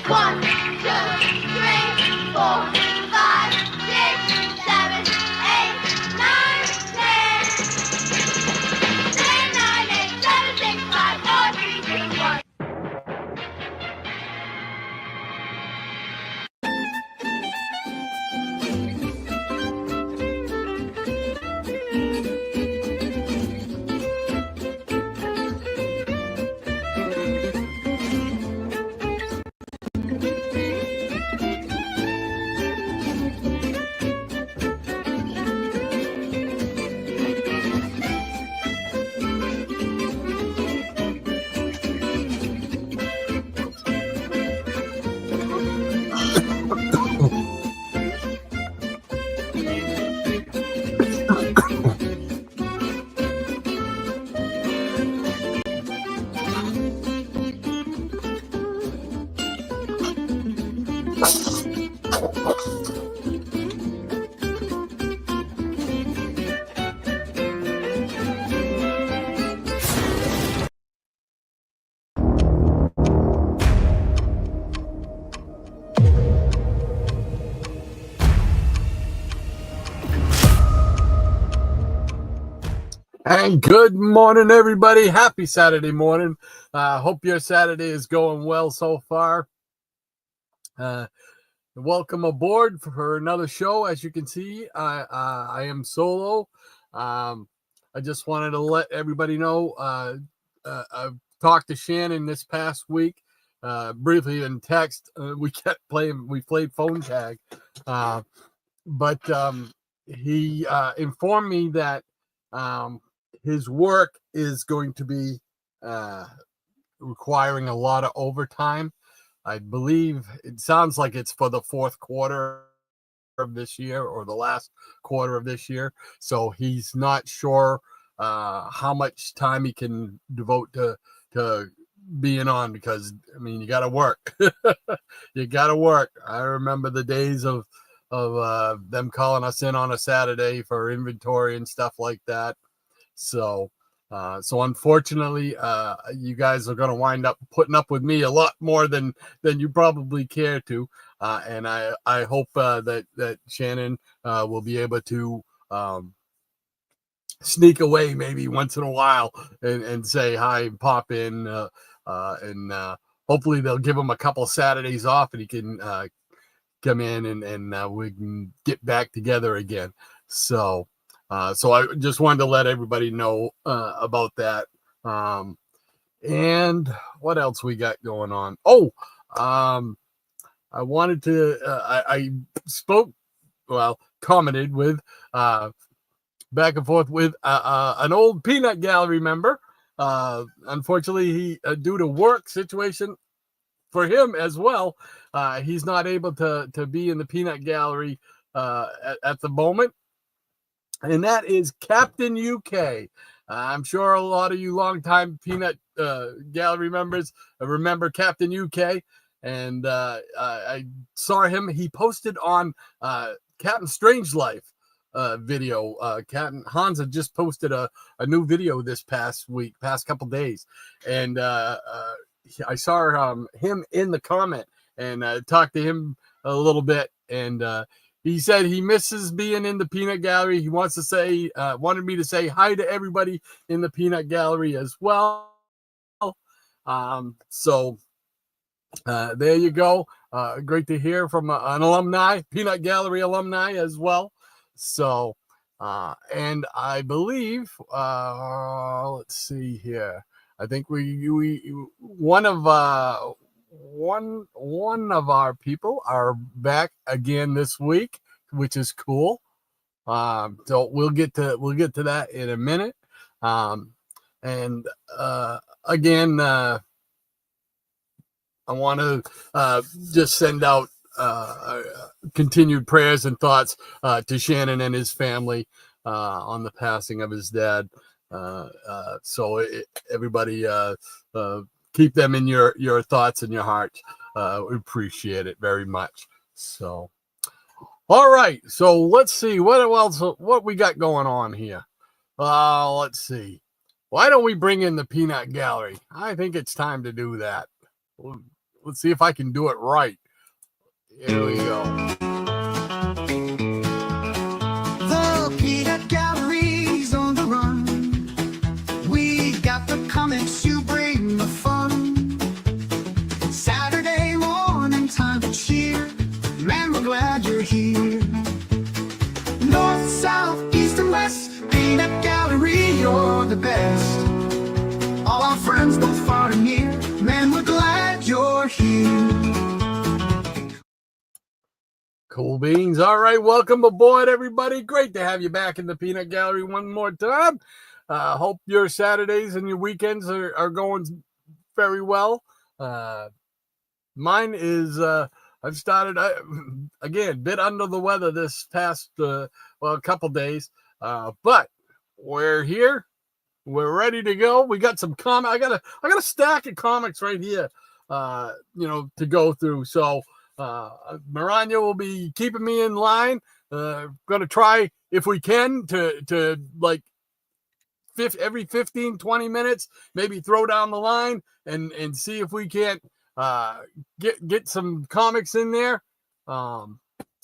1, 2, 3, 4, 5, 6, 7, 8, 9, 10. 10, 9, 8, 7, 6, 5, 4, 3, 2, 1. And good morning, everybody. Happy Saturday morning. Hope your Saturday is going well so far. Welcome aboard for another show. As you can see, I am solo. I just wanted to let everybody know I've talked to Shannon this past week, briefly in text. We played phone tag, but he informed me that his work is going to be requiring a lot of overtime. I believe it sounds like it's for the fourth quarter of this year or the last quarter of this year. So he's not sure how much time he can devote to being on, because I mean, you got to work. You got to work. I remember the days of them calling us in on a Saturday for inventory and stuff like that. So unfortunately, you guys are going to wind up putting up with me a lot more than you probably care to. And I hope that Shannon will be able to sneak away maybe once in a while and say hi and pop in. And hopefully they'll give him a couple Saturdays off and he can come in and we can get back together again. So I just wanted to let everybody know about that. And what else we got going on? I wanted to, I commented with, back and forth with an old Peanut Gallery member. Unfortunately, he, due to work situation for him as well, he's not able to be in the Peanut Gallery at the moment. And that is Captain UK. I'm sure a lot of you longtime Peanut Gallery members remember Captain UK. And I saw him. He posted on Captain Strangelife video. Captain Hans had just posted a new video this past couple days. And I saw him in the comment and talked to him a little bit. And he said he misses being in the Peanut Gallery. He wants to say, wanted me to say hi to everybody in the Peanut Gallery as well. So there you go. Great to hear from an alumni, Peanut Gallery alumni as well. So, and I believe, let's see here. I think one of our people are back again this week, which is cool. So we'll get to that in a minute. And again, I want to just send out continued prayers and thoughts to Shannon and his family on the passing of his dad. So everybody keep them in your thoughts and your heart. We appreciate it very much. So, all right. So let's see what we got going on here. Let's see. Why don't we bring in the Peanut Gallery? I think it's time to do that. Let's see if I can do it right. Here we go. The Peanut Gallery's on the run. We got the comics, you bring the fun. Saturday morning, time to cheer. Man, we're glad you're here. North, south, east, and west, Peanut Gallery, you're the best. All our friends, both far and near, man, we're glad you're here. Cool beans. All right, welcome aboard, everybody. Great to have you back in the Peanut Gallery one more time. Hope your Saturdays and your weekends are going very well. Mine is, I've started, again, bit under the weather this past, a couple days. But we're here. We're ready to go. We got some comics. I got a stack of comics right here, to go through. So Maranya will be keeping me in line. Going to try, if we can, to like every 15, 20 minutes, maybe throw down the line and see if we can't get some comics in there. So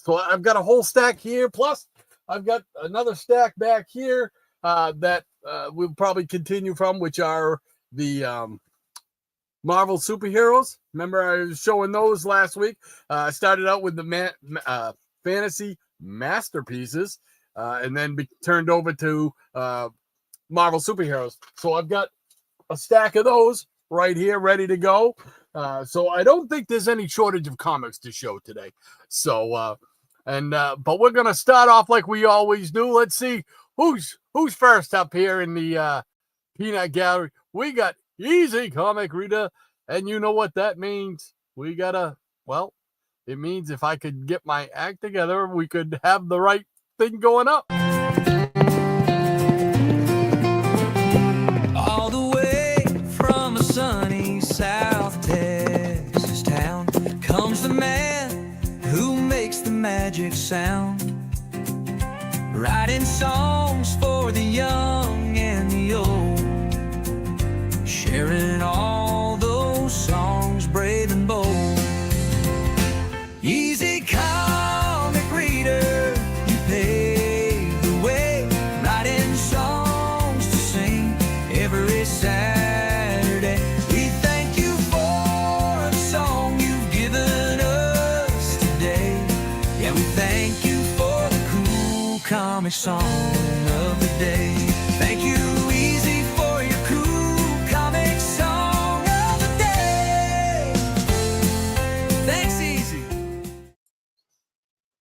I've got a whole stack here. Plus, I've got another stack back here that we'll probably continue from, which are the Marvel superheroes. Remember, I was showing those last week. I started out with the fantasy masterpieces, and then turned over to Marvel superheroes. So I've got a stack of those right here, ready to go. So I don't think there's any shortage of comics to show today. So, but we're gonna start off like we always do. Let's see who's first up here in the Peanut Gallery. We got Easy Comic Reader, and you know what that means. We gotta, it means if I could get my act together, we could have the right thing going up. All the way from a sunny South Texas town comes the man who makes the magic sound, writing songs for the young and the old, sharing all those songs brave and bold. Easy Comic Reader, you pave the way, writing songs to sing every Saturday. We thank you for the song you've given us today. Yeah, we thank you for the cool comic song of the day. Thank you, Easy, for your cool comic song of the day. Thanks, Easy.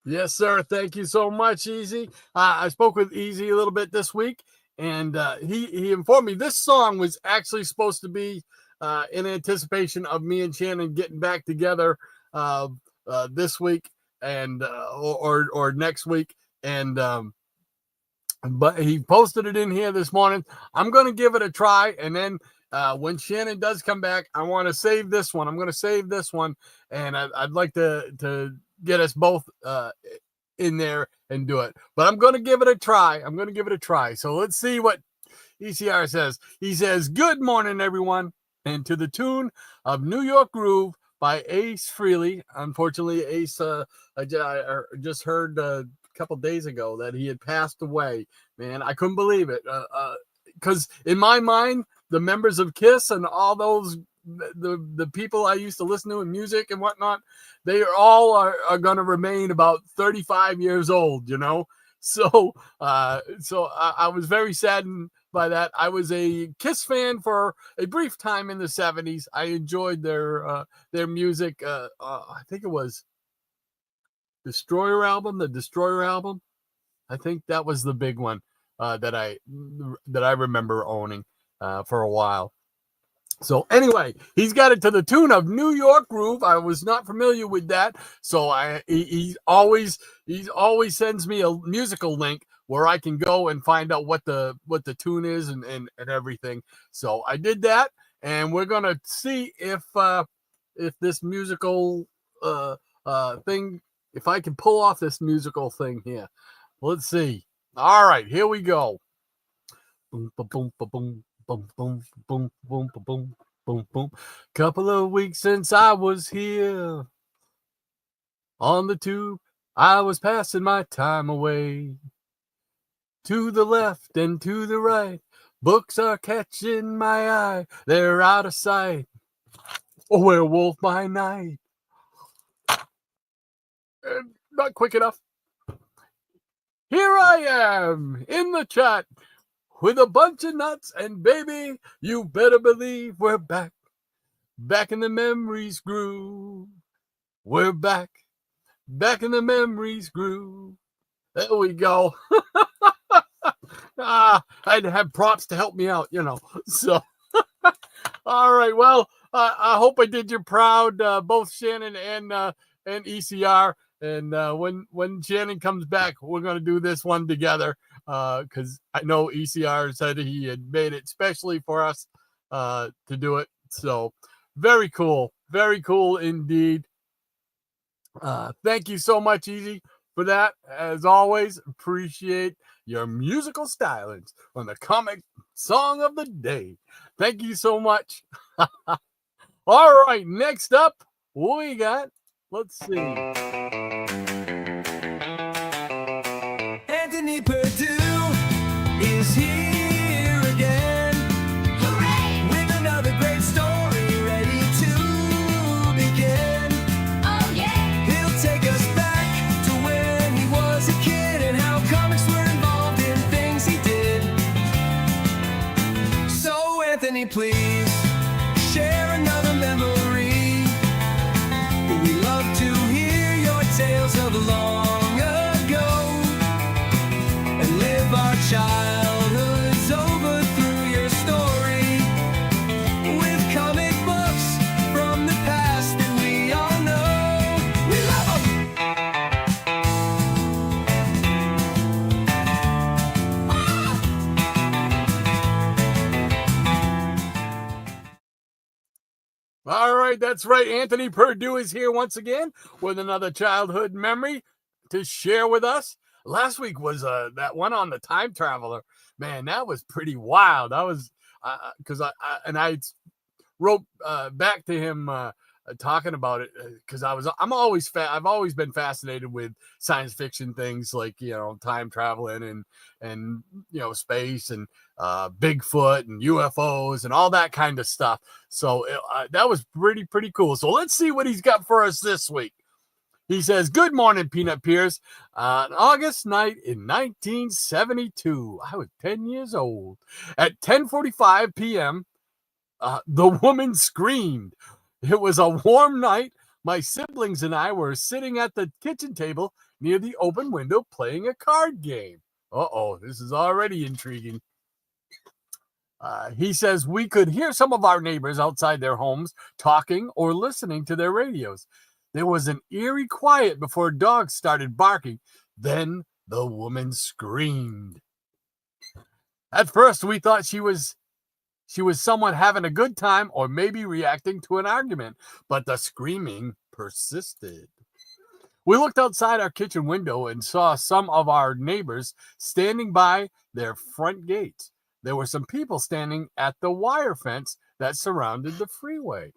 Yes, sir. Thank you so much, Easy. I spoke with Easy a little bit this week, and he informed me this song was actually supposed to be in anticipation of me and Shannon getting back together this week and or next week. And but he posted it in here this morning. I'm going to give it a try, and then when Shannon does come back, I want to save this one. I'm going to save this one, and I'd like to get us both in there and do it. But I'm going to give it a try. So let's see what ECR says. He says, "Good morning, everyone," and to the tune of New York Groove by Ace Frehley. Unfortunately, Ace, I just heard a couple days ago that he had passed away. Man, I couldn't believe it. Because in my mind, the members of KISS and all those the people I used to listen to in music and whatnot, they all are going to remain about 35 years old, So I was very saddened by that. I was a KISS fan for a brief time in the 70s. I enjoyed their music. I think it was the Destroyer album. I think that was the big one that I remember owning for a while. So anyway, he's got it to the tune of New York Groove. I was not familiar with that, so he always sends me a musical link where I can go and find out what the tune is and everything. So I did that, and we're gonna see if this musical thing, if I can pull off this musical thing here. Let's see. All right, here we go. Boom, boom, boom, boom, boom, boom, boom, boom, boom. Boom, boom. Couple of weeks since I was here on the tube. I was passing my time away. To the left and to the right, books are catching my eye. They're out of sight. A werewolf by night. Not quick enough. Here I am in the chat with a bunch of nuts, and baby, you better believe we're back. Back in the memories groove. We're back in the memories groove. There we go. I had to have props to help me out, So, all right. Well, I hope I did you proud, both Shannon and ECR. And when Shannon comes back, we're going to do this one together because I know ECR said he had made it specially for us to do it. So very cool indeed. Thank you so much, Easy, for that. As always, appreciate your musical stylings on the comic song of the day. Thank you so much. All right, next up, we got, let's see. Anthony Perdue is here again. Hooray! With another great story ready to begin. Oh yeah! He'll take us back to when he was a kid and how comics were involved in things he did. So Anthony, please share another memory. We love to hear your tales of long ago and live our childhoods over through your story with comic books from the past that we all know. We love them! All right, that's right. Anthony Perdue is here once again with another childhood memory to share with us. Last week was that one on the time traveler. Man, that was pretty wild. I was because I wrote back to him talking about it because I've always been fascinated with science fiction things like time traveling and space and Bigfoot and UFOs and all that kind of stuff. So that was pretty cool. So let's see what he's got for us this week. He says, "Good morning, Peanut Peers. On August night in 1972, I was 10 years old. At 10:45 p.m., the woman screamed. It was a warm night. My siblings and I were sitting at the kitchen table near the open window playing a card game." Uh-oh, this is already intriguing. He says, "We could hear some of our neighbors outside their homes talking or listening to their radios. There was an eerie quiet before dogs started barking. Then the woman screamed. At first, we thought she was someone having a good time or maybe reacting to an argument, but the screaming persisted. We looked outside our kitchen window and saw some of our neighbors standing by their front gates. There were some people standing at the wire fence that surrounded the freeway.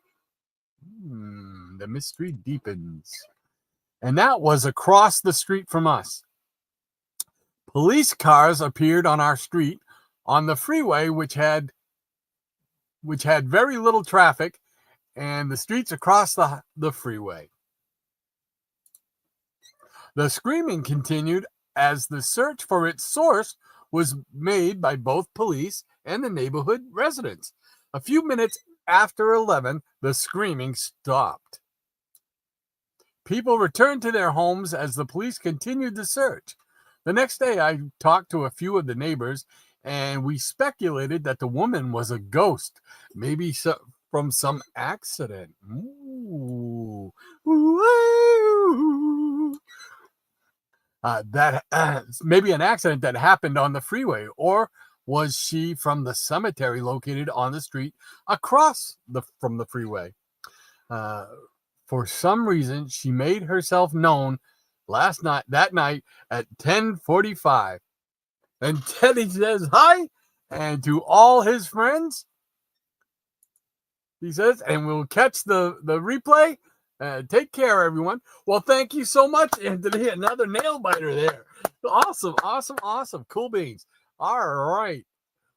The mystery deepens. And that was across the street from us. Police cars appeared on our street on the freeway, which had very little traffic, and the streets across the freeway. The screaming continued as the search for its source was made by both police and the neighborhood residents. A few minutes after 11, the screaming stopped. People returned to their homes as the police continued the search. The next day, I talked to a few of the neighbors, and we speculated that the woman was a ghost, maybe from some accident. Ooh. Ooh. Maybe an accident that happened on the freeway, or was she from the cemetery located on the street across from the freeway? For some reason, she made herself known that night at 10:45. And Teddy says hi, and to all his friends, he says, and we'll catch the replay. Take care, everyone. Well, thank you so much, Anthony. Another nail biter there. Awesome, awesome, awesome. Cool beans. All right.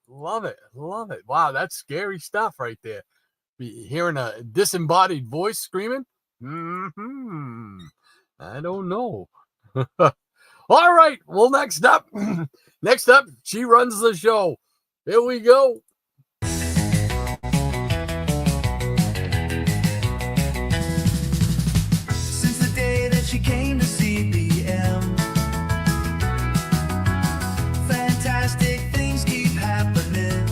Love it. Love it. Wow, that's scary stuff right there. Be hearing a disembodied voice screaming. I don't know. All right. Well, next up, she runs the show. Here we go. Since the day that she came to CBM, fantastic things keep happening.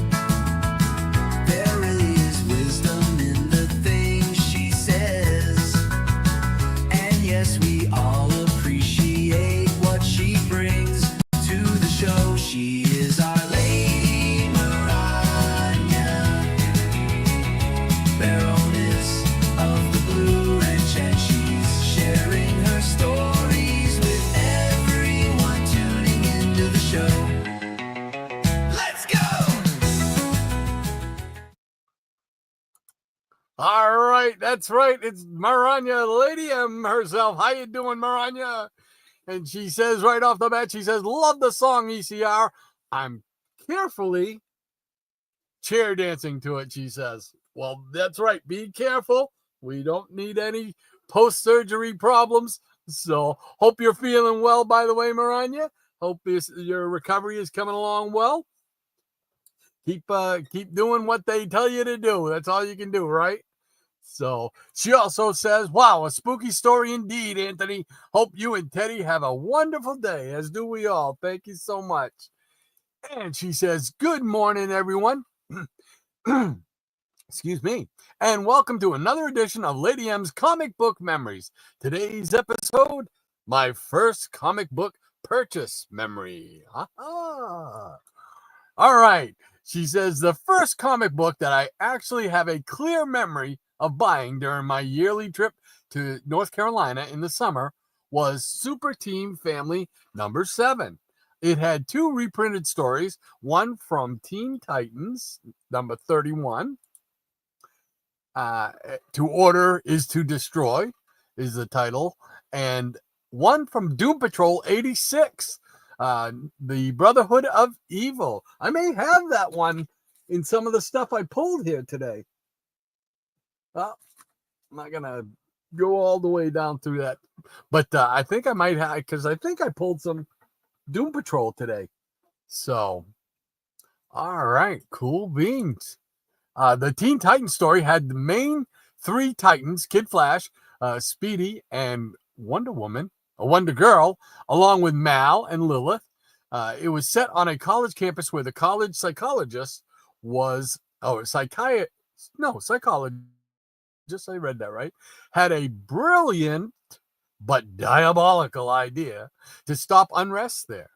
There really is wisdom in the things she says. And yes, we all appreciate what she brings to the show. She is our Lady Mariah, Baroness of the Blue Ridge, and she's sharing her stories with everyone tuning into the show. Let's go! All right, that's right. It's Maranya, Lady M herself. How you doing, Maranya? And she says right off the bat, she says, love the song ECR. I'm carefully chair dancing to it, she says. Well, that's right. Be careful. We don't need any post-surgery problems. So hope you're feeling well, by the way, Maranya. Hope your recovery is coming along well. Keep doing what they tell you to do. That's all you can do, right? So she also says, wow, a spooky story indeed, Anthony. Hope you and Teddy have a wonderful day, as do we all. Thank you so much. And she says, good morning, everyone. Excuse me. And welcome to another edition of Lady M's Comic Book Memories. Today's episode, my first comic book purchase memory. All right. She says, the first comic book that I actually have a clear memory of buying during my yearly trip to North Carolina in the summer was Super Team Family number 7. It had 2 reprinted stories, one from Teen Titans number 31. To Order is to Destroy is the title, and one from Doom Patrol 86. The Brotherhood of Evil. I may have that one in some of the stuff I pulled here today. Well, I'm not gonna go all the way down through that, but I think I might have, because I think I pulled some Doom Patrol today. So, all right, cool beans. The Teen Titans story had the main 3 Titans: Kid Flash, Speedy, and Wonder Woman, a Wonder Girl, along with Mal and Lilith. It was set on a college campus where the college psychologist was, psychologist, I read that right, had a brilliant but diabolical idea to stop unrest there.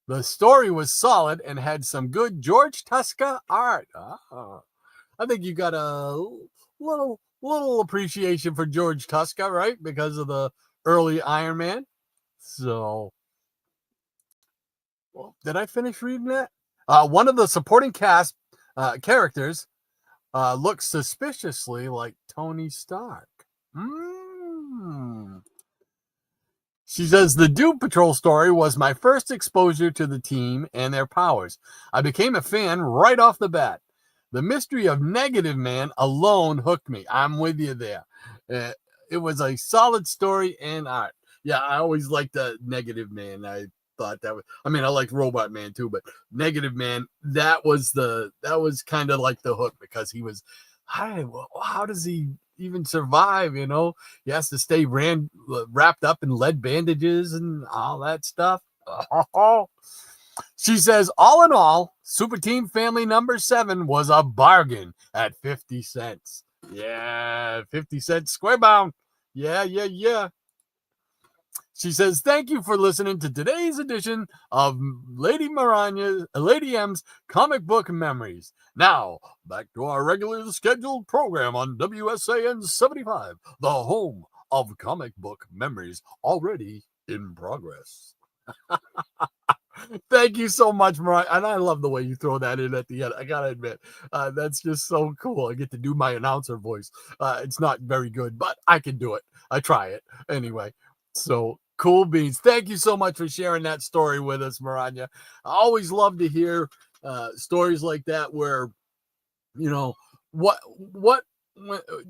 The story was solid and had some good George Tuska art. I think you got a little appreciation for George Tuska, right? Because of the early Iron Man. So, well, did I finish reading that? One of the supporting cast characters looks suspiciously like Tony Stark. She says, the Doom Patrol story was my first exposure to the team and their powers. I became a fan right off the bat. The mystery of Negative Man alone hooked me. I'm with you there. It was a solid story and art. Yeah, I always liked the Negative Man. I thought that was, I mean, I liked Robot Man too, but Negative Man, that was kind of like the hook, because he was, how does he even survive? You know, he has to stay wrapped up in lead bandages and all that stuff. She says, all in all, Super Team Family number 7 was a bargain at 50 cents. Yeah, 50 cents square bound. Yeah. She says, thank you for listening to today's edition of Lady M's Comic Book Memories. Now, back to our regularly scheduled program on WSAN 75, the home of comic book memories, already in progress. Thank you so much, Mariah. And I love the way you throw that in at the end. I got to admit, that's just so cool. I get to do my announcer voice. It's not very good, but I can do it. I try it anyway. So cool beans. Thank you so much for sharing that story with us, Maranya. I always love to hear stories like that where, you know, what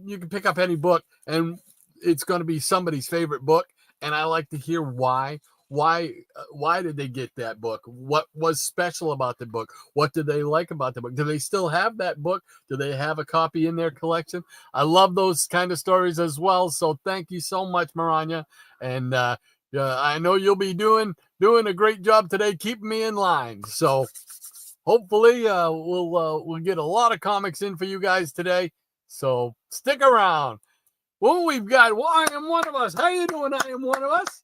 you can pick up any book and it's going to be somebody's favorite book. And I like to hear why did they get that book? What was special about the book? What did they like about the book? Do they still have that book? Do they have a copy in their collection? I love those kind of stories as well. So thank you so much, Maranya. And I know you'll be doing a great job today, keeping me in line. So hopefully we'll get a lot of comics in for you guys today. So stick around. Well, we've got I Am One of Us. How you doing, I Am One of Us?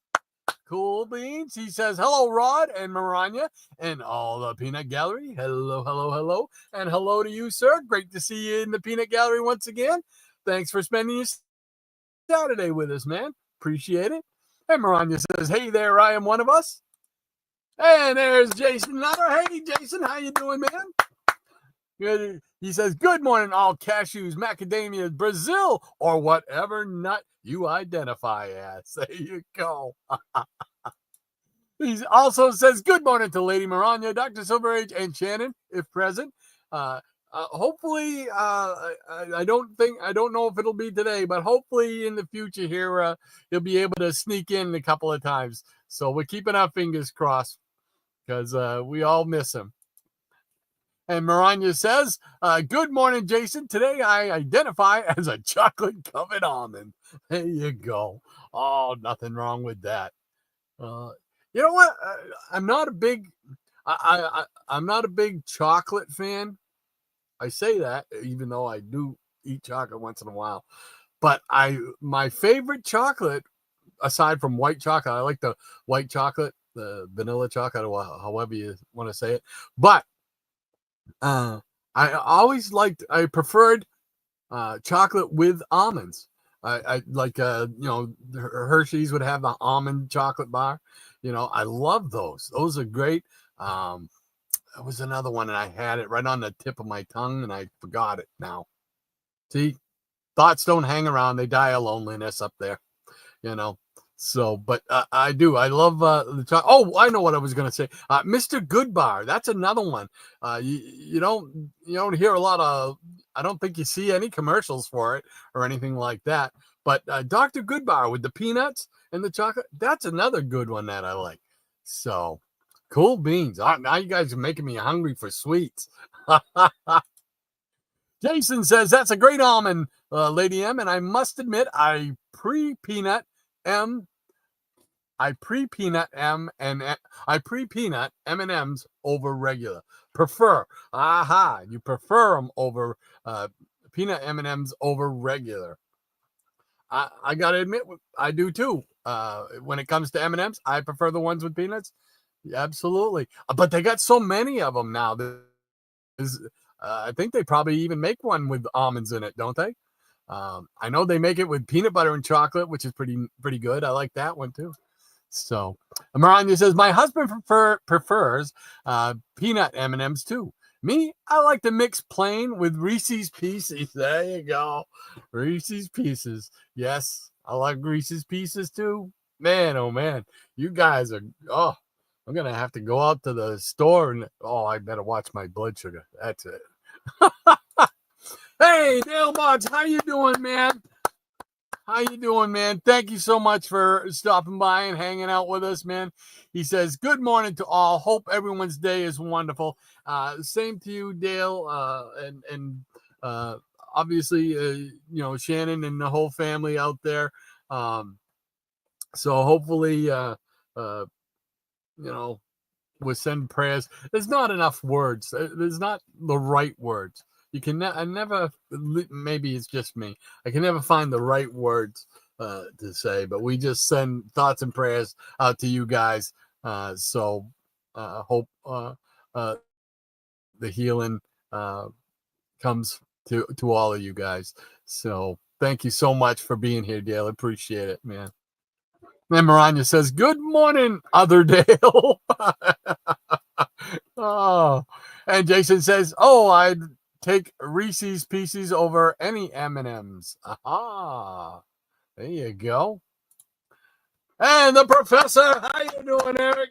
Cool beans. He says, hello, Rod and Maranya and all the Peanut Gallery. Hello, hello, hello. And hello to you, sir. Great to see you in the Peanut Gallery once again. Thanks for spending your Saturday with us, man. Appreciate it. And Maranya says, hey there, I Am One of Us. And there's Jason Nutter. Hey, Jason, how you doing, man? Good. He says, good morning, all cashews, macadamias, Brazil, or whatever nut you identify as. There you go. He also says, good morning to Lady Maranya, Dr. Silverage, and Shannon, if present. Hopefully, I don't know if it'll be today, but hopefully in the future here, you'll be able to sneak in a couple of times. So we're keeping our fingers crossed because we all miss him. And Maranya says, good morning, Jason. Today I identify as a chocolate-covered almond. There you go. Oh, nothing wrong with that. You know what? I'm not a big chocolate fan. I say that even though I do eat chocolate once in a while. But my favorite chocolate, aside from white chocolate, I like the white chocolate, the vanilla chocolate, or however you want to say it. But I preferred chocolate with almonds. I like, Hershey's would have the almond chocolate bar. I love those. Those are great. There was another one and I had it right on the tip of my tongue and I forgot it now. See, thoughts don't hang around. They die of loneliness up there, So, but I do. I love the chocolate. Oh, I know what I was going to say. Mr. Goodbar. That's another one. You don't hear a lot of. I don't think you see any commercials for it or anything like that. But Dr. Goodbar with the peanuts and the chocolate. That's another good one that I like. So, cool beans. Now you guys are making me hungry for sweets. Jason says that's a great almond, Lady M, and I must admit I pre-peanut M&Ms over regular. You prefer them over peanut M&Ms over regular. I gotta admit, I do too. When it comes to M&Ms, I prefer the ones with peanuts. Absolutely, but they got so many of them now. I think they probably even make one with almonds in it, don't they? I know they make it with peanut butter and chocolate, which is pretty good. I like that one too. So Maranya says my husband prefers peanut M&Ms too. Me, I like to mix plain with Reese's Pieces. There you go, Reese's Pieces. Yes, I like Reese's Pieces too. Man, oh man, you guys are. Oh, I'm gonna have to go out to the store and I better watch my blood sugar. That's it. Hey, Dale Mods, how you doing, man? How you doing, man? Thank you so much for stopping by and hanging out with us, man. He says, good morning to all. Hope everyone's day is wonderful. Same to you, Dale, and obviously, Shannon and the whole family out there. So hopefully, we'll send prayers. There's not enough words. There's not the right words. You can maybe it's just me. I can never find the right words to say, but we just send thoughts and prayers out to you guys. So hope the healing comes to all of you guys. So thank you so much for being here, Dale. Appreciate it, man. And Maranya says, good morning, other Dale. Oh, and Jason says, "Oh, I'd take Reese's Pieces over any M&Ms." Aha, there you go. And the professor, how you doing, Eric?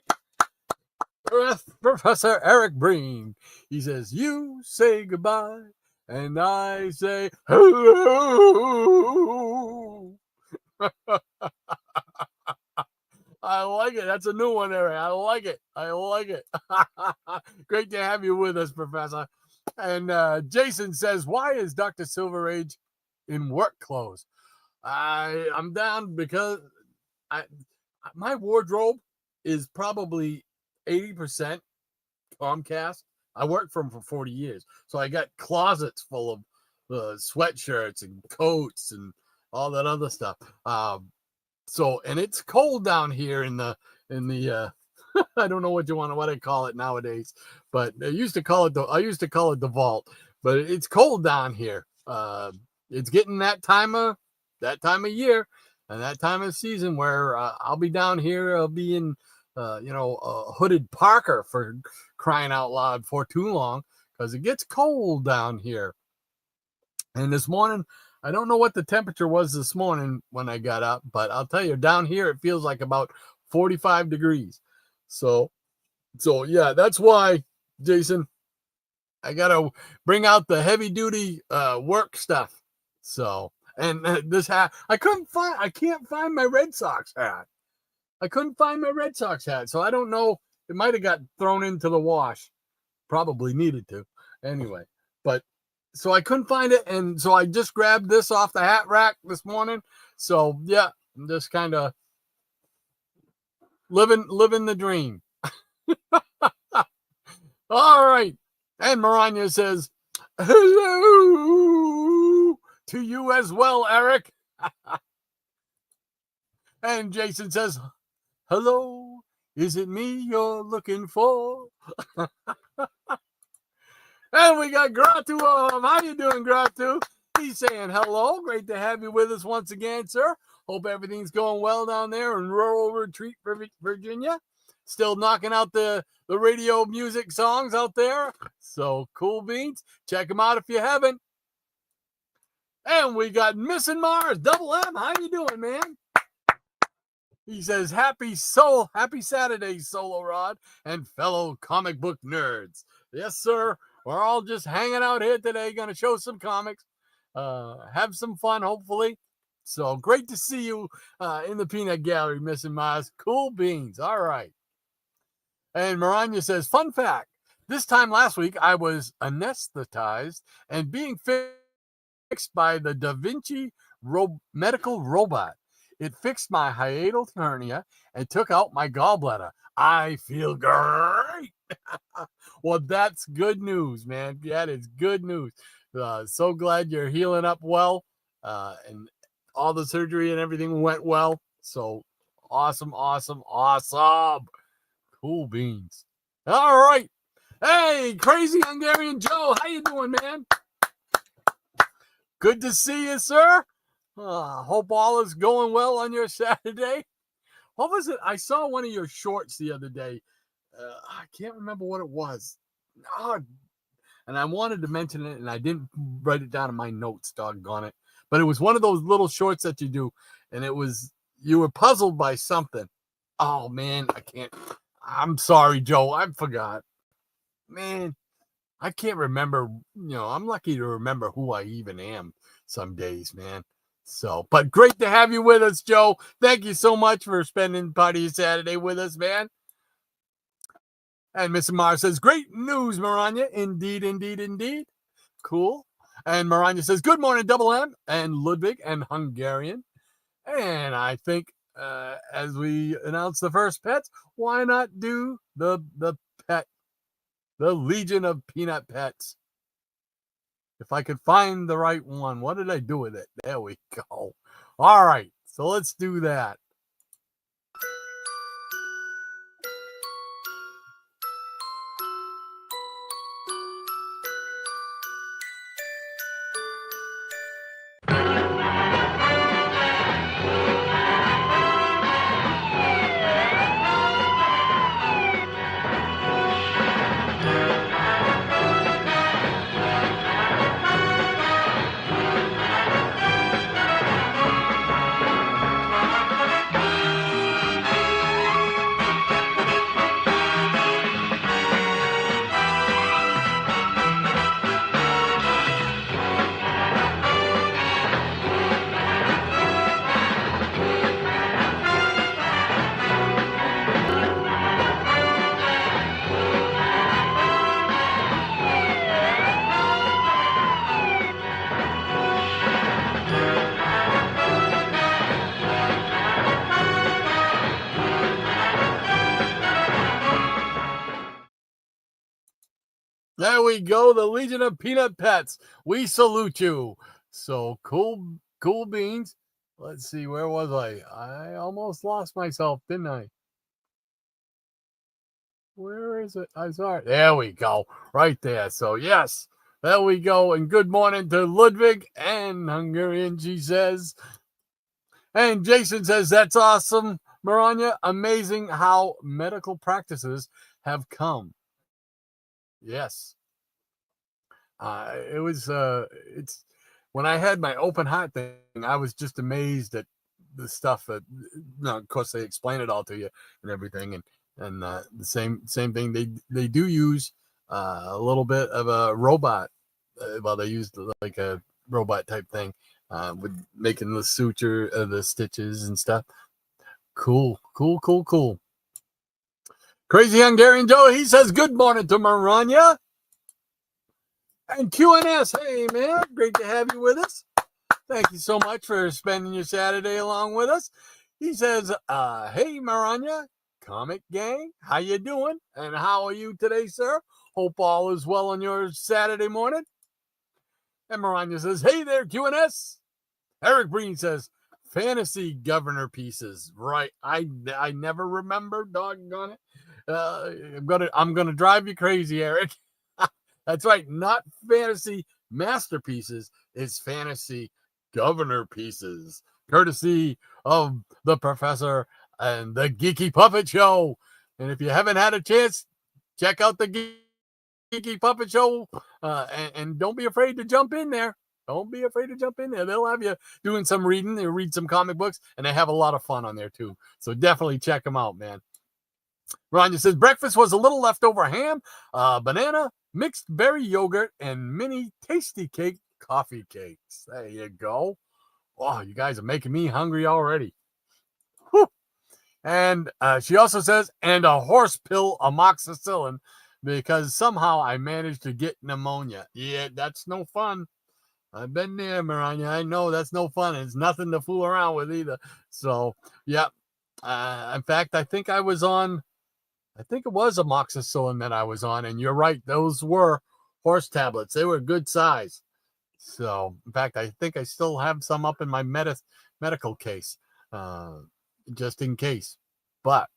Professor Eric Breen. He says, "You say goodbye, and I say hello." I like it. That's a new one, Eric. I like it. I like it. Great to have you with us, Professor. And Jason says, "Why is Dr. Silverage in work clothes?" I'm down because my wardrobe is probably 80% Comcast. I worked for them for 40 years. So I got closets full of sweatshirts and coats and all that other stuff. And it's cold down here in the I don't know what I call it nowadays, but I used to call it the vault, but it's cold down here. It's getting that time of year and that time of season where I'll be down here. I'll be in a hooded parker, for crying out loud, for too long, because it gets cold down here. And this morning, I don't know what the temperature was this morning when I got up, but I'll tell you, down here it feels like about 45 degrees. So yeah, that's why, Jason, I gotta bring out the heavy duty work stuff. So, and this hat, I can't find my Red Sox hat. So I don't know. It might have got thrown into the wash. Probably needed to. Anyway, but so I couldn't find it, and so I just grabbed this off the hat rack this morning. So yeah, I'm just kind of living the dream. All right. And Maranya says, "Hello to you as well, Eric." And Jason says, "Hello, is it me you're looking for?" And we got Gratu. How you doing, Gratu? He's saying hello. Great to have you with us once again, sir. Hope everything's going well down there in rural Retreat, Virginia. Still knocking out the radio music songs out there. So cool beans. Check them out if you haven't. And we got Missing Mars, Double M. How you doing, man? He says, happy Saturday, Solo Rod and fellow comic book nerds. Yes, sir. We're all just hanging out here today, going to show some comics, have some fun, hopefully. So great to see you in the Peanut Gallery, Missing Mars. Cool beans. All right. And Maranya says, fun fact, this time last week, I was anesthetized and being fixed by the Da Vinci medical robot. It fixed my hiatal hernia and took out my gallbladder. I feel great. Well, that's good news, man. That is good news. So glad you're healing up well, and all the surgery and everything went well. So awesome. Cool beans. All right. Hey, Crazy Hungarian Joe, how you doing, man? Good to see you, sir. Hope all is going well on your Saturday. What was it? I saw one of your shorts the other day. I can't remember what it was. And I wanted to mention it, and I didn't write it down in my notes, doggone it. But it was one of those little shorts that you do, and you were puzzled by something. Oh, man, I'm sorry, Joe. I forgot. Man, I can't remember. I'm lucky to remember who I even am some days, man. So, but great to have you with us, Joe. Thank you so much for spending part of your Saturday with us, man. And Mr. Mars says, great news, Maranya. Indeed. Cool. And Maranya says, good morning, Double M and Ludwig and Hungarian. And I think as we announce the first pets, why not do the Legion of Peanut Pets? If I could find the right one. What did I do with it? There we go. All right. So let's do that. we go. The Legion of Peanut Pets. We salute you. So cool beans. Let's see, where was I? I almost lost myself, didn't I? Where is it? I saw it. There we go. Right there. So, yes, there we go. And good morning to Ludwig and Hungarian, she says. And Jason says, that's awesome, Maranya. Amazing how medical practices have come. Yes. It's when I had my open heart thing, I was just amazed at the stuff that, of course, they explain it all to you and everything. And the same thing, they do use a little bit of a robot. They used like a robot type thing with making the suture, the stitches and stuff. Cool. Crazy Hungarian Joe, he says, good morning to Maranya. And QNS, hey man, great to have you with us. Thank you so much for spending your Saturday along with us. He says, hey Maranya, Comic Gang, how you doing? And how are you today, sir? Hope all is well on your Saturday morning. And Maranya says, hey there, QNS. Eric Breen says, fantasy governor pieces. Right. I never remember, doggone it. I'm gonna drive you crazy, Eric. That's right, not fantasy masterpieces, it's fantasy governor pieces, courtesy of the professor and the Geeky Puppet Show. And if you haven't had a chance, check out the Geeky Puppet Show, and don't be afraid to jump in there. Don't be afraid to jump in there. They'll have you doing some reading. They read some comic books, and they have a lot of fun on there too. So definitely check them out, man. Rania says, breakfast was a little leftover ham, banana, mixed berry yogurt, and mini tasty cake coffee cakes. There you go. Oh, you guys are making me hungry already. Whew. And she also says, and a horse pill amoxicillin, because somehow I managed to get pneumonia. Yeah, that's no fun. I've been there, Maranya. I know that's no fun. It's nothing to fool around with either. So, yeah. In fact, I think it was amoxicillin that I was on. And you're right. Those were horse tablets. They were good size. So, in fact, I think I still have some up in my medical case, just in case. But,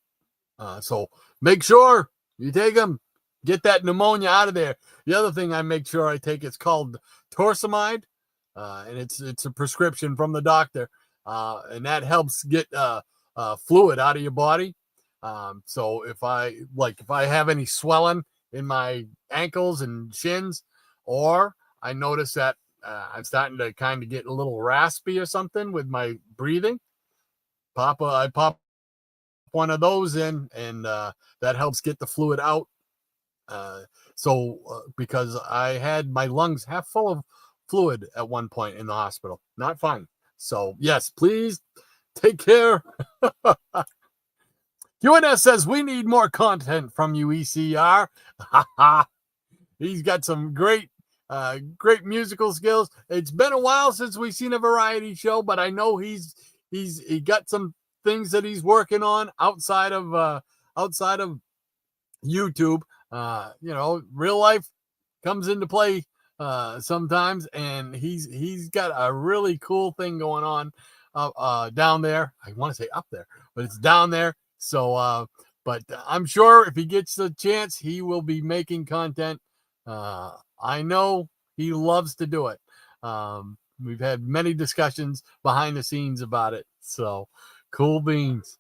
so make sure you take them. Get that pneumonia out of there. The other thing I make sure I take, it's called torsemide, and it's a prescription from the doctor, and that helps get fluid out of your body. So if I have any swelling in my ankles and shins, or I notice that I'm starting to kind of get a little raspy or something with my breathing, I pop one of those in, and that helps get the fluid out. Because I had my lungs half full of fluid at one point in the hospital. Not fun. So, yes, please take care. UNS says, we need more content from you, ECR. He's got some great musical skills. It's been a while since we've seen a variety show, but I know he got some things that he's working on outside of YouTube. Real life comes into play sometimes, and he's got a really cool thing going on down there. I want to say up there, but it's down there. So, but I'm sure if he gets the chance, he will be making content. I know he loves to do it. We've had many discussions behind the scenes about it. So, cool beans.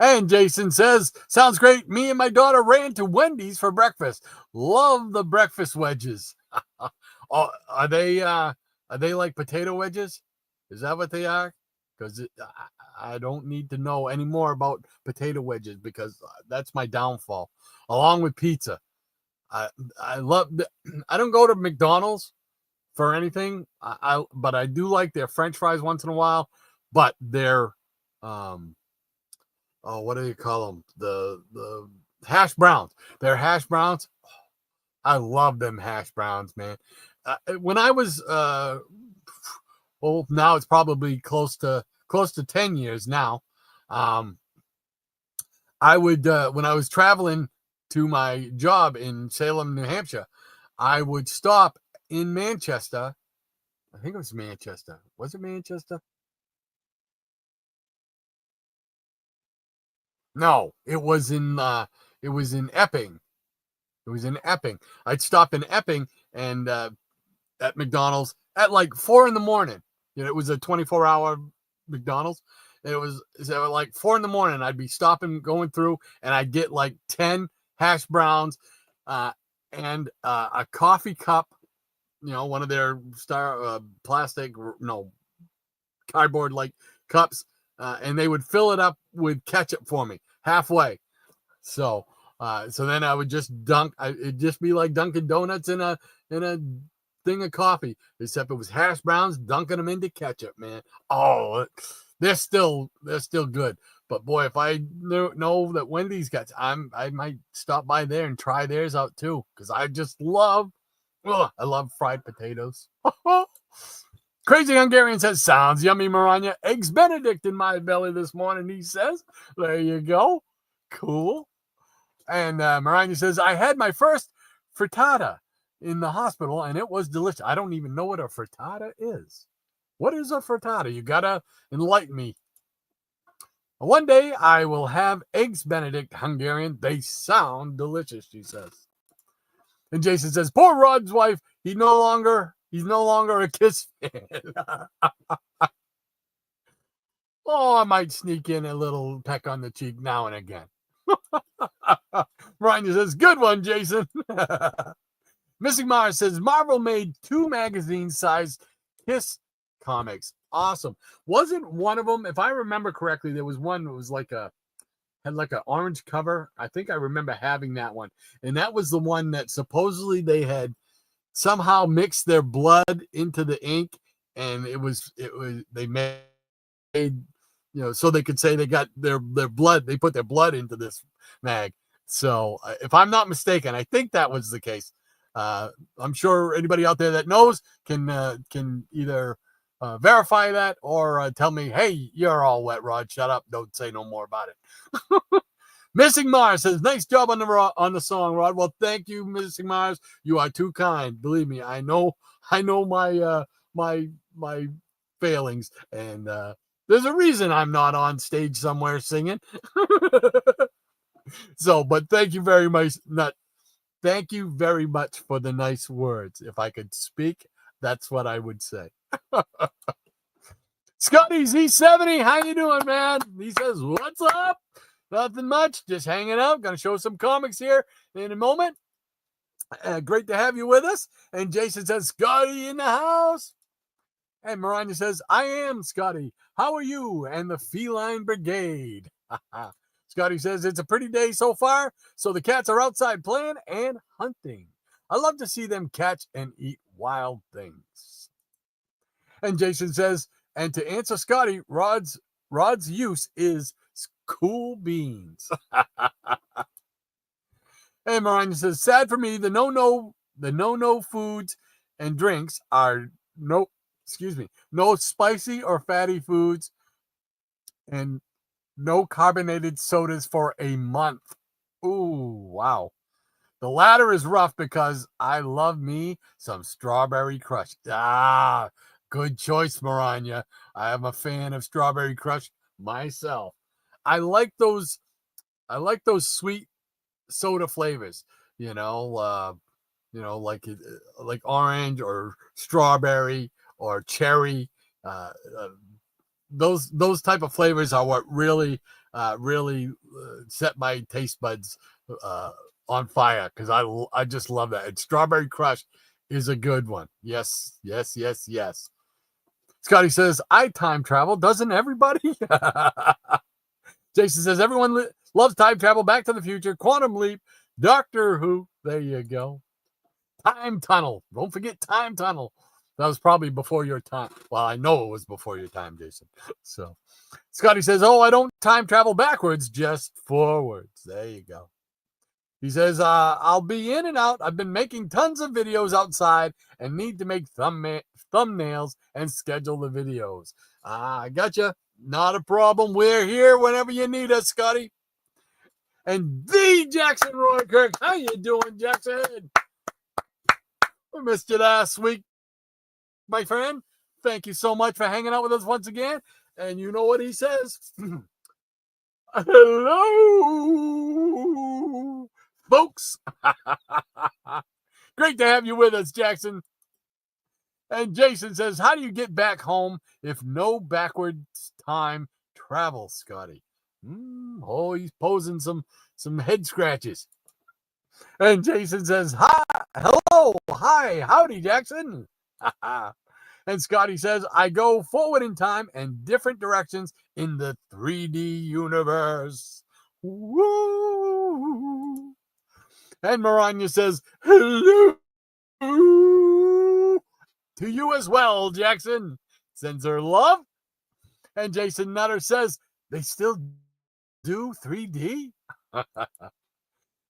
And Jason says, sounds great. Me and my daughter ran to Wendy's for breakfast. Love the breakfast wedges. Oh, are they like potato wedges? Is that what they are? Because I don't need to know any more about potato wedges, because that's my downfall, along with pizza. I don't go to McDonald's for anything. But I do like their French fries once in a while. But their what do you call them? The hash browns. Their hash browns. I love them hash browns, man. When I was now it's probably close to 10 years now. I would when I was traveling to my job in Salem, New Hampshire, I would stop in Manchester. I think it was Manchester. Was it Manchester? No, it was in Epping. It was in Epping. I'd stop in Epping and at McDonald's at like 4 a.m. It was a 24-hour McDonald's. It was so like 4 a.m. I'd be stopping, going through, and I'd get like 10 hash browns and a coffee cup, one of their plastic, cardboard like cups, and they would fill it up with ketchup for me halfway. So then I would just dunk. It'd just be like Dunkin' Donuts in a thing of coffee, except it was hash browns, dunking them into ketchup, man. Oh, they're still good. But boy, if I know that Wendy's got, I might stop by there and try theirs out too, because I just love fried potatoes. Crazy Hungarian says, sounds yummy, Maranya. Eggs Benedict in my belly this morning, he says. There you go. Cool. And Maranya says, I had my first frittata in the hospital, and it was delicious. I don't even know what a frittata is. What is a frittata? You got to enlighten me. One day I will have Eggs Benedict Hungarian. They sound delicious, she says. And Jason says, poor Rod's wife, he's no longer a Kiss fan. Oh, I might sneak in a little peck on the cheek now and again. Ryan says, good one, Jason. Missing Mars says, Marvel made 2 magazine-sized Kiss comics. Awesome. Wasn't one of them, if I remember correctly, there was one that was had like an orange cover. I think I remember having that one. And that was the one that supposedly they had somehow mixed their blood into the ink, and they made, so they could say they got their blood, they put their blood into this mag. So if I'm not mistaken, I think that was the case. I'm sure anybody out there that knows can either verify that or tell me, hey, you're all wet, Rod. Shut up. Don't say no more about it. Missing Mars says, nice job on the song, Rod. Well, thank you, Missing Mars. You are too kind. Believe me, I know my failings, and there's a reason I'm not on stage somewhere singing. So, but thank you very much. Thank you very much for the nice words. If I could speak, that's what I would say. Scotty Z70, how you doing, man? He says, what's up? Nothing much, just hanging out. Gonna show some comics here in a moment. Great to have you with us. And Jason says, Scotty in the house. And Maranya says, I am Scotty. How are you? And the Feline Brigade. Scotty says, it's a pretty day so far, so the cats are outside playing and hunting. I love to see them catch and eat wild things. And Jason says, and to answer Scotty, Rod's use is cool beans. And Maranya says, sad for me, the no foods and drinks are no spicy or fatty foods and no carbonated sodas for a month. Ooh, wow. The latter is rough because I love me some Strawberry Crush. Ah, good choice, Maranya. I am a fan of Strawberry Crush myself. I like those sweet soda flavors, like orange or strawberry or cherry. Those type of flavors are what really set my taste buds on fire, because I just love that. And Strawberry Crush is a good one. Yes. Scotty says, I time travel. Doesn't everybody? Jason says, everyone loves time travel, Back to the Future, Quantum Leap, Doctor Who. There you go. Time Tunnel. Don't forget Time Tunnel. That was probably before your time. Well, I know it was before your time, Jason. So Scotty says, oh, I don't time travel backwards, just forwards. There you go. He says, I'll be in and out. I've been making tons of videos outside and need to make thumbnails and schedule the videos. I gotcha. Not a problem. We're here whenever you need us, Scotty. And the Jackson Roy Kirk. How you doing, Jackson? We missed you last week, my friend. Thank you so much for hanging out with us once again. And you know what he says? Hello, folks. Great to have you with us, Jackson. And Jason says, how do you get back home if no backwards time travel, Scotty? Oh, he's posing some head scratches. And Jason says, hi, hello, hi, howdy, Jackson. And Scotty says, I go forward in time and different directions in the 3D universe. Woo! And Maranya says, hello to you as well, Jackson. Sends her love. And Jason Nutter says, they still do 3D?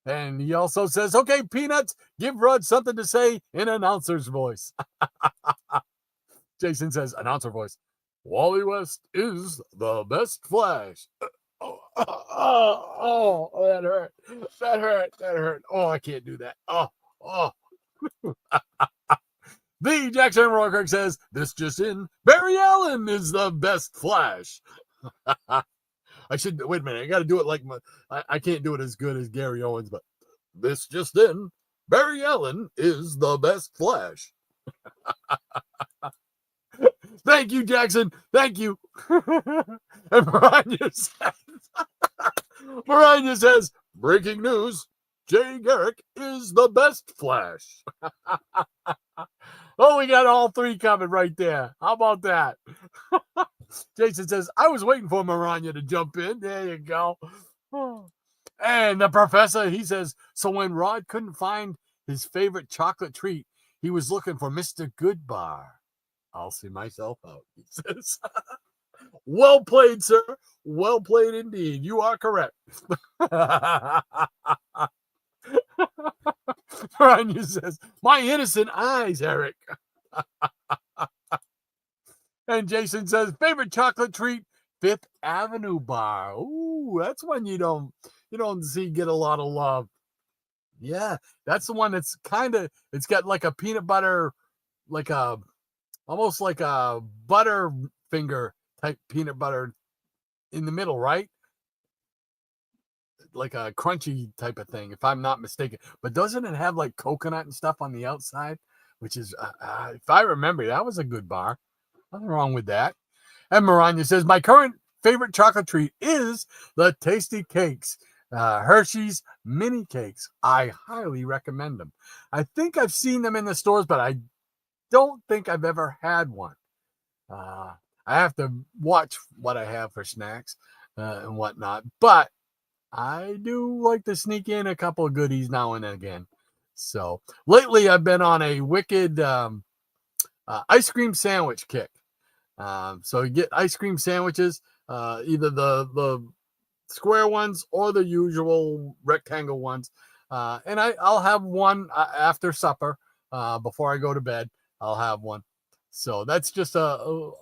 And he also says, okay, Peanuts, give Rod something to say in announcer's voice. Jason says, announcer voice, Wally West is the best Flash. Oh, that hurt. That hurt. Oh, I can't do that. Oh. The Jackson Rourke says, this just in, Barry Allen is the best Flash. I should, wait a minute, I got to do it like I can't do it as good as Gary Owens, but this just in, Barry Allen is the best Flash. Thank you, Jackson. Thank you. And Maranya says, breaking news, Jay Garrick is the best Flash. Oh, we got all three coming right there. How about that? Jason says, I was waiting for Maranya to jump in. There you go. And the professor, he says, so when Rod couldn't find his favorite chocolate treat, he was looking for Mr. Goodbar. I'll see myself out, he says. Well played, sir. Well played indeed. You are correct. Maranya says, my innocent eyes, Eric. And Jason says, favorite chocolate treat, Fifth Avenue bar. Ooh, that's one you don't see get a lot of love. Yeah, that's the one that's it's got like a peanut butter, almost like a butter finger type peanut butter in the middle, right? Like a crunchy type of thing, if I'm not mistaken. But doesn't it have like coconut and stuff on the outside? Which is, if I remember, that was a good bar. Nothing wrong with that. And Maranya says, my current favorite chocolate treat is the Tasty Cakes, Hershey's mini cakes. I highly recommend them. I think I've seen them in the stores, but I don't think I've ever had one. I have to watch what I have for snacks and whatnot, but I do like to sneak in a couple of goodies now and again. So lately I've been on a wicked ice cream sandwich kick. So you get ice cream sandwiches, either the square ones or the usual rectangle ones. And I'll have one after supper, before I go to bed. I'll have one. So that's just what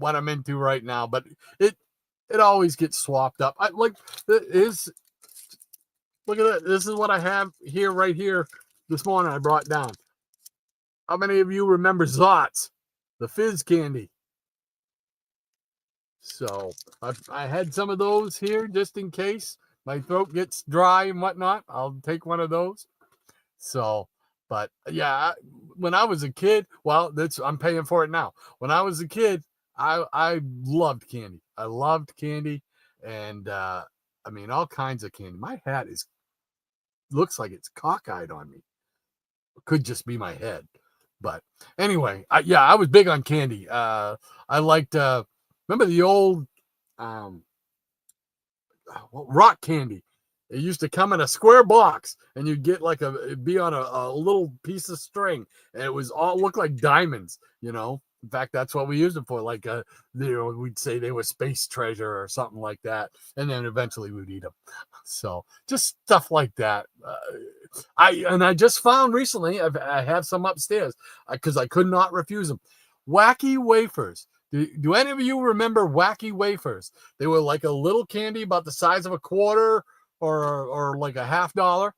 I'm into right now. But it always gets swapped up. Look at that. This is what I have here, right here. This morning I brought down. How many of you remember Zots, the fizz candy? So I had some of those here just in case my throat gets dry and whatnot. I'll take one of those. So, but yeah, when I was a kid, well, I'm paying for it now. When I was a kid, I loved candy. I loved candy, and I mean all kinds of candy. My hat looks like it's cockeyed on me. It could just be my head, but anyway, I was big on candy. I liked. Remember the old rock candy? It used to come in a square box, and you'd get it'd be on a little piece of string, and it was all looked like diamonds, In fact, that's what we used it for. We'd say they were space treasure or something like that, and then eventually we'd eat them. So just stuff like that. I just found recently I have some upstairs because I could not refuse them. Wacky wafers. Do any of you remember Wacky wafers? They were like a little candy about the size of a quarter or like a $50.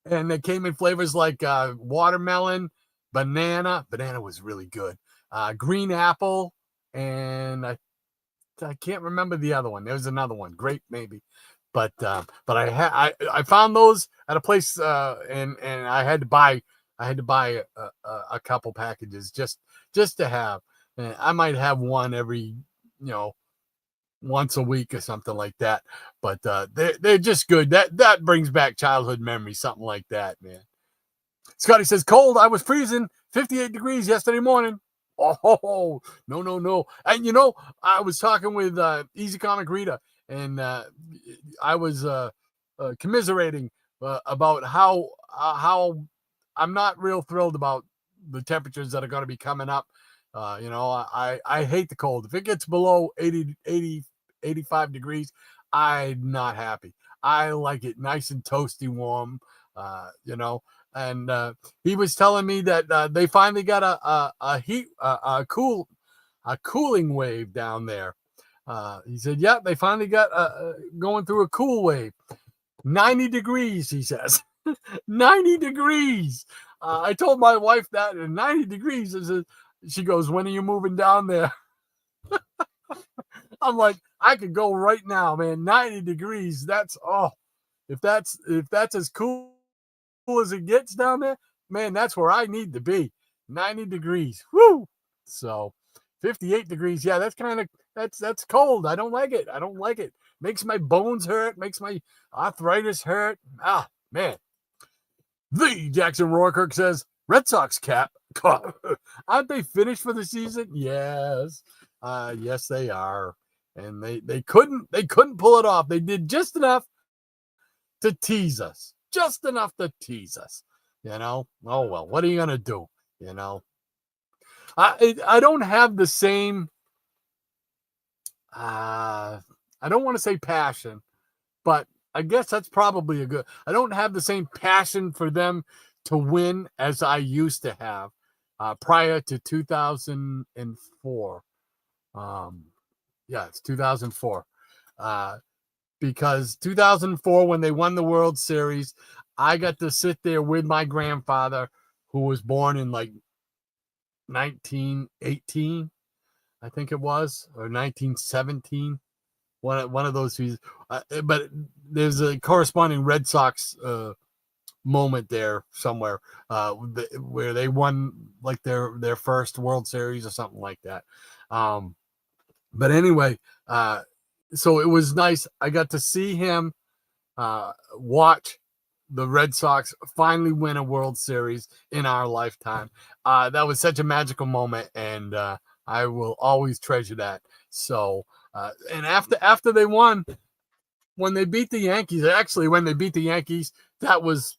And they came in flavors like watermelon, banana. Banana was really good. Green apple, and I can't remember the other one. There was another one, grape maybe, but I found those at a place, and I had to buy a couple packages just to have. And I might have one every once a week or something like that. But they're just good. That brings back childhood memories, something like that, man. Scotty says, cold. I was freezing 58 degrees yesterday morning. Oh, no. And, I was talking with Easy Comic Rita, and I was commiserating about how I'm not real thrilled about the temperatures that are going to be coming up. I hate the cold. If it gets below 85 degrees, I'm not happy. I like it nice and toasty warm, and he was telling me that they finally got a cooling wave down there. He said, yeah, they finally got going through a cool wave. 90 degrees, he says. 90 degrees. I told my wife that, and 90 degrees is she goes, when are you moving down there? I'm like, I could go right now, man. 90 degrees. If that's as cool as it gets down there, man, that's where I need to be. 90 degrees. Woo! So 58 degrees. Yeah, that's cold. I don't like it. Makes my bones hurt, makes my arthritis hurt. Ah, man. The Jackson Roarkirk says, Red Sox cap. Aren't they finished for the season? Yes. Yes, they are. And they couldn't pull it off. They did just enough to tease us. Just enough to tease us. Oh well, what are you gonna do? I don't have the same I don't want to say passion, but I guess that's probably I don't have the same passion for them to win as I used to have prior to 2004. It's 2004. Because 2004, when they won the World Series, I got to sit there with my grandfather, who was born in like 1918, I think it was, or 1917. One of those. But there's a corresponding Red Sox moment there somewhere where they won like their first World Series or something like that. But anyway, so it was nice. I got to see him watch the Red Sox finally win a World Series in our lifetime. That was such a magical moment, and I will always treasure that. So, and after they won, when they beat the Yankees, that was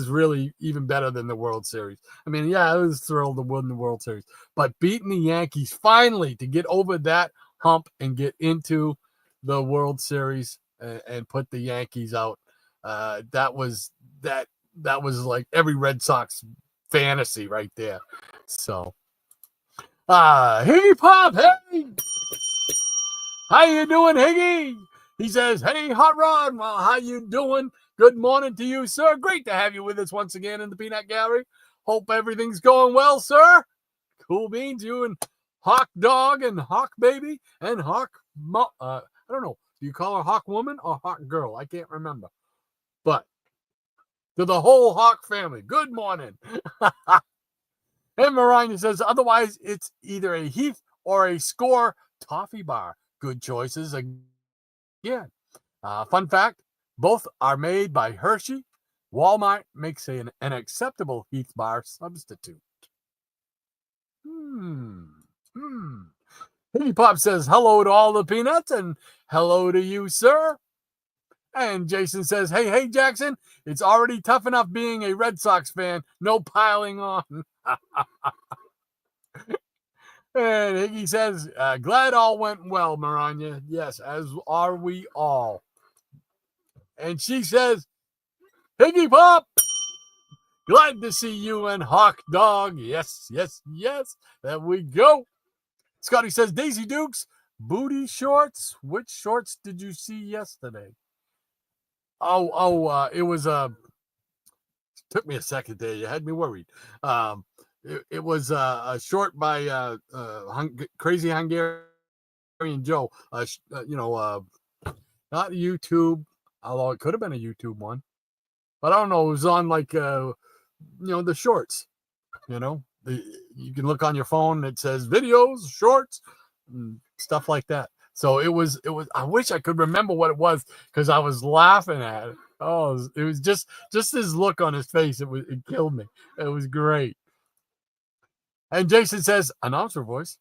really even better than the World Series. I mean, yeah, I was thrilled to win the World Series, but beating the Yankees finally to get over that hump and get into the World Series and put the Yankees out, that was like every Red Sox fantasy right there. So, Higgy Pop, hey, how you doing, Higgy? He says, hey, Hot Rod, well, how you doing? Good morning to you, sir. Great to have you with us once again in the Peanut Gallery. Hope everything's going well, sir. Cool beans, you and Hawk Dog and Hawk Baby and Hawk, I don't know. Do you call her Hawk Woman or Hawk Girl? I can't remember. But to the whole Hawk family, good morning. And Mariah says, otherwise, it's either a Heath or a Score toffee bar. Good choices again. Fun fact, both are made by Hershey. Walmart makes an acceptable Heath bar substitute. Hitty Pop says, hello to all the peanuts and hello to you, sir. And Jason says, hey, Jackson, it's already tough enough being a Red Sox fan. No piling on. And Higgy says, glad all went well, Maranya. Yes, as are we all. And she says, Higgy Pop, glad to see you and Hawk Dog. Yes. There we go. Scotty says, Daisy Dukes, booty shorts. Which shorts did you see yesterday? It was Took me a second there. You had me worried. It was a short by Crazy Hungarian Joe. Not YouTube, although it could have been a YouTube one. But I don't know. It was on like, the shorts. You can look on your phone. It says videos, shorts, and stuff like that. So it was. I wish I could remember what it was because I was laughing at it. Oh, it was just his look on his face. It killed me. It was great. And Jason says, announcer voice,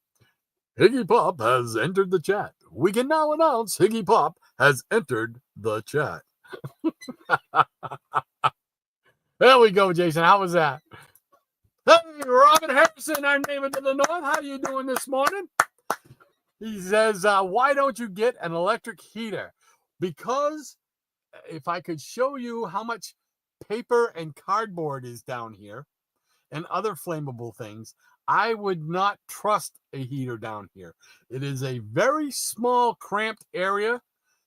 Higgy Pop has entered the chat. We can now announce Higgy Pop has entered the chat. There we go, Jason. How was that? Hey, Robin Harrison, our neighbor to the north. How you doing this morning? He says, why don't you get an electric heater? Because if I could show you how much paper and cardboard is down here and other flammable things, I would not trust a heater down here. It is a very small, cramped area,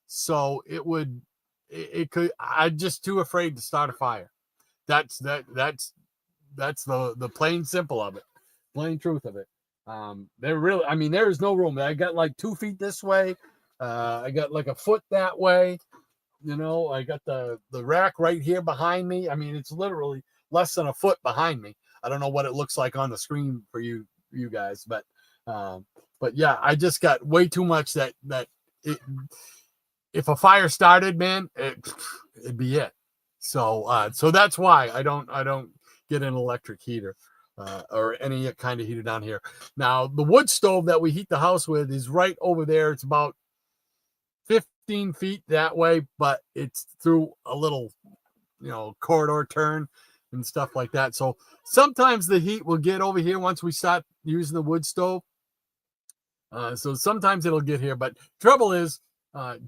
so it could. I'm just too afraid to start a fire. That's the plain simple of it, plain truth of it. There's no room. I got like 2 feet this way. I got like a foot that way. I got the rack right here behind me. I mean, it's literally less than a foot behind me. I don't know what it looks like on the screen for you guys, but yeah, I just got way too much that if a fire started, man, it'd be it. So that's why I don't get an electric heater or any kind of heater down here. Now, the wood stove that we heat the house with is right over there. It's about 15 feet that way, but it's through a little, corridor turn and stuff like that. So sometimes the heat will get over here once we start using the wood stove. So sometimes it'll get here, but trouble is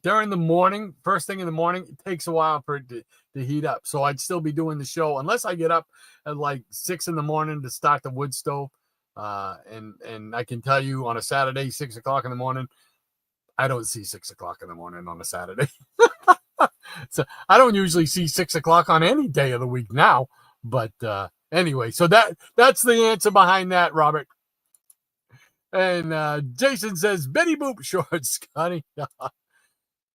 during the morning, first thing in the morning, it takes a while for it to heat up. So I'd still be doing the show unless I get up at like 6 in the morning to start the wood stove. And I can tell you on a Saturday, 6 o'clock in the morning, I don't see 6 o'clock in the morning on a Saturday. So I don't usually see 6 o'clock on any day of the week now. But anyway, so that's the answer behind that, Robert. And Jason says, Betty Boop shorts, Scotty.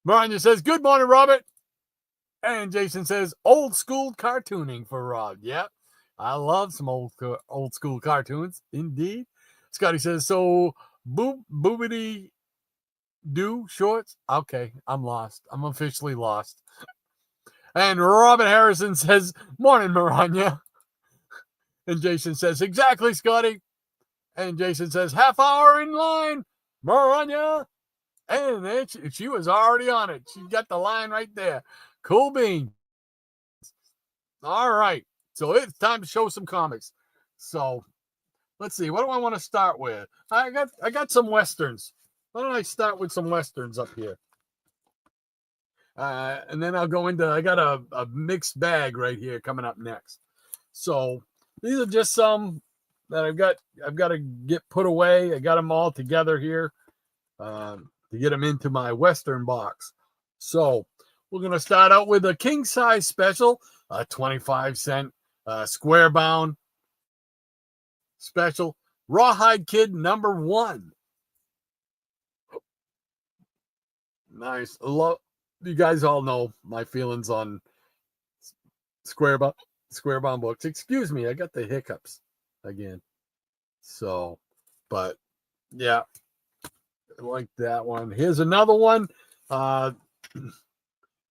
Maranya says, good morning, Robert. And Jason says, old school cartooning for Rod. Yeah, I love some old school cartoons, indeed. Scotty says, so boobity do shorts? Okay, I'm lost. I'm officially lost. And Robin Harrison says, morning, Maranya. And Jason says, exactly, Scotty. And Jason says, half hour in line, Maranya. And then she was already on it. She got the line right there. Cool beans. All right. So it's time to show some comics. So let's see. What do I want to start with? I got some Westerns. Why don't I start with some Westerns up here? And then I'll go into, I got a mixed bag right here coming up next. So these are just some that I've got to get put away. I got them all together here to get them into my Western box. So we're going to start out with a king size special, a 25-cent square bound special, Rawhide Kid #1. Nice. You guys all know my feelings on square bound books. Excuse me, I got the hiccups again. So, but yeah, I like that one. Here's another one.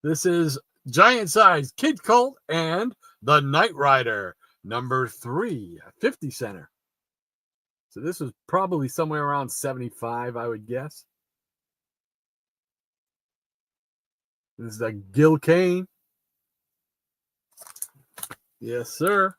This is giant size Kid Cult and the Knight Rider #3, 50 center. So this was probably somewhere around 75, I would guess. This is a Gil Kane. Yes, sir.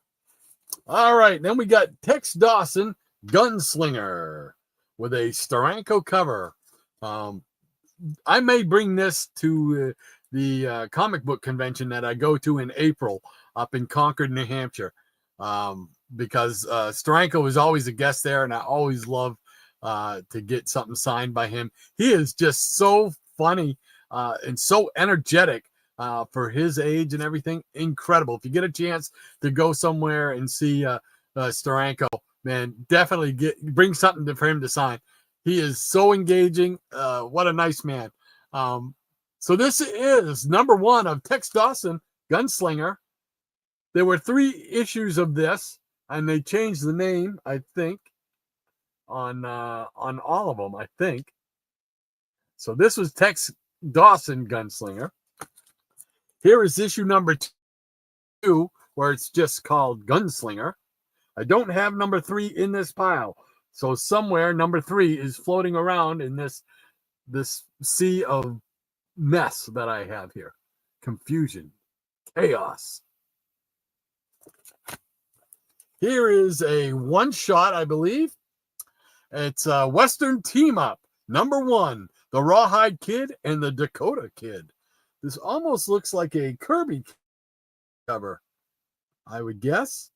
All right. Then we got Tex Dawson, Gunslinger, with a Steranko cover. I may bring this to the comic book convention that I go to in April up in Concord, New Hampshire, because Steranko is always a guest there, and I always love to get something signed by him. He is just so funny and so energetic for his age and everything. Incredible. If you get a chance to go somewhere and see Steranko, man, definitely bring something for him to sign. He is so engaging. What a nice man. So this is number 1 of Tex Dawson, Gunslinger. There were 3 issues of this, and they changed the name, I think, on all of them, I think. So this was Tex Dawson, Gunslinger. Here is issue number 2, where it's just called Gunslinger. I don't have number 3 in this pile. So somewhere number 3 is floating around in this sea of mess that I have here. Confusion, chaos. Here is a one-shot, I believe. It's a Western Team-Up, number 1, the Rawhide Kid and the Dakota Kid. This almost looks like a Kirby cover, I would guess.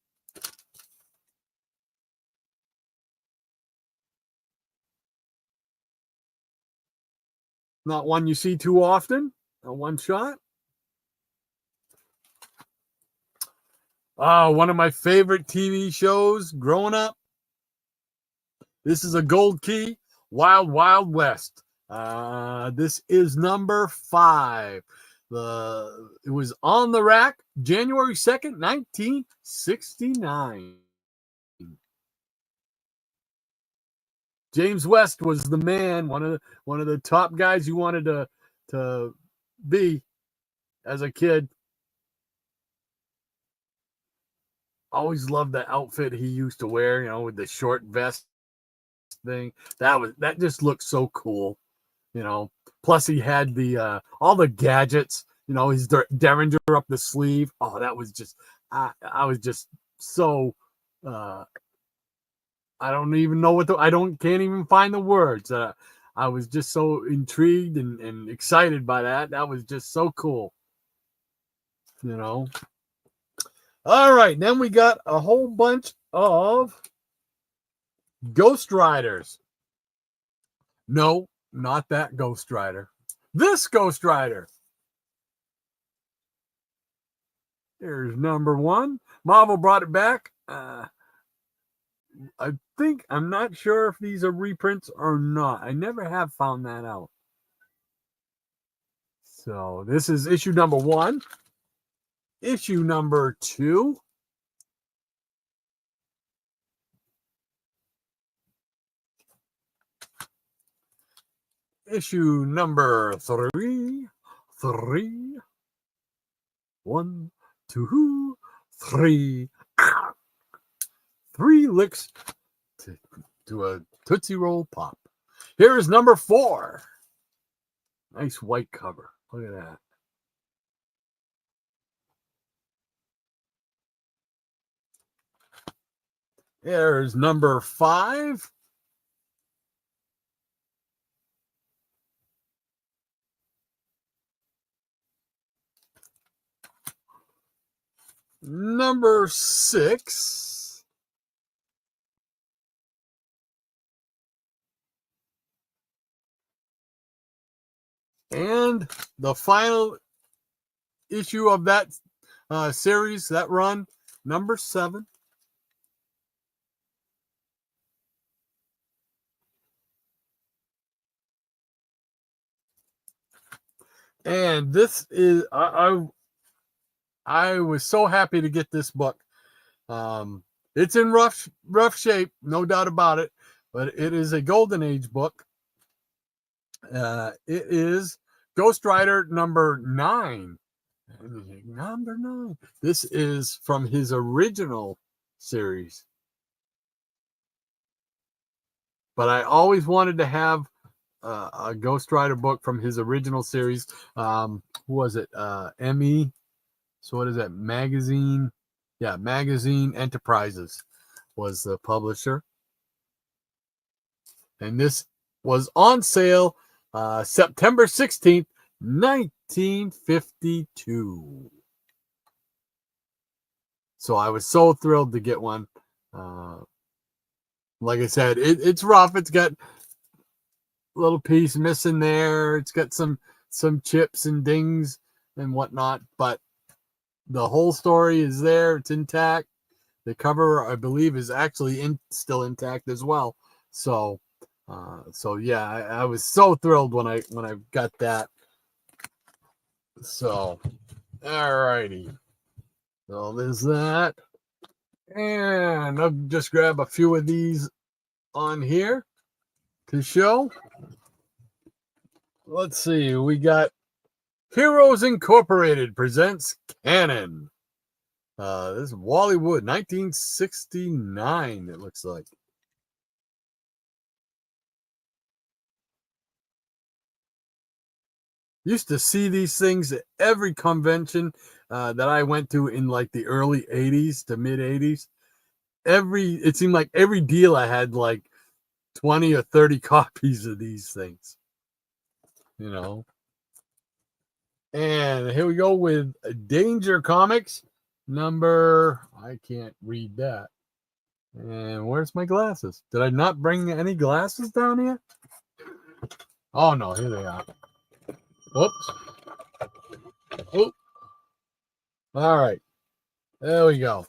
Not one you see too often, a one-shot. One of my favorite TV shows growing up. This is a Gold Key, Wild Wild West. This is number 5. It was on the rack January 2nd, 1969. James West was the man, one of the top guys you wanted to be as a kid. Always loved the outfit he used to wear, with the short vest thing. That just looked so cool, Plus he had the all the gadgets, his Derringer up the sleeve. Oh, that was just I was just so I don't even know can't even find the words. I was just so intrigued and excited by that. That was just so cool, All right, then we got a whole bunch of Ghost Riders. No, not that Ghost Rider. This Ghost Rider. Here's number 1. Marvel brought it back. I'm not sure if these are reprints or not. I never have found that out. So this is issue number 1. Issue number 2. Issue number 3. 1, 2, 3. 3 licks to a Tootsie Roll Pop. Here is number 4. Nice white cover. Look at that. There's number 5. Number 6. And the final issue of that series, that run, number 7. And this is I was so happy to get this book. It's in rough shape, no doubt about it, but it is a Golden Age book. It is Ghost Rider number 9. Number 9. This is from his original series. But I always wanted to have a Ghost Rider book from his original series. Who was it? ME. So what is that? Magazine. Yeah, Magazine Enterprises was the publisher. And this was on sale September 16th, 1952. So I was so thrilled to get one. Like I said, it's rough. It's got a little piece missing there. It's got some chips and dings and whatnot, but the whole story is there. It's intact. The cover, I believe, is actually still intact as well. So, yeah, I was so thrilled when I got that. So, all righty. So there's that, and I'll just grab a few of these on here to show. Let's see. We got Heroes Incorporated presents Cannon. This is Wallywood, 1969, it looks like. Used to see these things at every convention that I went to in like the early 80s to mid 80s. It seemed like every deal I had like 20 or 30 copies of these things. You know. And here we go with Danger Comics number, I can't read that. And where's my glasses? Did I not bring any glasses down here? Oh no, here they are. Whoops. Oh. All right. There we go.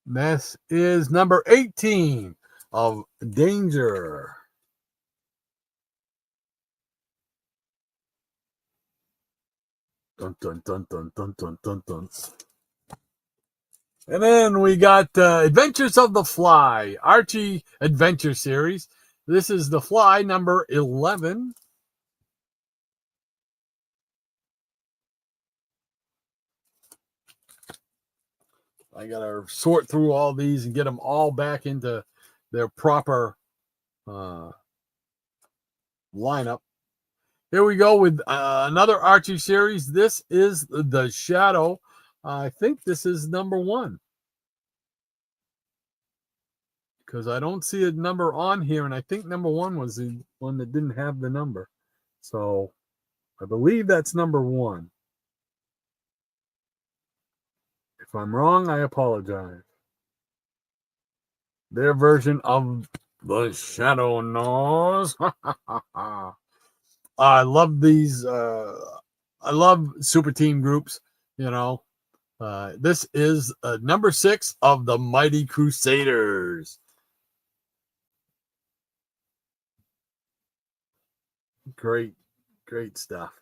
This is number 18 of Danger. Dun, dun, dun, dun, dun, dun, dun, dun. And then we got Adventures of the Fly, Archie Adventure Series. This is The Fly number 11. I got to sort through all these and get them all back into their proper lineup. Here we go with another Archie series. This is The Shadow. I think this is number 1. Because I don't see a number on here, and I think number 1 was the one that didn't have the number. So I believe that's number 1. If I'm wrong, I apologize. Their version of The Shadow knows. I love these. I love super team groups. You know, this is number 6 of the Mighty Crusaders. Great stuff.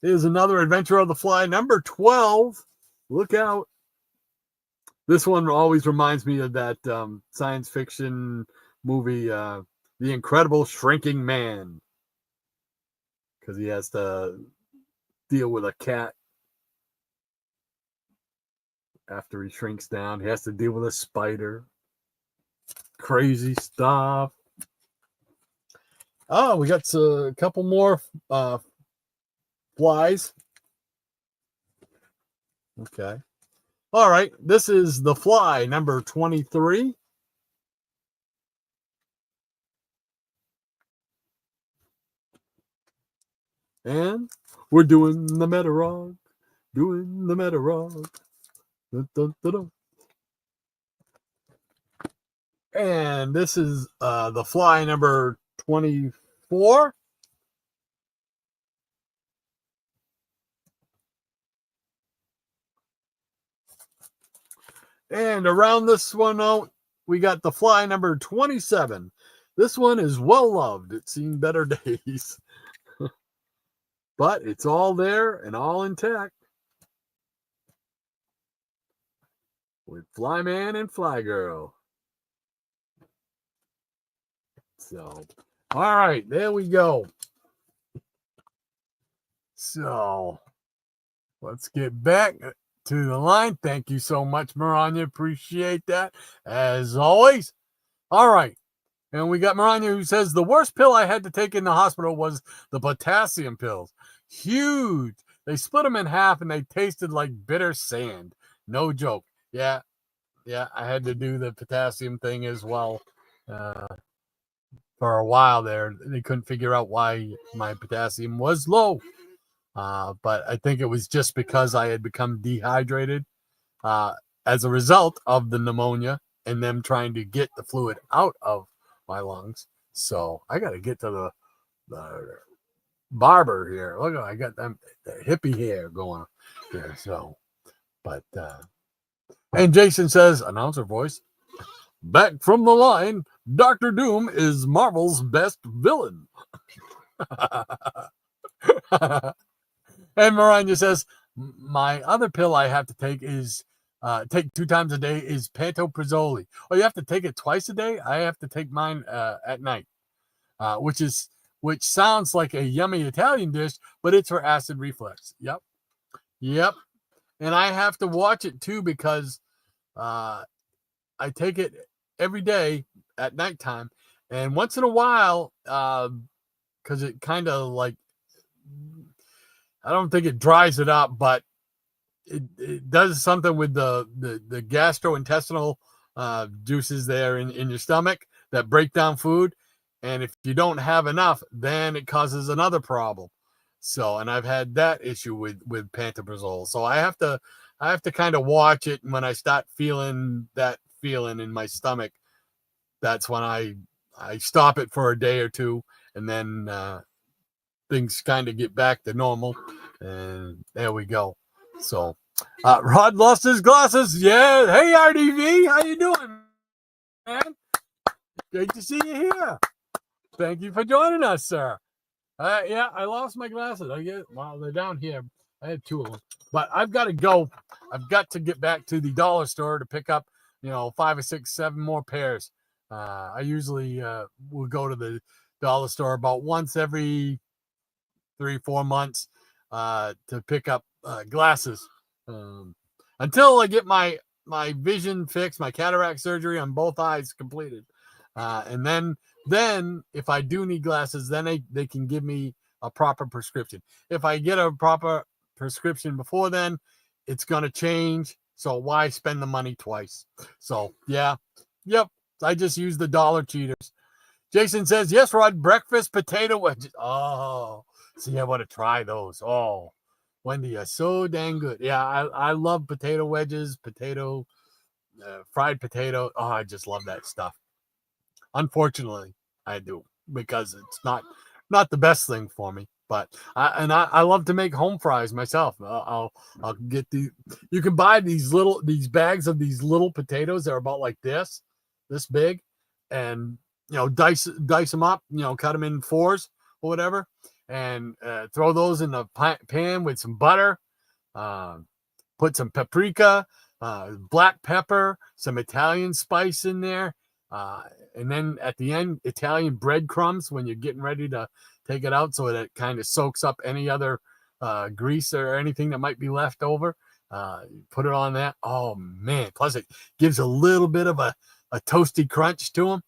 Here's another Adventure of the Fly, number 12. Look out. This one always reminds me of that science fiction movie, The Incredible Shrinking Man. Because he has to deal with a cat after he shrinks down. He has to deal with a spider. Crazy stuff. Oh, we got a couple more flies. Okay. All right. This is The Fly, number 23. And we're doing the Metarog. Doing the Metarog. Dun, dun, dun, dun. And this is The Fly, number 24. And around this one out, we got The Fly, number 27. This one is well loved. It's seen better days. But it's all there and all intact. With Flyman and Fly Girl. So, all right, there we go. So, let's get back to the line. Thank you so much, Maranya. Appreciate that, as always. All right. And we got Maranya who says, the worst pill I had to take in the hospital was the potassium pills. Huge. They split them in half and they tasted like bitter sand. No joke. Yeah, I had to do the potassium thing as well. For a while there, they couldn't figure out why my potassium was low. But I think it was just because I had become dehydrated as a result of the pneumonia and them trying to get the fluid out of my lungs. So I got to get to the barber here. Look, I got them hippie hair going here. So, but and Jason says, announcer voice, back from the line, Dr. Doom is Marvel's best villain. And Miranda says, my other pill I have to take is take 2 times a day is pantoprazole. Oh, you have to take it twice a day? I have to take mine at night, which sounds like a yummy Italian dish, but it's for acid reflux. Yep. And I have to watch it too because I take it every day at nighttime, and once in a while, because it kind of like, I don't think it dries it up, but it does something with the gastrointestinal juices there in your stomach that break down food. And if you don't have enough, then it causes another problem. So, and I've had that issue with pantoprazole. So I have to kind of watch it. And when I start feeling that feeling in my stomach, that's when I stop it for a day or two, and then things kind of get back to normal. And there we go. So Rod lost his glasses. Yeah. Hey, RDV, how you doing, man? Great to see you here. Thank you for joining us, sir. Yeah, I lost my glasses. They're down here. I had 2 of them, but I've got to go. I've got to get back to the dollar store to pick up, 5 or 6, 7 more pairs. I usually will go to the dollar store about once every 3-4 months to pick up glasses until I get my vision fixed, my cataract surgery on both eyes completed, and then if I do need glasses, then they can give me a proper prescription. If I get a proper prescription before then, it's going to change. So why spend the money twice? So yep. I just use the dollar cheaters. Jason says, yes, Rod, breakfast potato wedges. Oh, see, I want to try those. Oh, Wendy, are so dang good. Yeah, I love potato wedges, fried potato. Oh, I just love that stuff. Unfortunately, I do, because it's not the best thing for me. But I love to make home fries myself. I'll get you can buy these bags of these little potatoes. They're about like this big, and dice them up, cut them in 4s or whatever, and throw those in the pan with some butter, put some paprika, black pepper, some Italian spice in there, and then at the end, Italian breadcrumbs when you're getting ready to take it out, so that it kind of soaks up any other grease or anything that might be left over. Put it on that. Oh man! Plus, it gives a little bit of a toasty crunch to them.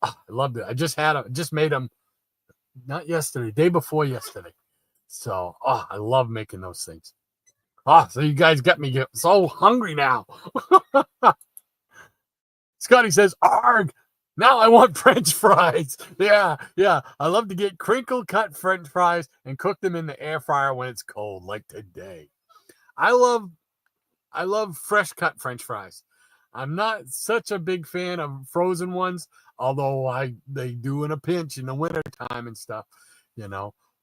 Oh, I loved it. I just made them not yesterday, day before yesterday. So, I love making those things. So you guys got me so hungry now. Scotty says, arg, now I want French fries. Yeah. I love to get crinkle cut French fries and cook them in the air fryer when it's cold, like today. I love fresh cut French fries. I'm not such a big fan of frozen ones, although they do in a pinch in the winter time and stuff,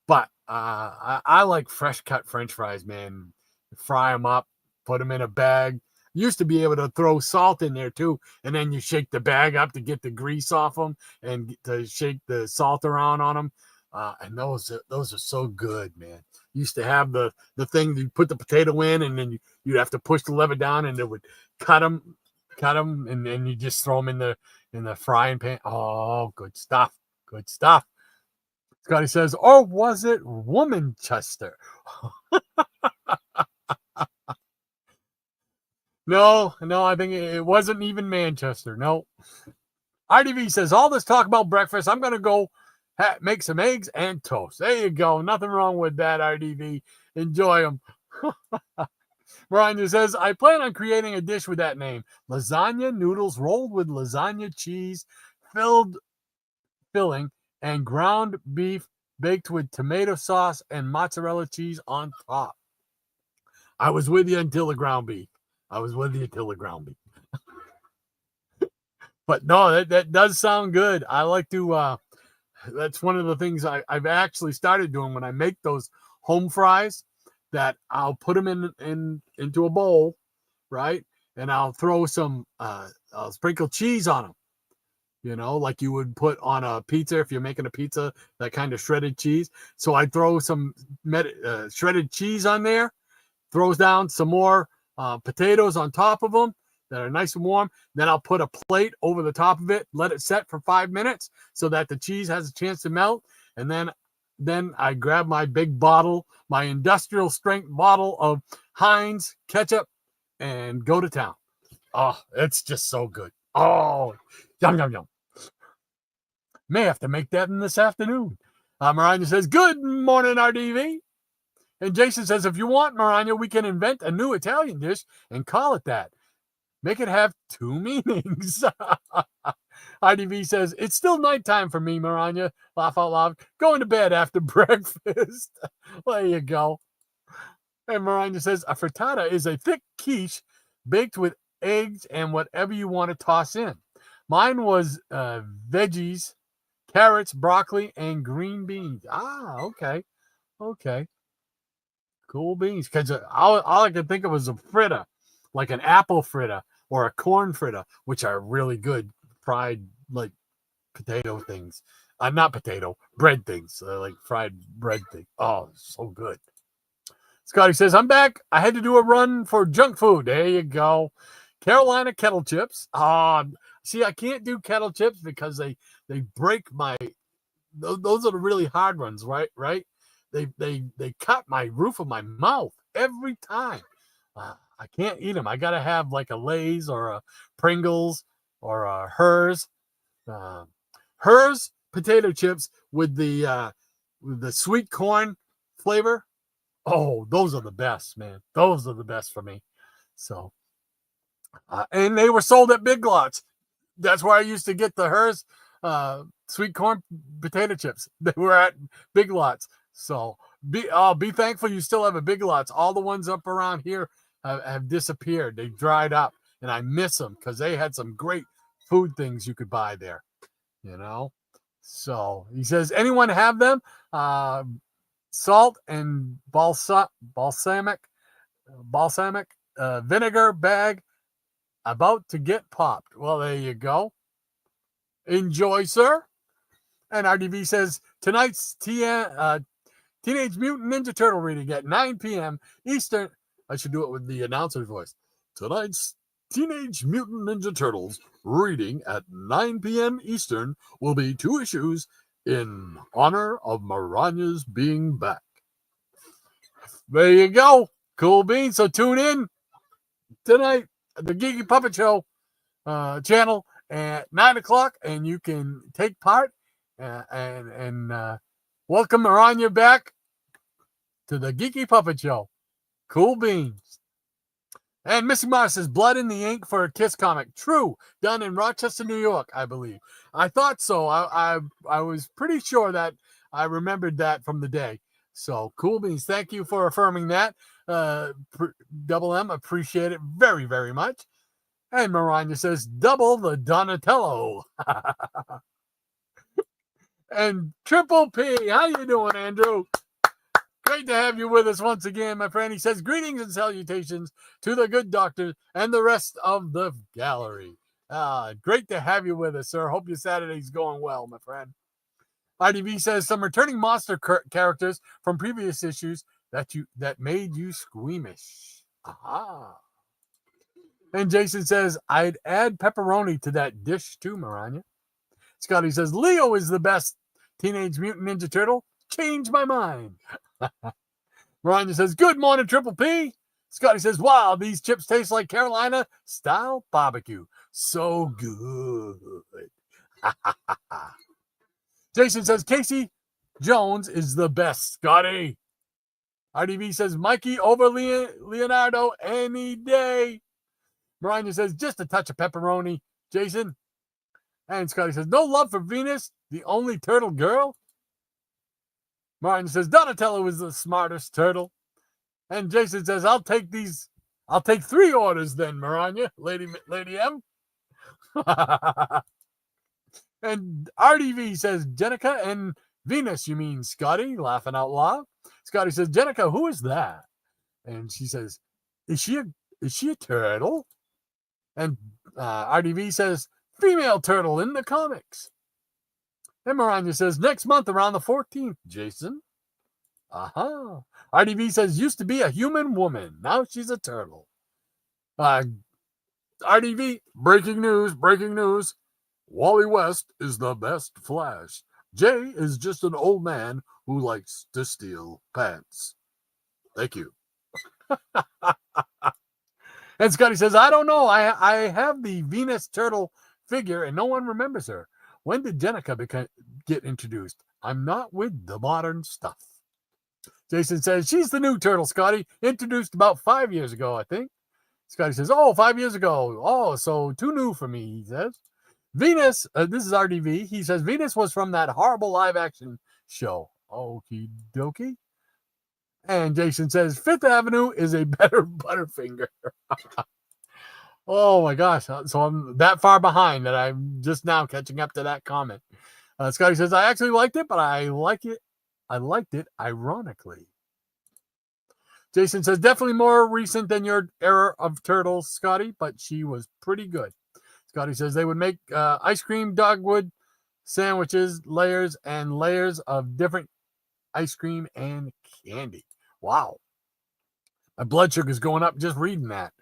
But I like fresh cut French fries, man. Fry them up, put them in a bag. Used to be able to throw salt in there too, and then you shake the bag up to get the grease off them and to shake the salt around on them. And those are so good, man. Used to have the thing you put the potato in, and then you'd have to push the lever down, and it would cut them, and then you just throw them in the frying pan. Oh, good stuff. Scotty says, "Or was it Womanchester?" No, I think it wasn't even Manchester. No. RDV says, all this talk about breakfast, I'm going to go make some eggs and toast. There you go. Nothing wrong with that, RDV. Enjoy them. Brian says, I plan on creating a dish with that name. Lasagna noodles rolled with lasagna cheese, filling, and ground beef baked with tomato sauce and mozzarella cheese on top. I was with you until the ground beef. But no, that does sound good. I like to That's one of the things I've actually started doing when I make those home fries, that I'll put them into a bowl, right? And I'll throw some, I'll sprinkle cheese on them, like you would put on a pizza if you're making a pizza, that kind of shredded cheese. So I throw some shredded cheese on there, throws down some more potatoes on top of them that are nice and warm. Then I'll put a plate over the top of it, let it set for 5 minutes so that the cheese has a chance to melt. And then I grab my big bottle, my industrial strength bottle of Heinz ketchup, and go to town. Oh, it's just so good. Oh, yum, yum, yum. May have to make that in this afternoon. Maranya says, good morning, RDV. And Jason says, if you want, Maranya, we can invent a new Italian dish and call it that. Make it have 2 meanings. IDV says, it's still nighttime for me, Maranya. Laugh out loud. Going to bed after breakfast. There you go. And Maranya says, a frittata is a thick quiche baked with eggs and whatever you want to toss in. Mine was veggies, carrots, broccoli, and green beans. Okay. Okay. Cool beans. Because all I could think of was a fritter, like an apple fritter or a corn fritter, which are really good fried, like potato things. Not potato, bread things, like fried bread things. Oh, so good. Scotty says, I'm back. I had to do a run for junk food. There you go. Carolina kettle chips. See, I can't do kettle chips because they break my. Those are the really hard ones, right? They cut my roof of my mouth every time. I can't eat them. I gotta have like a Lay's or a Pringles or a Hers. Hers potato chips with the sweet corn flavor. Oh, those are the best, man. Those are the best for me. So, and they were sold at Big Lots. That's where I used to get the Hers sweet corn potato chips. They were at Big Lots. So be thankful you still have a Big Lots. All the ones up around here have disappeared. They dried up, and I miss them because they had some great food things you could buy there. So he says, anyone have them? Salt and balsamic vinegar bag about to get popped. Well, there you go. Enjoy, sir. And RDV says, tonight's Teenage Mutant Ninja Turtle reading at 9 p.m. Eastern. I should do it with the announcer's voice. Tonight's Teenage Mutant Ninja Turtles reading at 9 p.m. Eastern will be 2 issues in honor of Maranya's being back. There you go. Cool beans. So tune in tonight at the Geeky Puppet Show channel at 9 o'clock, and you can take part and welcome Maranya back to the Geeky Puppet Show. Cool beans. And Missy Mars says, blood in the ink for a Kiss comic. True. Done in Rochester, New York, I believe. I thought so. I was pretty sure that I remembered that from the day. So, cool beans. Thank you for affirming that. Double M, appreciate it very, very much. And Maranya says, double the Donatello. And Triple P, how you doing, Andrew? Great to have you with us once again, my friend. He says, greetings and salutations to the good doctor and the rest of the gallery. Great to have you with us, sir. Hope your Saturday's going well, my friend. IDV says, some returning monster characters from previous issues that made you squeamish. Aha. And Jason says, I'd add pepperoni to that dish too, Maranya. Scotty says, Leo is the best Teenage Mutant Ninja Turtle. Change my mind. Maranya says, good morning, Triple P. Scotty says, wow, these chips taste like Carolina style barbecue. So good. Jason says, Casey Jones is the best, Scotty. RDV says, Mikey over Leonardo any day. Maranya says, just a touch of pepperoni, Jason. And Scotty says, no love for Venus, the only turtle girl. Martin says, Donatello is the smartest turtle. And Jason says, I'll take 3 orders then, Maranya, Lady M. And RDV says, Jenica and Venus, you mean Scotty? Laughing out loud. Scotty says, Jenica, who is that? And she says, is she a turtle? And RDV says, female turtle in the comics. And Miranda says, next month around the 14th, Jason. Aha. RDV says, used to be a human woman. Now she's a turtle. RDV, breaking news. Wally West is the best Flash. Jay is just an old man who likes to steal pants. Thank you. And Scotty says, I don't know. I have the Venus turtle figure and no one remembers her. When did Jenica get introduced? I'm not with the modern stuff. Jason says, she's the new turtle, Scotty. Introduced about 5 years ago, I think. Scotty says, 5 years ago. Oh, so too new for me, he says. Venus, this is RDV. He says, Venus was from that horrible live action show. Okie dokie. And Jason says, Fifth Avenue is a better Butterfinger. Oh my gosh. So I'm that far behind that I'm just now catching up to that comment. Scotty says, I actually liked it, but I liked it ironically. Jason says, definitely more recent than your era of turtles, Scotty, but she was pretty good. Scotty says they would make ice cream dogwood sandwiches, layers and layers of different ice cream and candy. Wow. My blood sugar's going up just reading that.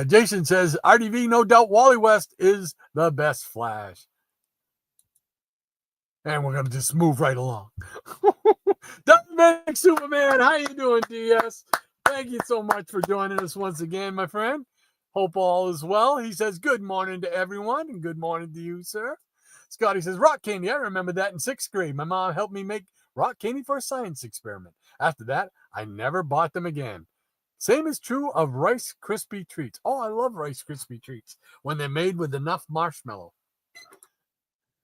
Jason says, RDV, no doubt Wally West is the best Flash. And we're going to just move right along. Dynamic Superman, how you doing, DS? Thank you so much for joining us once again, my friend. Hope all is well. He says, good morning to everyone, and good morning to you, sir. Scotty says, rock candy. I remember that in 6th grade. My mom helped me make rock candy for a science experiment. After that, I never bought them again. Same is true of Rice Krispie treats. Oh, I love Rice Krispie treats when they're made with enough marshmallow.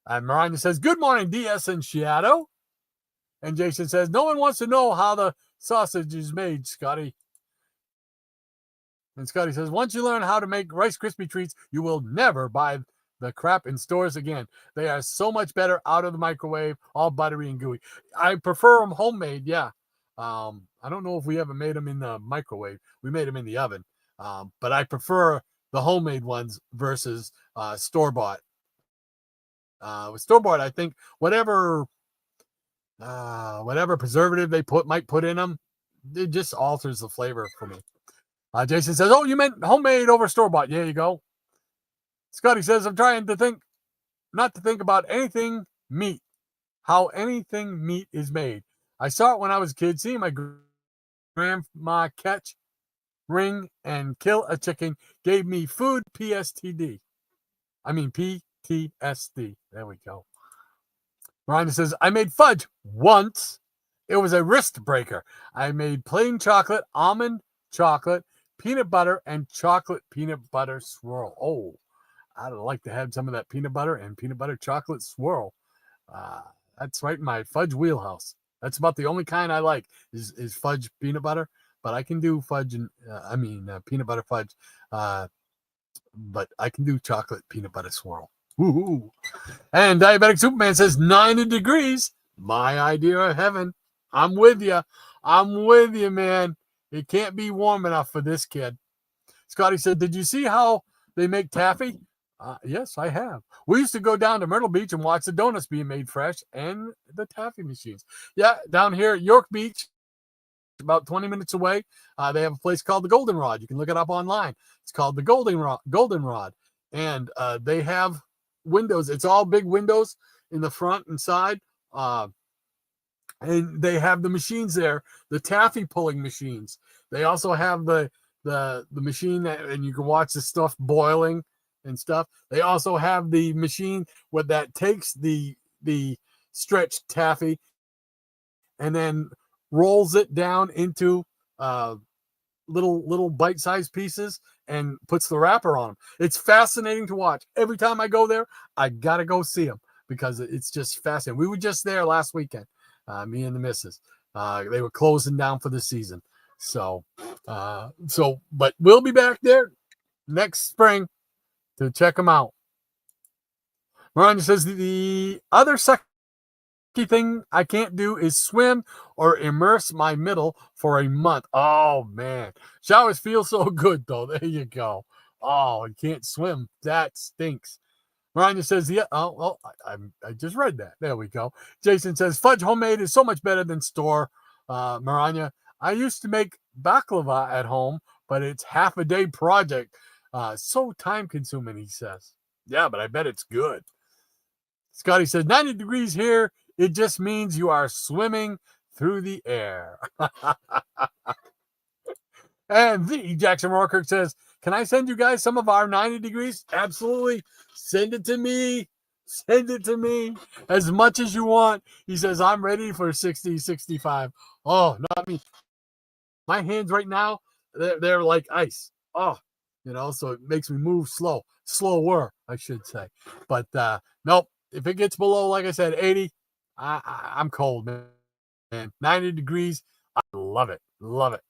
And Miranda says, good morning, DS and Shadow. And Jason says, no one wants to know how the sausage is made, Scotty. And Scotty says, once you learn how to make Rice Krispie treats, you will never buy the crap in stores again. They are so much better out of the microwave, all buttery and gooey. I prefer them homemade, yeah. I don't know if we ever made them in the microwave. We made them in the oven. But I prefer the homemade ones versus store-bought. With store-bought, I think whatever preservative they might put in them, it just alters the flavor for me. Jason says, oh, you meant homemade over store-bought. There you go. Scotty says, I'm trying to think, not to think about anything meat, how anything meat is made. I saw it when I was a kid, seeing my grandma catch, ring, and kill a chicken gave me food PTSD. There we go. Miranda says, I made fudge once. It was a wrist breaker. I made plain chocolate, almond chocolate, peanut butter, and chocolate peanut butter swirl. Oh, I'd like to have some of that peanut butter and peanut butter chocolate swirl. That's right in my fudge wheelhouse. That's about the only kind I like is fudge peanut butter, but I can do fudge and peanut butter fudge. But I can do chocolate peanut butter swirl. Woo-hoo. And Diabetic Superman says 90 degrees. My idea of heaven. I'm with you. Man. It can't be warm enough for this kid. Scotty said, did you see how they make taffy? Yes, I have. We used to go down to Myrtle Beach and watch the donuts being made fresh and the taffy machines. Yeah, down here at York Beach, about 20 minutes away, they have a place called the Golden Rod. You can look it up online. It's called the Golden Rod. And they have windows. It's all big windows in the front and side. And they have the machines there, the taffy pulling machines. They also have the machine and you can watch the stuff boiling and stuff. They also have the machine that takes the stretched taffy and then rolls it down into little bite-sized pieces and puts the wrapper on them. It's fascinating to watch. Every time I go there, I gotta go see them because it's just fascinating. We were just there last weekend, me and the missus. They were closing down for the season. But we'll be back there next spring to check them out. Mariah says the other sucky thing I can't do is swim or immerse my middle for a month. Oh man, showers feel so good though. There you go. Oh, you can't swim. That stinks. Mariah says, yeah, well, I just read that. There we go. Jason says, fudge homemade is so much better than store. Mariah, I used to make baklava at home, but it's half a day project. So time consuming, he says. Yeah, but I bet it's good. Scotty says, 90 degrees here. It just means you are swimming through the air. And the Jackson Rourke says, can I send you guys some of our 90 degrees? Absolutely. Send it to me. Send it to me as much as you want. He says, I'm ready for 60, 65. Oh, not me. My hands right now, they're like ice. Oh, so it makes me move slower, I should say. But nope, if it gets below, like I said, 80, I'm cold, man. 90 degrees, I love it. Love it.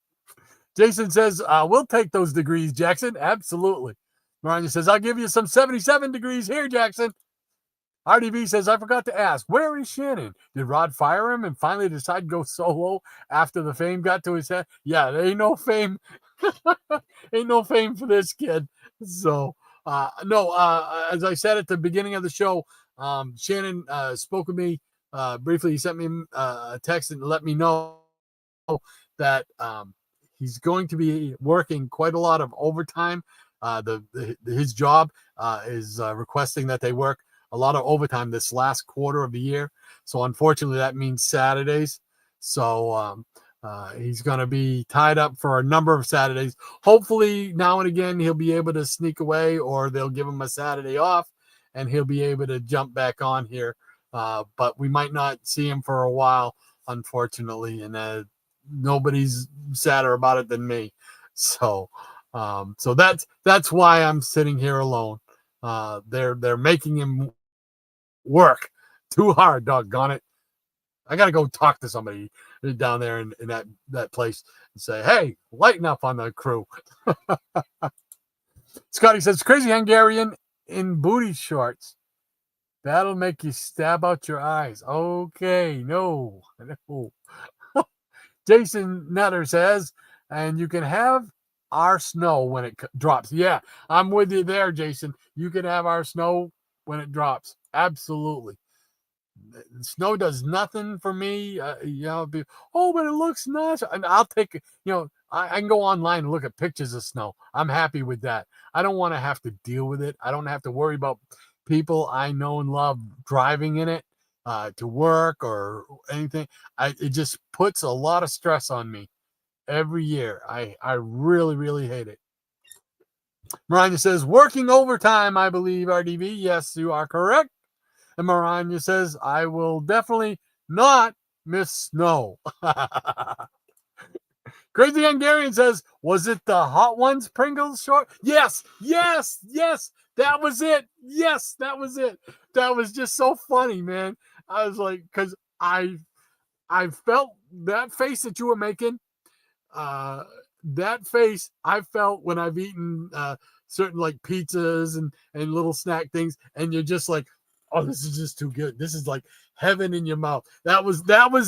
Jason says, we'll take those degrees, Jackson. Absolutely. Mariah says, I'll give you some 77 degrees here, Jackson. RDV says, I forgot to ask, where is Shannon? Did Rod fire him and finally decide to go solo after the fame got to his head? Yeah, there ain't no fame. Ain't no fame for this kid. So, no, as I said at the beginning of the show, Shannon spoke with me briefly. He sent me a text and let me know that he's going to be working quite a lot of overtime. His job is requesting that they work a lot of overtime this last quarter of the year. So unfortunately, that means Saturdays. So he's going to be tied up for a number of Saturdays. Hopefully, now and again, he'll be able to sneak away, or they'll give him a Saturday off, and he'll be able to jump back on here. But we might not see him for a while, unfortunately. And nobody's sadder about it than me. So that's why I'm sitting here alone. They're making him work too hard, doggone it. I gotta go talk to somebody down there in that place and say, hey, lighten up on the crew. Scotty says, crazy Hungarian in booty shorts. That'll make you stab out your eyes. Okay, no. Jason Nutter says, and you can have our snow when it drops. Yeah, I'm with you there, Jason. You can have our snow when it drops. Absolutely. Snow does nothing for me. But it looks nice. And I'll take, I can go online and look at pictures of snow. I'm happy with that. I don't want to have to deal with it. I don't have to worry about people I know and love driving in it to work or anything. It just puts a lot of stress on me every year. I really, really hate it. Mariah says, working overtime, I believe, RDV. Yes, you are correct. And Mariah says, I will definitely not miss snow. Crazy Hungarian says, was it the Hot Ones Pringles short? Yes. That was it. Yes, that was it. That was just so funny, man. I was like, because I felt that face that you were making. That face I felt when I've eaten certain like pizzas and little snack things, and you're just like, oh, this is just too good. This is like heaven in your mouth. That was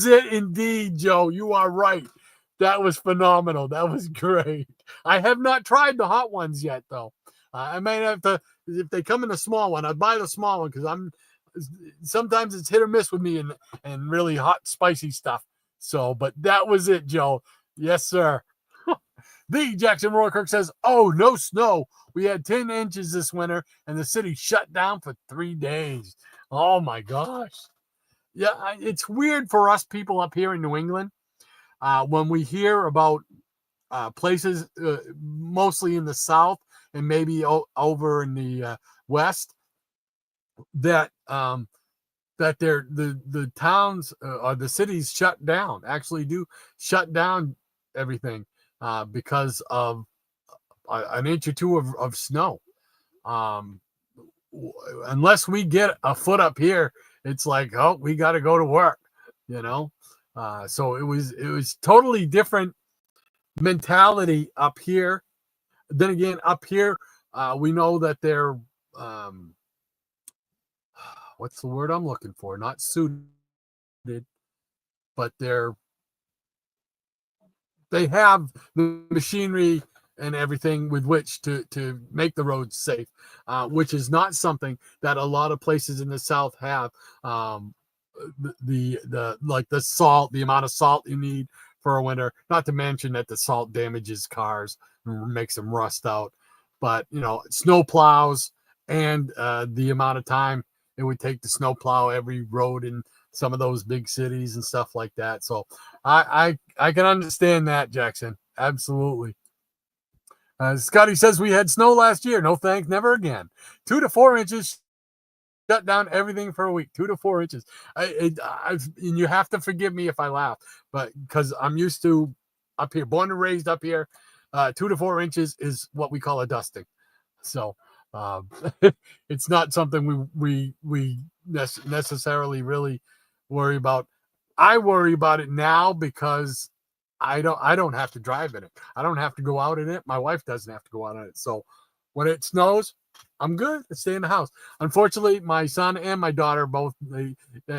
it indeed, Joe. You are right. That was phenomenal. That was great. I have not tried the hot ones yet, though. I might have to, if they come in a small one, I'd buy the small one because sometimes it's hit or miss with me and really hot, spicy stuff. So, but that was it, Joe. Yes, sir. The Jackson Rourke says, oh, no snow. We had 10 inches this winter, and the city shut down for 3 days. Oh, my gosh. Yeah, it's weird for us people up here in New England when we hear about places, mostly in the South and maybe over in the West, that the towns or the cities shut down, actually do shut down everything because of an inch or two of snow. Unless we get a foot up here, it's like, oh, we got to go to work, so it was totally different mentality up here. Then again, up here, we know that they're what's the word I'm looking for? Not suited, but they have the machinery and everything with which to make the roads safe, which is not something that a lot of places in the South have. The like the salt, the amount of salt you need for a winter. Not to mention that the salt damages cars and makes them rust out. But snow plows and the amount of time it would take to snow plow every road in some of those big cities and stuff like that. So I can understand that, Jackson. Absolutely. Scotty says we had snow last year. No thanks, never again. 2 to 4 inches shut down everything for a week. 2 to 4 inches. And you have to forgive me if I laugh, but because I'm used to up here, born and raised up here, 2 to 4 inches is what we call a dusting. So it's not something we necessarily really worry about. I worry about it now because I don't have to drive in it. I don't have to go out in it. My wife doesn't have to go out in it. So when it snows, I'm good. I stay in the house. Unfortunately, my son and my daughter both,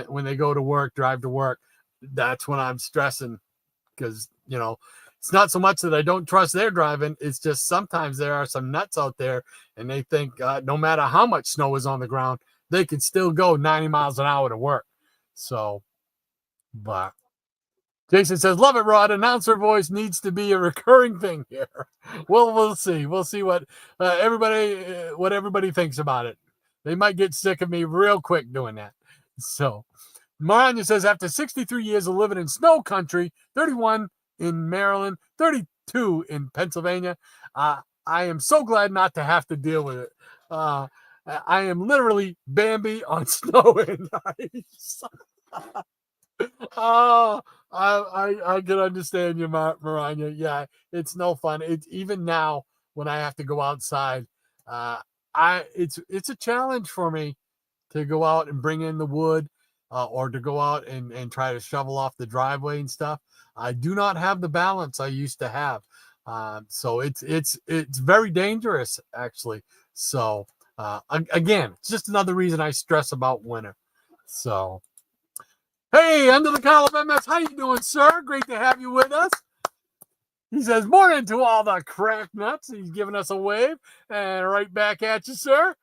when they go to work, drive to work, that's when I'm stressing because, it's not so much that I don't trust their driving. It's just sometimes there are some nuts out there and they think no matter how much snow is on the ground, they can still go 90 miles an hour to work. So, but Jason says, love it, Rod. Announcer voice needs to be a recurring thing here. Well, we'll see. We'll see what everybody thinks about it. They might get sick of me real quick doing that. So, Maranya says, after 63 years of living in snow country, 31 in Maryland, 32 in Pennsylvania, I am so glad not to have to deal with it. I am literally Bambi on snow and ice. Oh, I can understand you, Maranya. Yeah, it's no fun. It's even now when I have to go outside. It's a challenge for me to go out and bring in the wood, or to go out and try to shovel off the driveway and stuff. I do not have the balance I used to have, so it's very dangerous actually. So again, it's just another reason I stress about winter. So. Hey, Under the Collar of MS, how you doing, sir? Great to have you with us. He says, morning to all the crack nuts. He's giving us a wave. And right back at you, sir.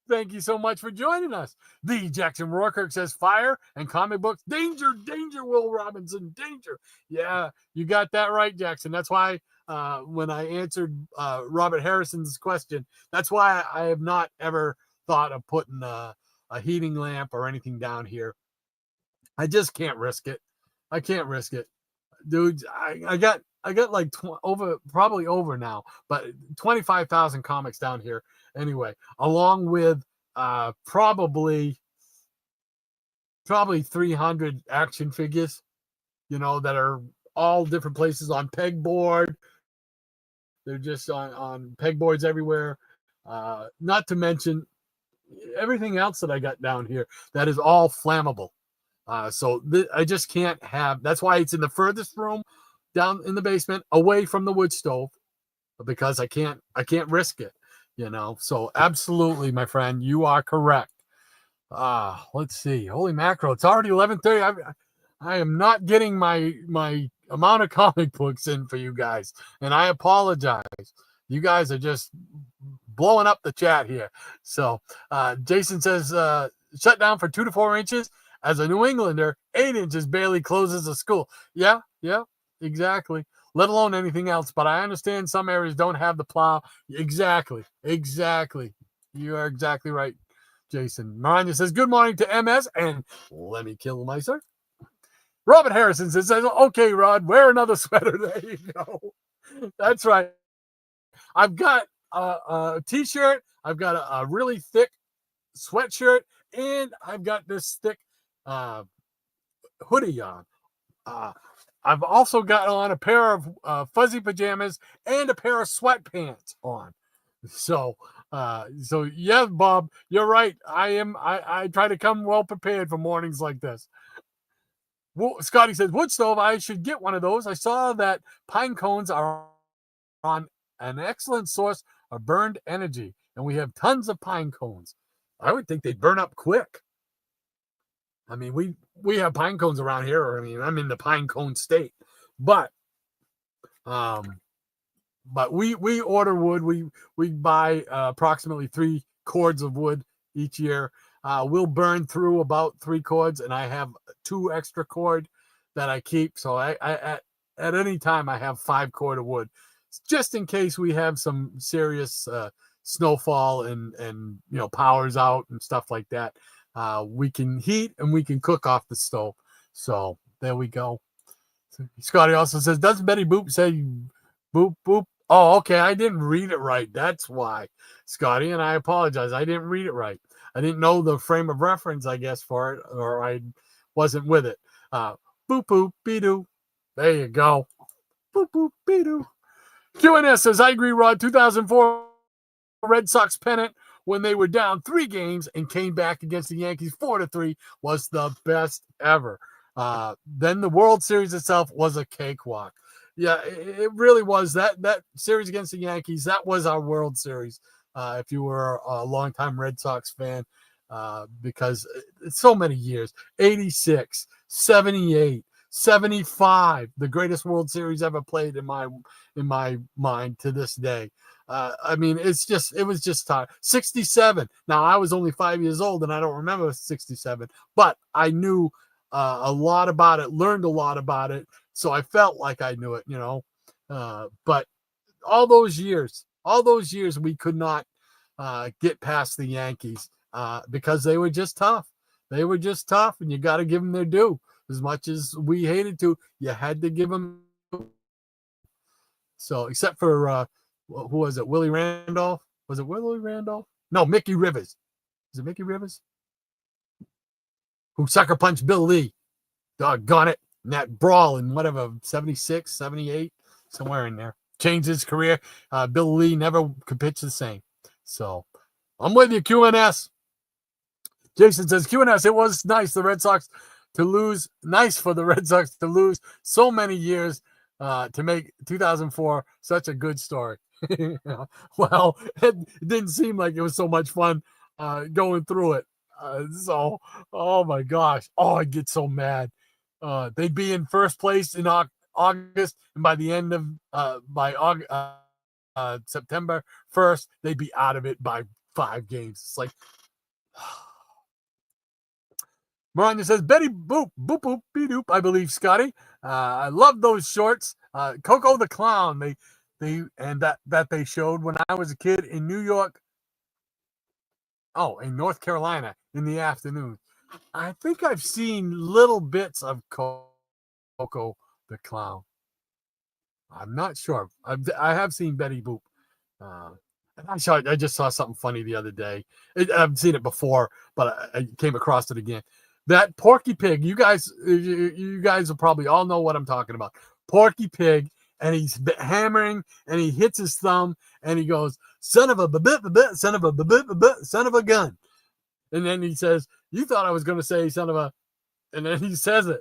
Thank you so much for joining us. The Jackson Roarkirk says, fire and comic books. Danger, danger, Will Robinson, danger. Yeah, you got that right, Jackson. That's why when I answered Robert Harrison's question, that's why I have not ever thought of putting a heating lamp or anything down here. I just can't risk it. I can't risk it, dude. I got like probably over now, but 25,000 comics down here anyway, along with probably 300 action figures, that are all different places on pegboard. They're just on pegboards everywhere. Not to mention everything else that I got down here that is all flammable. So I just can't have. That's why it's in the furthest room down in the basement, away from the wood stove, because I can't risk it. So absolutely, my friend, you are correct. Let's see. Holy mackerel! It's already 11:30. I am not getting my amount of comic books in for you guys, and I apologize. You guys are just blowing up the chat here. So Jason says, shut down for 2 to 4 inches. As a New Englander, 8 inches barely closes a school. Yeah, exactly. Let alone anything else. But I understand some areas don't have the plow. Exactly. You are exactly right, Jason. Maranya says, good morning to MS, and let me kill my sir. Robert Harrison says, okay, Rod, wear another sweater. There you go. That's right. I've got a T-shirt. I've got a really thick sweatshirt, and I've got this thick hoodie on. I've also got on a pair of fuzzy pajamas and a pair of sweatpants on. So yeah, Bob, you're right. I try to come well prepared for mornings like this. Scotty says, wood stove, I should get one of those. I saw that pine cones are on an excellent source of burned energy, and we have tons of pine cones. I would think they'd burn up quick. I mean, we have pine cones around here. I mean, I'm in the pine cone state, but we order wood. We buy approximately 3 cords of wood each year. We'll burn through about 3 cords, and I have 2 extra cord that I keep. So I at any time I have 5 cord of wood, just in case we have some serious snowfall and powers out and stuff like that. We can heat and we can cook off the stove. So there we go. Scotty also says, does Betty Boop say boop boop? Oh, okay. I didn't read it right. That's why, Scotty, and I apologize. I didn't read it right. I didn't know the frame of reference, I guess, for it, or I wasn't with it. Boop boop be doo. There you go. Boop boop be doo. QNS says, I agree, Rod. 2004 Red Sox pennant when they were down 3 games and came back against the Yankees 4-3 was the best ever. Then the World Series itself was a cakewalk. Yeah, it really was. That series against the Yankees, that was our World Series. If you were a longtime Red Sox fan, because it's so many years, 86, 78, 75, the greatest World Series ever played in my mind to this day. I mean, it was just time. 67. Now, I was only 5 years old, and I don't remember 67, but I knew a lot about it, learned a lot about it, so I felt like I knew it, but all those years, we could not get past the Yankees because they were just tough. They were just tough, and you got to give them their due. As much as we hated to, you had to give them. So, except for who was it? Willie Randolph? Was it Willie Randolph? No, Mickey Rivers. Is it Mickey Rivers? Who sucker punched Bill Lee? Doggone it. In that brawl in whatever, 76, 78, somewhere in there. Changed his career. Bill Lee never could pitch the same. So, I'm with you, QNS. Jason says, QNS, it was nice the Red Sox to lose. Nice for the Red Sox to lose so many years to make 2004 such a good story. Well, it didn't seem like it was so much fun going through it. So, oh my gosh. Oh, I get so mad. They'd be in first place in August, and by the end of September 1st, they'd be out of it by 5 games. It's like, Maranya says, Betty Boop, boop, boop, be doop, I believe, Scotty. I love those shorts. Coco the Clown, that they showed when I was a kid in New York. Oh, in North Carolina in the afternoon. I think I've seen little bits of Coco the Clown. I'm not sure. I have seen Betty Boop. I just saw something funny the other day. I've seen it before, but I came across it again. That Porky Pig, you guys will probably all know what I'm talking about. Porky Pig, and he's hammering, and he hits his thumb, and he goes, son of a son of a son of a gun. And then he says, you thought I was going to say son of a, and then he says it.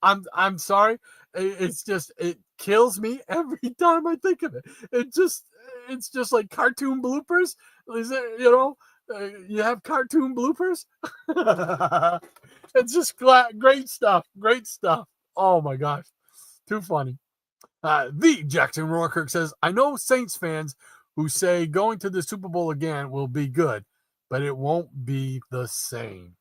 And I'm sorry. It's just, it kills me every time I think of it. It's just like cartoon bloopers. Is it, you have cartoon bloopers. It's just great stuff. Great stuff. Oh my gosh. Too funny. The Jackson Roarkirk says, I know Saints fans who say going to the Super Bowl again will be good, but it won't be the same.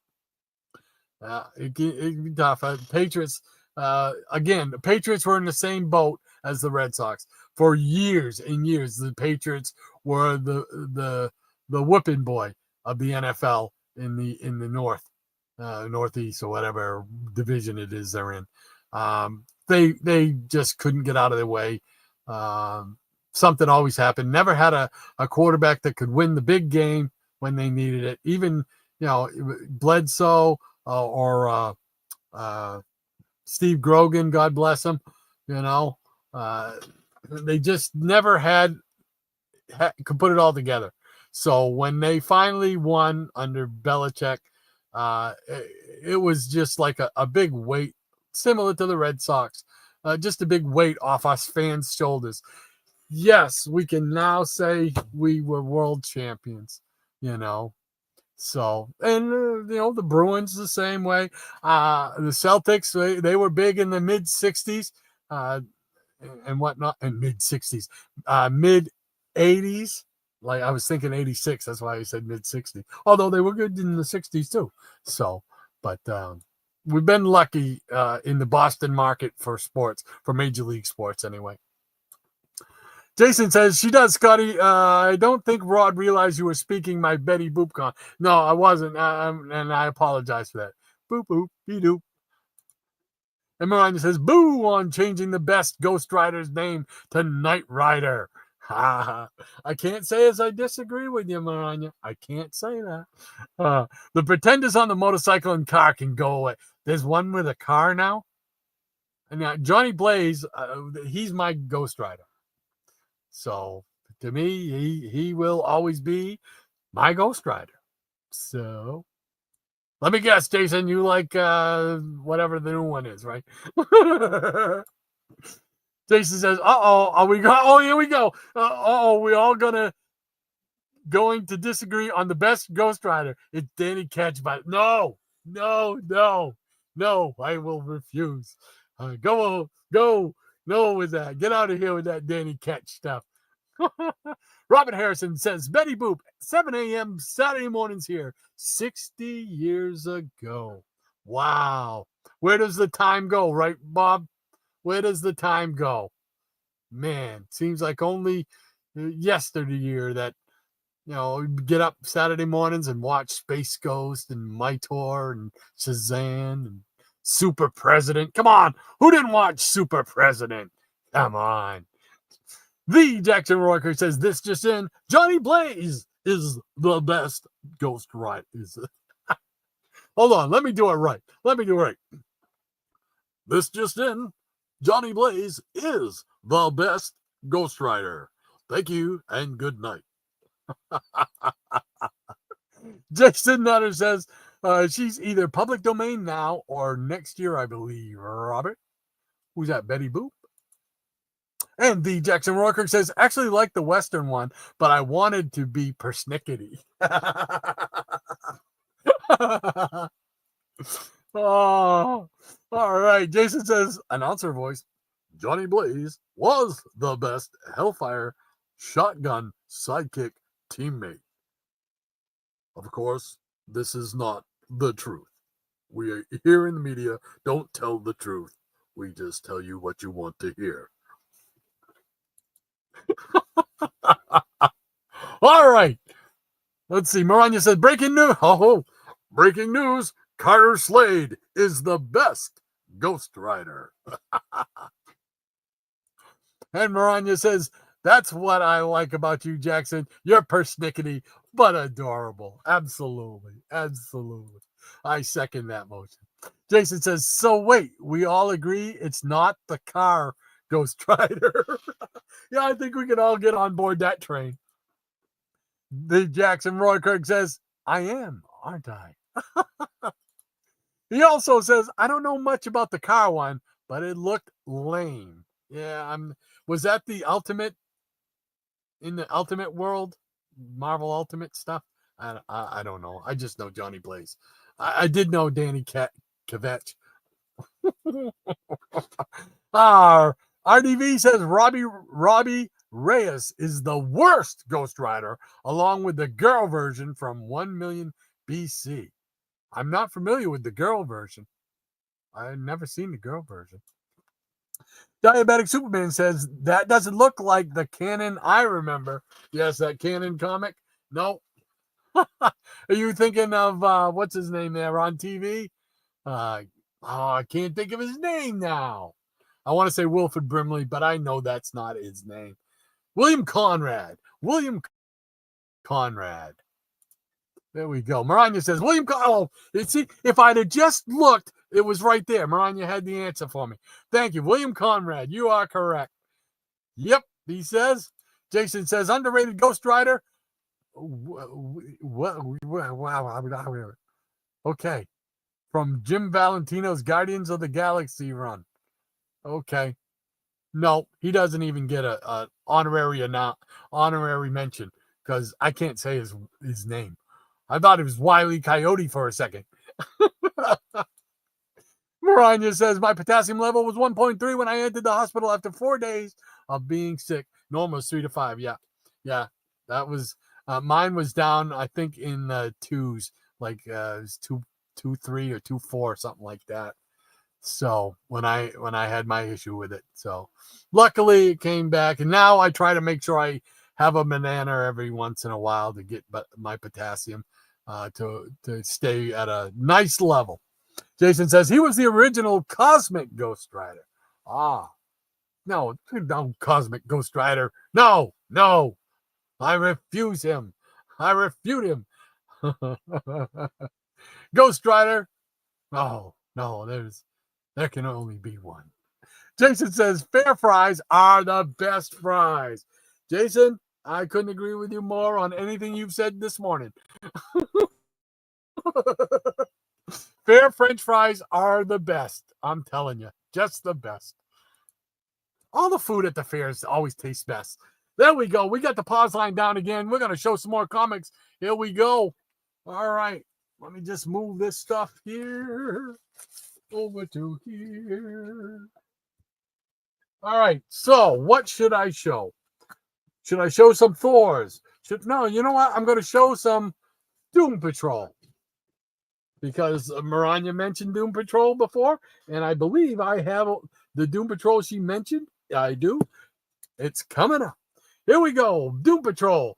It can be tough. Patriots, again, the Patriots were in the same boat as the Red Sox for years and years. The Patriots were the whooping boy of the NFL in the North, Northeast, or whatever division it is they're in. They just couldn't get out of their way. Something always happened. Never had a quarterback that could win the big game when they needed it. Even Bledsoe or Steve Grogan, God bless him. They just never could put it all together. So when they finally won under Belichick, it was just like a big weight, similar to the Red Sox, just a big weight off us fans' shoulders. Yes, we can now say we were world champions, So, and the Bruins the same way. The Celtics, they were big in the mid 60s and whatnot, and mid 60s, mid 80s. Like I was thinking 86. That's why I said mid 60s. Although they were good in the 60s too. So, but we've been lucky in the Boston market for sports, for Major League sports anyway. Jason says, she does, Scotty. I don't think Rod realized you were speaking my Betty Boop con. No, I wasn't. And I apologize for that. Boop, boop, be doop. And Miranda says, boo on changing the best Ghost Rider's name to Knight Rider. I can't say as I disagree with you, Miranda. I can't say that. The pretenders on the motorcycle and car can go away. There's one with a car now. And now Johnny Blaze, he's my Ghost Rider. So to me, he will always be my Ghost Rider. So let me guess, Jason, you like whatever the new one is, right? Jason says, are we go? Oh, here we go. We all going to disagree on the best Ghost Rider. It's Danny Ketch, but no, I will refuse. Go, no with that. Get out of here with that Danny Ketch stuff. Robert Harrison says, Betty Boop, 7 a.m. Saturday mornings here, 60 years ago. Wow. Where does the time go, right, Bob? Where does the time go? Man, seems like only yesteryear that, get up Saturday mornings and watch Space Ghost and Mitor and Shazam and Super President. Come on. Who didn't watch Super President? Come on. The Jackson Royker says, this just in, Johnny Blaze is the best Ghost Rider. Hold on. Let me do it right. This just in, Johnny Blaze is the best Ghost Rider. Thank you and good night. Jason Nutter says, she's either public domain now or next year, I believe. Robert? Who's that, Betty Boop? And the Jackson Royker says, actually like the Western one, but I wanted to be persnickety. Oh, all right. Jason says, announcer voice, Johnny Blaze was the best Hellfire shotgun sidekick teammate. Of course, this is not the truth. We are here in the media. Don't tell the truth. We just tell you what you want to hear. All right. Let's see. Maranya said, breaking news. Breaking news. Carter Slade is the best Ghost Rider. And Maranya says, that's what I like about you, Jackson. You're persnickety, but adorable. Absolutely. I second that motion. Jason says, so wait, we all agree it's not the car Ghost Rider. Yeah, I think we can all get on board that train. The Jackson Roykirk says, I am, aren't I? He also says, I don't know much about the car one, but it looked lame. Yeah, was that the Ultimate, in the Ultimate world? Marvel Ultimate stuff? I don't know. I just know Johnny Blaze. I did know Danny Kvetch. RDV says Robbie Reyes is the worst Ghost Rider, along with the girl version from 1 million BC. I'm not familiar with the girl version. I've never seen the girl version. Diabetic Superman says, that doesn't look like the canon I remember. Yes, that canon comic? No. Are you thinking of, what's his name there on TV? I can't think of his name now. I want to say Wilford Brimley, but I know that's not his name. William Conrad. There we go. Maranya says, see, if I'd have just looked, it was right there. Maranya had the answer for me. Thank you. William Conrad, you are correct. Yep, he says. Jason says, underrated Ghost Rider. Okay. From Jim Valentino's Guardians of the Galaxy run. Okay. No, he doesn't even get a honorary mention because I can't say his name. I thought it was Wile E. Coyote for a second. Maranya says, my potassium level was 1.3 when I entered the hospital after 4 days of being sick. Normal is 3 to 5. Yeah. That was, mine was down, I think, in the twos, like it was 2.3 or 2.4, something like that. So when I had my issue with it, so luckily it came back, and now I try to make sure I have a banana every once in a while to get my potassium to stay at a nice level. Jason says he was the original cosmic Ghost Rider. No, cosmic Ghost Rider. No, I refuse him. I refute him. Ghost Rider. Oh, no, there can only be one. Jason says fair fries are the best fries. Jason, I couldn't agree with you more on anything you've said this morning. Fair French fries are the best. I'm telling you, just the best. All the food at the fairs always tastes best. There we go. We got the pause line down again. We're going to show some more comics. Here we go. All right. Let me just move this stuff here over to here. All right. So what should I show? Should I show some Thors? No, you know what? I'm going to show some Doom Patrol. Because Maranya mentioned Doom Patrol before, and I believe I have the Doom Patrol she mentioned. I do. It's coming up. Here we go. Doom Patrol.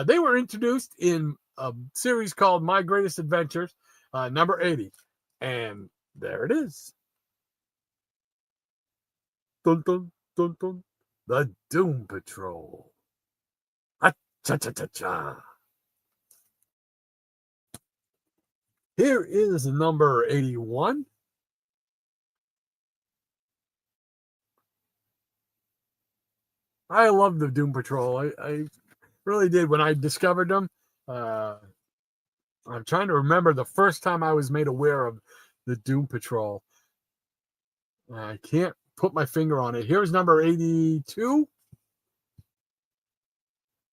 They were introduced in a series called My Greatest Adventures, number 80. And there it is. Dun, dun, dun, dun. The Doom Patrol. Ah-cha-cha-cha-cha. Here is number 81. I love the Doom Patrol. I really did when I discovered them. I'm trying to remember the first time I was made aware of the Doom Patrol. I can't put my finger on it. Here's number 82.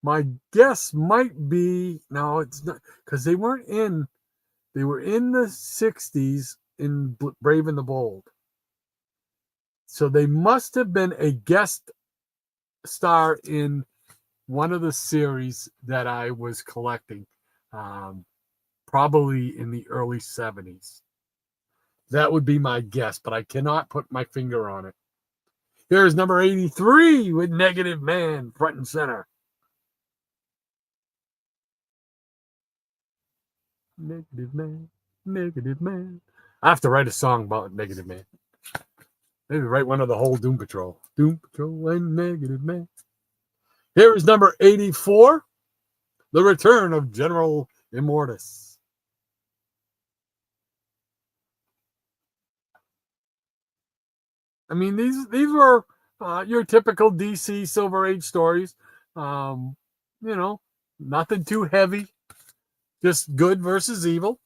My guess might be, no, it's not, because they were in the 60s in Brave and the Bold. So they must have been a guest star in one of the series that I was collecting, probably in the early 70s. That would be my guess, but I cannot put my finger on it. Here's number 83 with Negative Man front and center. Negative Man, Negative Man. I have to write a song about Negative Man. Maybe write one of the whole Doom Patrol. Doom Patrol and Negative Man. Here is number 84, The Return of General Immortus. I mean, these were your typical DC Silver Age stories. You know, nothing too heavy. Just good versus evil.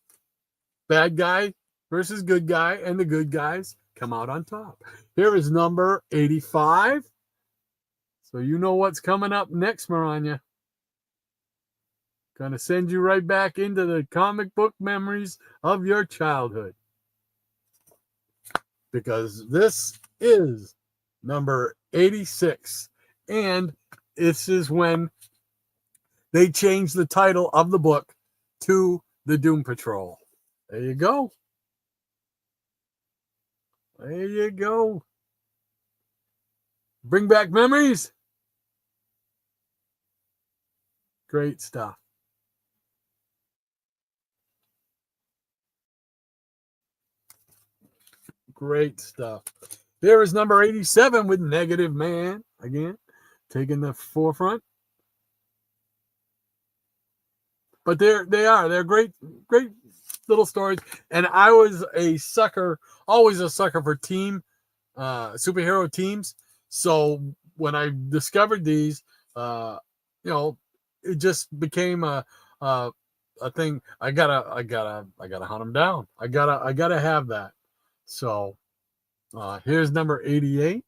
Bad guy versus good guy. And the good guys come out on top. Here is number 85. So you know what's coming up next, Maranya. Gonna send you right back into the comic book memories of your childhood. Because this is number 86. And this is when they changed the title of the book to the Doom Patrol. There you go. There you go. Bring back memories. Great stuff. Great stuff. There is number 87 with Negative Man. Again, taking the forefront. But they're great little stories. And I was always a sucker for superhero teams. So when I discovered these, it just became a thing. I gotta hunt them down. I gotta have that. So here's number 88.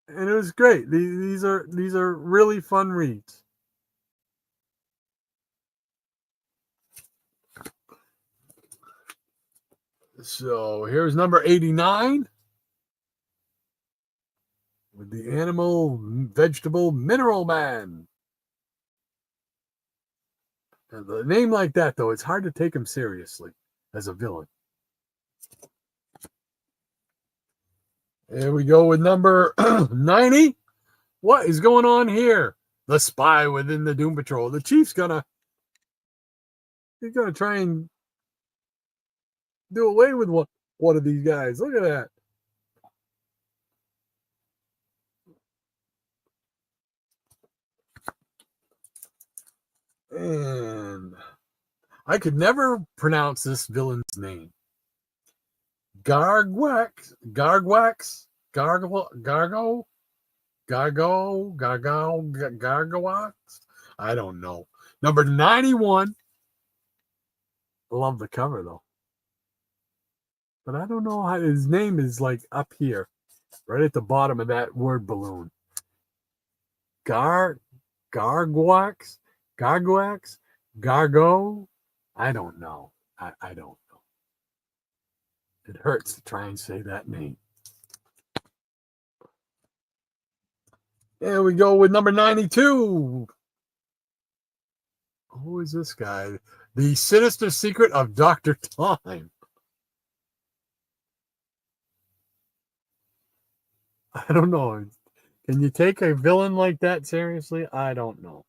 And it was great. These are really fun reads. So here's number 89 with the animal, vegetable, mineral man. And the name like that, though, it's hard to take him seriously as a villain. Here we go with number 90. What is going on here? The spy within the Doom Patrol. The Chief's he's gonna try and do away with one of these guys. Look at that. And I could never pronounce this villain's name. Gargwax. I don't know. Number 91. Love the cover though. But I don't know how his name is like up here, right at the bottom of that word balloon. Gargwax, Gargo. I don't know. I don't know. It hurts to try and say that name. There we go with number 92. Who is this guy? The Sinister Secret of Dr. Time. I don't know. Can you take a villain like that seriously? I don't know.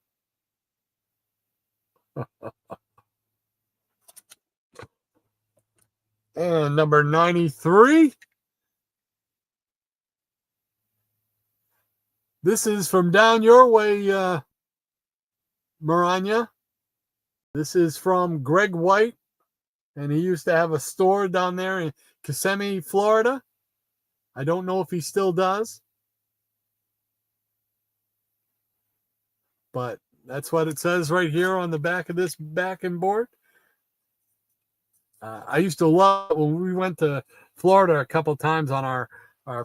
And number 93. This is from down your way, Maranya. This is from Greg White, and he used to have a store down there in Kissimmee, Florida. I don't know if he still does, but that's what it says right here on the back of this backing board. I used to love when we went to Florida a couple times on our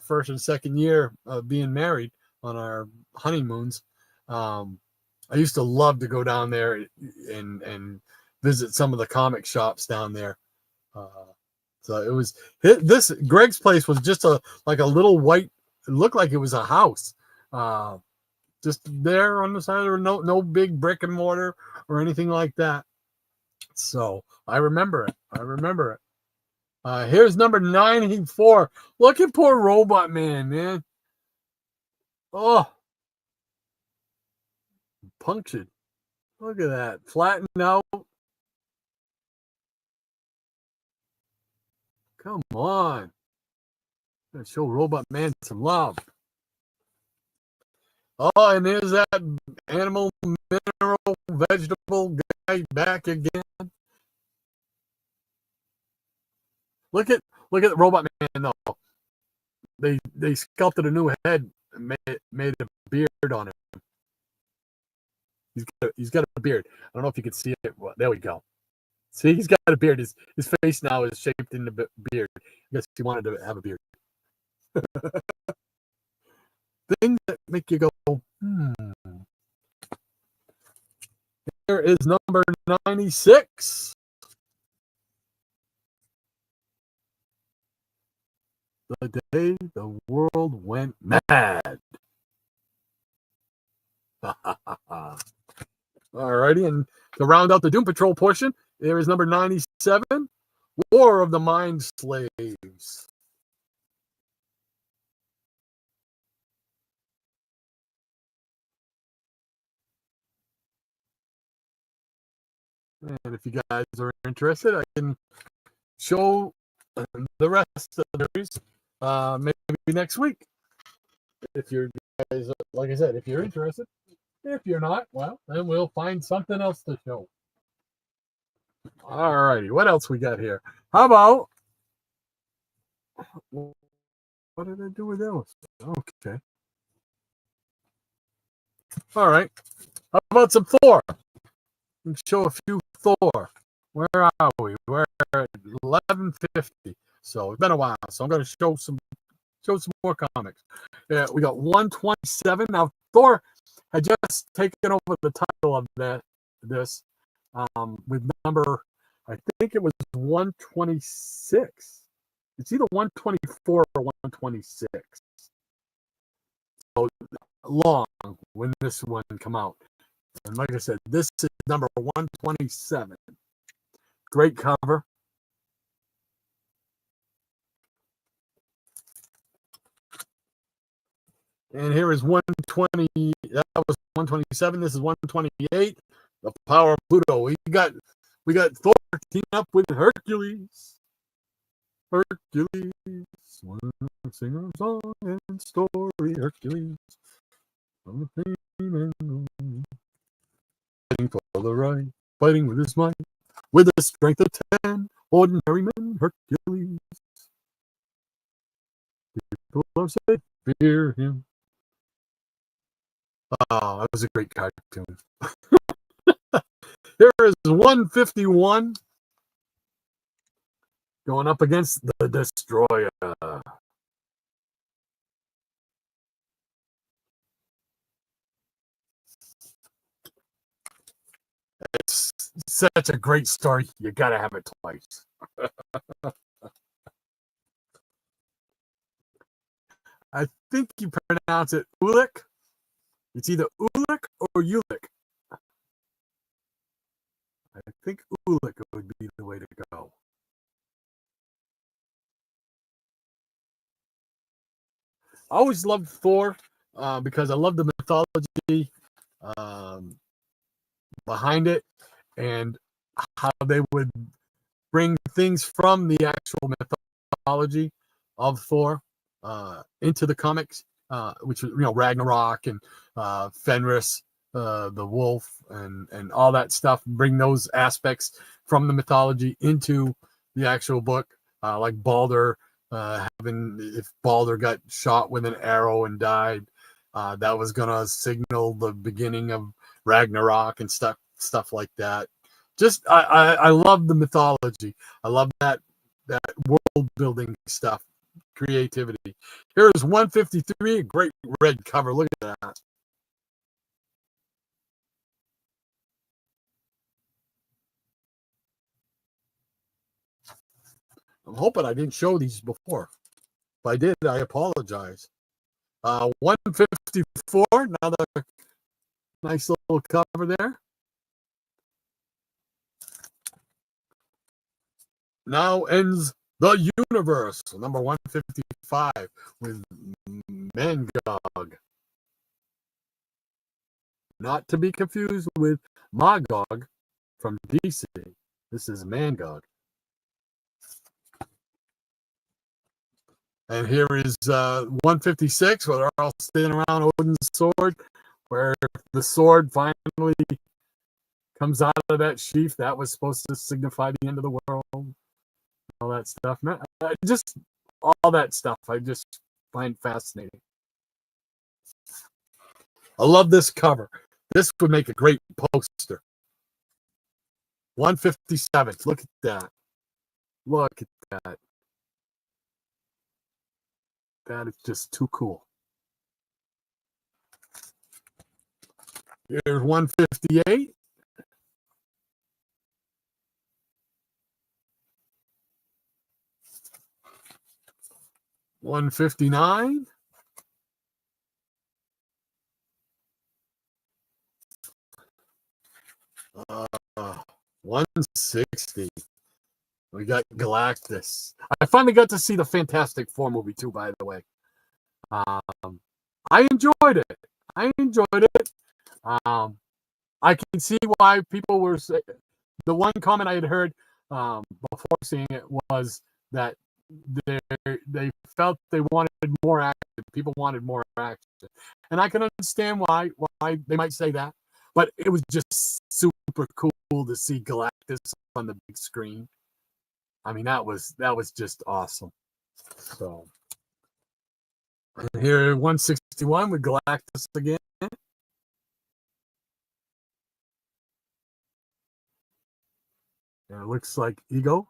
first and second year of being married on our honeymoons. I used to love to go down there and visit some of the comic shops down there. So it was this Greg's place was just like a little white. It looked like it was a house, just there on the side. There were no big brick and mortar or anything like that. So I remember it. Here's number 94. Look at poor Robot Man. Oh, punctured. Look at that. Flattened out. Come on. Gotta show Robot Man some love. Oh, and there's that animal, mineral, vegetable guy back again. Look at Robot Man though. They sculpted a new head and made a beard on him. He's got a beard. I don't know if you can see it. Well, there we go. See, he's got a beard. His face now is shaped in the beard. I guess he wanted to have a beard. Things that make you go, Here is number 96. The day the world went mad. Alrighty, and to round out the Doom Patrol portion, there is number 97, War of the Mind Slaves. And if you guys are interested, I can show the rest of the series maybe next week. If you're guys, like I said, if you're interested. If you're not, well, then we'll find something else to show. All righty, what else we got here? How about, what did I do with those? Okay. All right. How about some Thor? Let's show a few Thor. Where are we? We're at 11:50. So it's been a while. So I'm going to show some more comics. Yeah, we got 127. Now Thor had just taken over the title of this with number, I think it was 126. It's either 124 or 126. So long when this one come out. And like I said, this is number 127. Great cover. And here is 120. That was 127. This is 128. The Power of Pluto. We got Thor teaming up with Hercules. Hercules. Sing a song and story. Hercules. Fighting for the right. Fighting with his might. With the strength of 10 ordinary men. Hercules. People are said, fear him. Oh, that was a great cartoon. Here is 151 going up against the Destroyer. It's such a great story. You got to have it twice. I think you pronounce it Ulik. It's either Ulik or Ulik. I think Ulik would be the way to go. I always loved Thor because I love the mythology behind it and how they would bring things from the actual mythology of Thor into the comics, which was, Ragnarok and Fenris, the wolf, and all that stuff. Bring those aspects from the mythology into the actual book, like Balder. If Balder got shot with an arrow and died, that was gonna signal the beginning of Ragnarok and stuff like that. Just I love the mythology. I love that world building stuff, creativity. Here's 153, a great red cover. Look at that. I'm hoping I didn't show these before. If I did, I apologize. 154, another nice little cover there. Now ends the universe, number 155, with Mangog. Not to be confused with Magog from DC. This is Mangog. And here is 156, where they're all standing around Odin's sword, where the sword finally comes out of that sheath. That was supposed to signify the end of the world. All that stuff. Just all that stuff I just find fascinating. I love this cover. This would make a great poster. 157. Look at that. Look at that. That is just too cool. Here's 158. $159. 160. We got Galactus. I finally got to see the Fantastic Four movie too, by the way. I enjoyed it. I can see why people were saying. The one comment I had heard before seeing it was that they felt they wanted more action. People wanted more action, and I can understand why they might say that. But it was just super cool to see Galactus on the big screen. I mean, that was just awesome. So here, 161 with Galactus again. And it looks like Ego.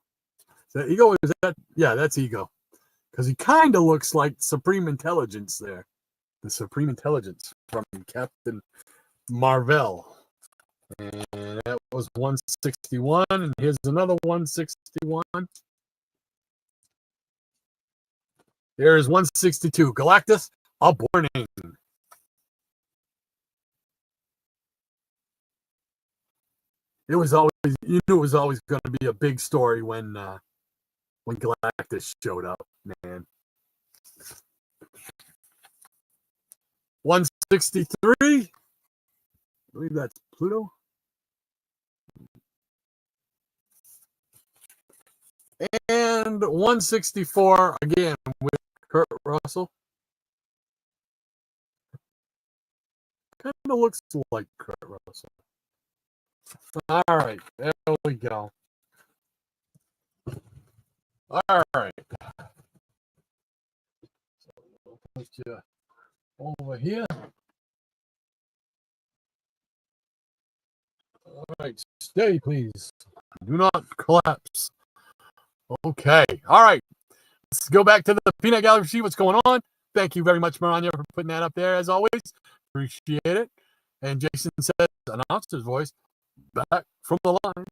Is that Ego? Is that? Yeah, that's Ego. Because he kind of looks like Supreme Intelligence there. The Supreme Intelligence from Captain Marvel. And that was 161. And here's another 161. There's 162. Galactus, a warning. It was always, you knew it was always going to be a big story when Galactus showed up, man. 163. I believe that's Pluto. And 164 again with Kurt Russell. Kind of looks like Kurt Russell. All right, there we go. All right. So we'll put you over here. All right, stay, please. Do not collapse. Okay. All right. Let's go back to the Peanut Gallery, see what's going on. Thank you very much, Maranya, for putting that up there, as always. Appreciate it. And Jason says, announcer's voice, back from the line.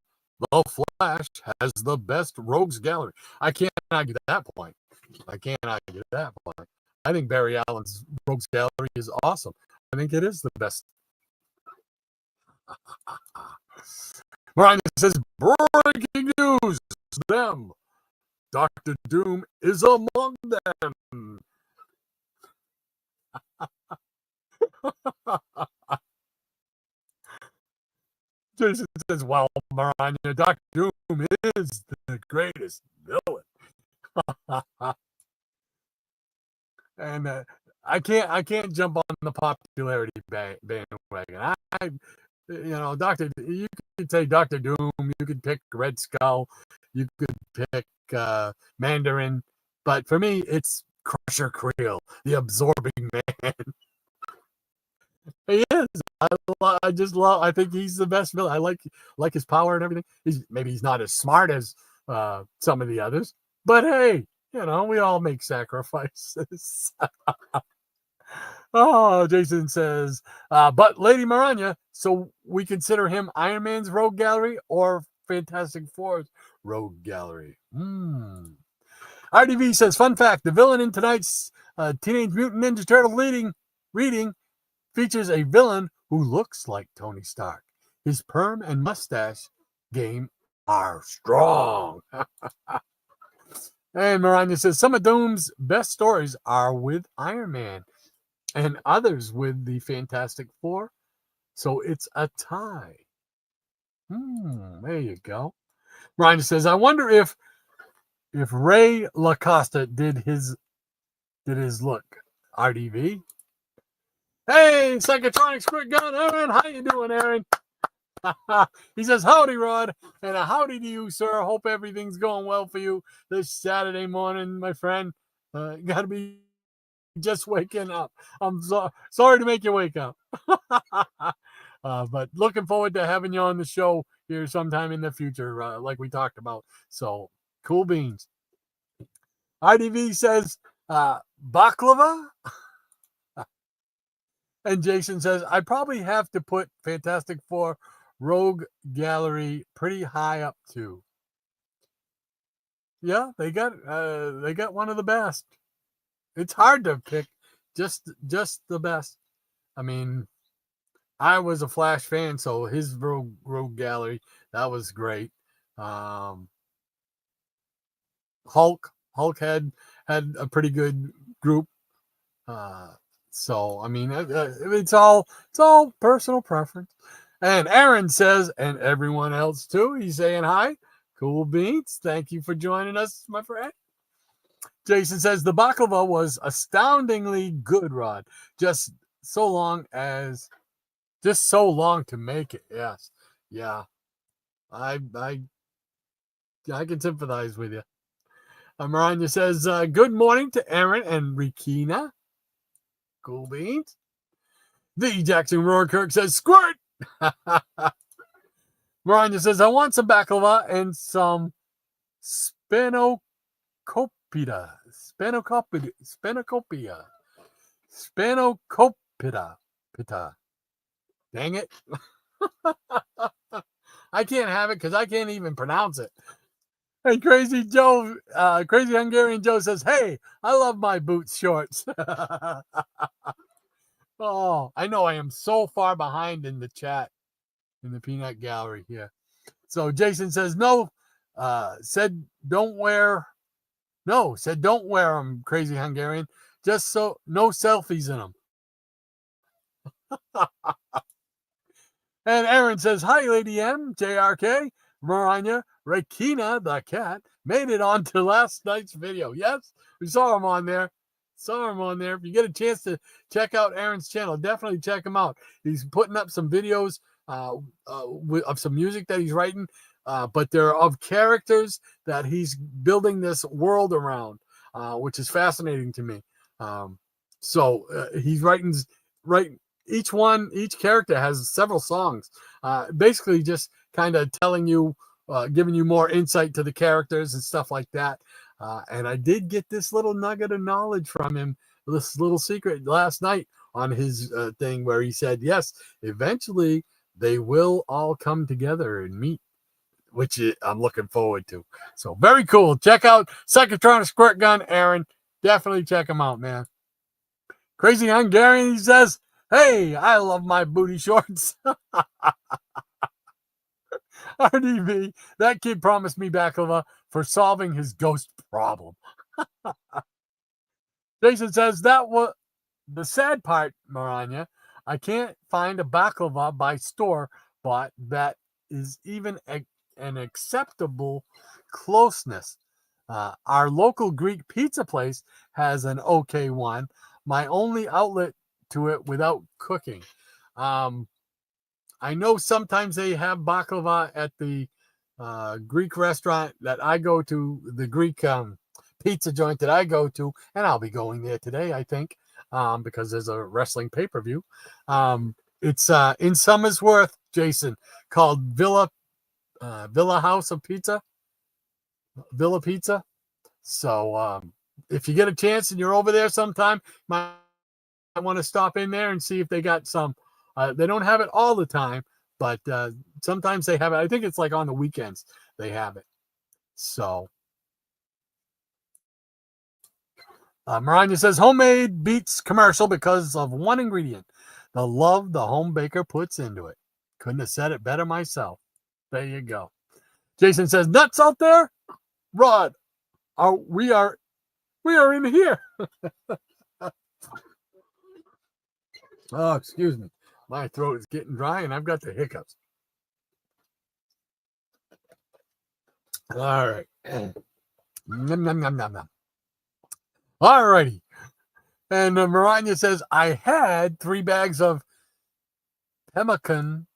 The Flash has the best Rogues Gallery. I can't argue that point. I think Barry Allen's Rogues Gallery is awesome. I think it is the best. Maranya says, breaking news. Them. Dr. Doom is among them. Jason says, well, Maranya, Dr. Doom is the greatest villain. And I can't jump on the popularity bandwagon. Doctor, you could say Dr. Doom, you could pick Red Skull, you could pick Mandarin, but for me, it's Crusher Creel, the absorbing man. He is. I think he's the best villain. I like his power and everything. Maybe he's not as smart as some of the others, but hey, we all make sacrifices. Oh, Jason says, but Lady Maranya, so we consider him Iron Man's Rogue Gallery or Fantastic Four's Rogue Gallery? RDV says, fun fact, the villain in tonight's Teenage Mutant Ninja Turtle reading features a villain who looks like Tony Stark. His perm and mustache game are strong. And Maranya says, some of Doom's best stories are with Iron Man and others with the Fantastic Four. So it's a tie. There you go. Maranya says, I wonder if Ray LaCosta did his look. RDV. Hey, Psychotronics Quick Gun, Aaron. How you doing, Aaron? He says, howdy, Rod. And a howdy to you, sir. Hope everything's going well for you this Saturday morning, my friend. Got to be just waking up. I'm sorry to make you wake up. But looking forward to having you on the show here sometime in the future, like we talked about. So, cool beans. IDV says, baklava? And Jason says, I probably have to put Fantastic Four Rogue Gallery pretty high up too. Yeah, they got one of the best. It's hard to pick just the best. I mean, I was a Flash fan, so his Rogue Gallery, that was great. Hulk had a pretty good group. So I mean, it's all personal preference. And Aaron says, and everyone else too, he's saying hi. Cool beans. Thank you for joining us, my friend. Jason says the baklava was astoundingly good, Rod. Just so long to make it. Yes. Yeah. I can sympathize with you. Maranya says, good morning to Aaron and Rikina. Cool beans. The Jackson Roarkirk says, squirt. Maranya says, I want some baklava and some spanakopita. Dang it. I can't have it because I can't even pronounce it. And Crazy Hungarian Joe says, "Hey, I love my boots shorts." Oh, I know I am so far behind in the chat in the peanut gallery here. So Jason says, "No, said don't wear. No, said don't wear them, Crazy Hungarian. Just so no selfies in them." And Aaron says, "Hi, Lady M, JRK, Maranya, Rekina, the cat, made it on to last night's video." Yes, we saw him on there. If you get a chance to check out Aaron's channel, definitely check him out. He's putting up some videos of some music that he's writing, but they're of characters that he's building this world around, which is fascinating to me. So he's writing each character has several songs, basically just kind of telling you, giving you more insight to the characters and stuff like that. And I did get this little nugget of knowledge from him, this little secret last night on his thing where he said, yes, eventually they will all come together and meet, which I'm looking forward to. So very cool. Check out Psychotronic Squirt Gun, Aaron. Definitely check him out, man. Crazy Hungarian, he says, "Hey, I love my booty shorts." RDB, that kid promised me baklava for solving his ghost problem. Jason says, "That was the sad part, Maranya. I can't find a baklava by store, but that is even an acceptable closeness. Our local Greek pizza place has an okay one. My only outlet to it without cooking." I know sometimes they have baklava at the Greek restaurant that I go to, the Greek pizza joint that I go to, and I'll be going there today, I think, because there's a wrestling pay-per-view. It's in Somersworth, Jason, called Villa House of Pizza, Villa Pizza. So if you get a chance and you're over there sometime, might want to stop in there and see if they got some. They don't have it all the time, but sometimes they have it. I think it's like on the weekends they have it. So Maranya says, "Homemade beats commercial because of one ingredient, the love the home baker puts into it. Couldn't have said it better myself." There you go. Jason says, "Nuts out there? Rod, we are in here." Oh, excuse me. My throat is getting dry and I've got the hiccups. All right. Nom, nom, nom, nom, nom. All righty. And Maranya says, "I had 3 bags of Pemmican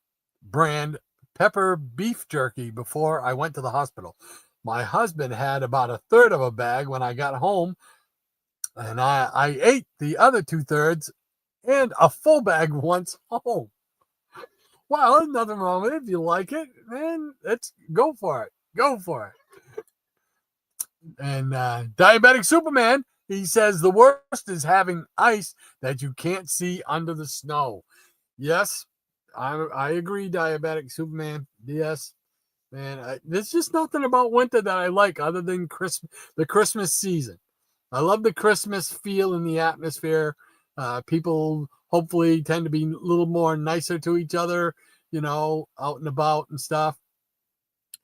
brand pepper beef jerky before I went to the hospital. My husband had about a third of a bag when I got home, and I ate the other 2/3 and a full bag once home." Well, there's nothing wrong with it. If you like it, man, let's go for it. Go for it. And Diabetic Superman, he says, "The worst is having ice that you can't see under the snow." Yes, I agree, Diabetic Superman. Yes, man. There's just nothing about winter that I like other than the Christmas season. I love the Christmas feel in the atmosphere. People hopefully tend to be a little more nicer to each other, out and about and stuff.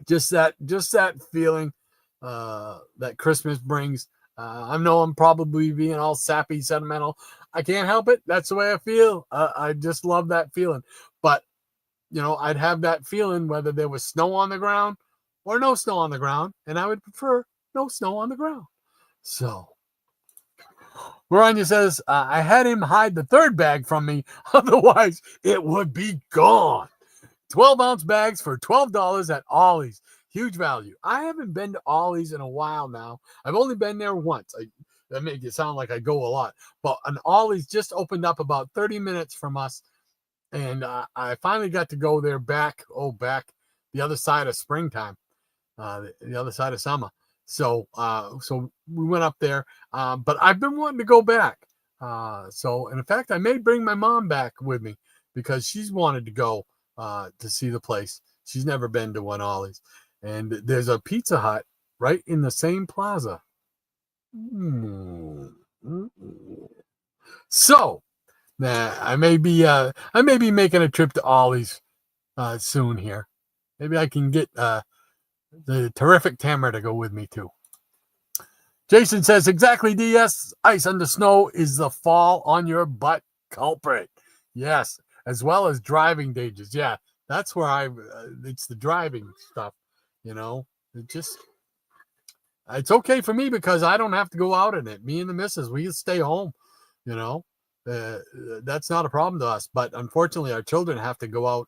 Just that feeling that Christmas brings. I know I'm probably being all sappy, sentimental. I can't help it. That's the way I feel. I just love that feeling. But, I'd have that feeling whether there was snow on the ground or no snow on the ground. And I would prefer no snow on the ground. So Maranya says, "I had him hide the 3rd bag from me. Otherwise, it would be gone. 12-ounce bags for $12 at Ollie's. Huge value." I haven't been to Ollie's in a while now. I've only been there once. That makes it sound like I go a lot. But an Ollie's just opened up about 30 minutes from us. And I finally got to go there back the other side of springtime, the other side of summer. So we went up there, but I've been wanting to go back. And in fact, I may bring my mom back with me because she's wanted to go to see the place. She's never been to one Ollie's. And there's a Pizza Hut right in the same plaza. So I may be making a trip to Ollie's soon here. Maybe I can get the terrific Tamara to go with me too. Jason says, exactly, DS. Ice under snow is the fall on your butt culprit. Yes, as well as driving dangers. Yeah, that's where it's the driving stuff, it's okay for me because I don't have to go out in it. Me and the missus, we stay home, that's not a problem to us. But unfortunately, our children have to go out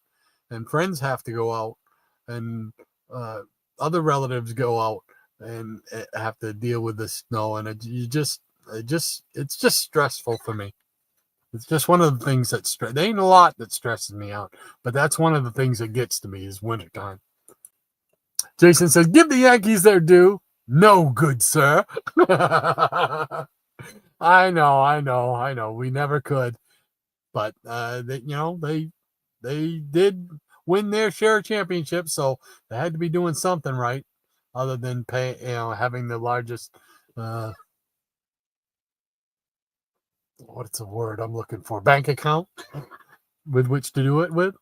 and friends have to go out and other relatives go out and have to deal with the snow, and it's just stressful for me. It's just one of the things that there ain't a lot that stresses me out, but that's one of the things that gets to me is wintertime. Jason says, give the Yankees their due. No, good sir. I know. We never could, but they did win their share of championships, so they had to be doing something right. Other than having the largest, what's the word I'm looking for? Bank account with which to do it with.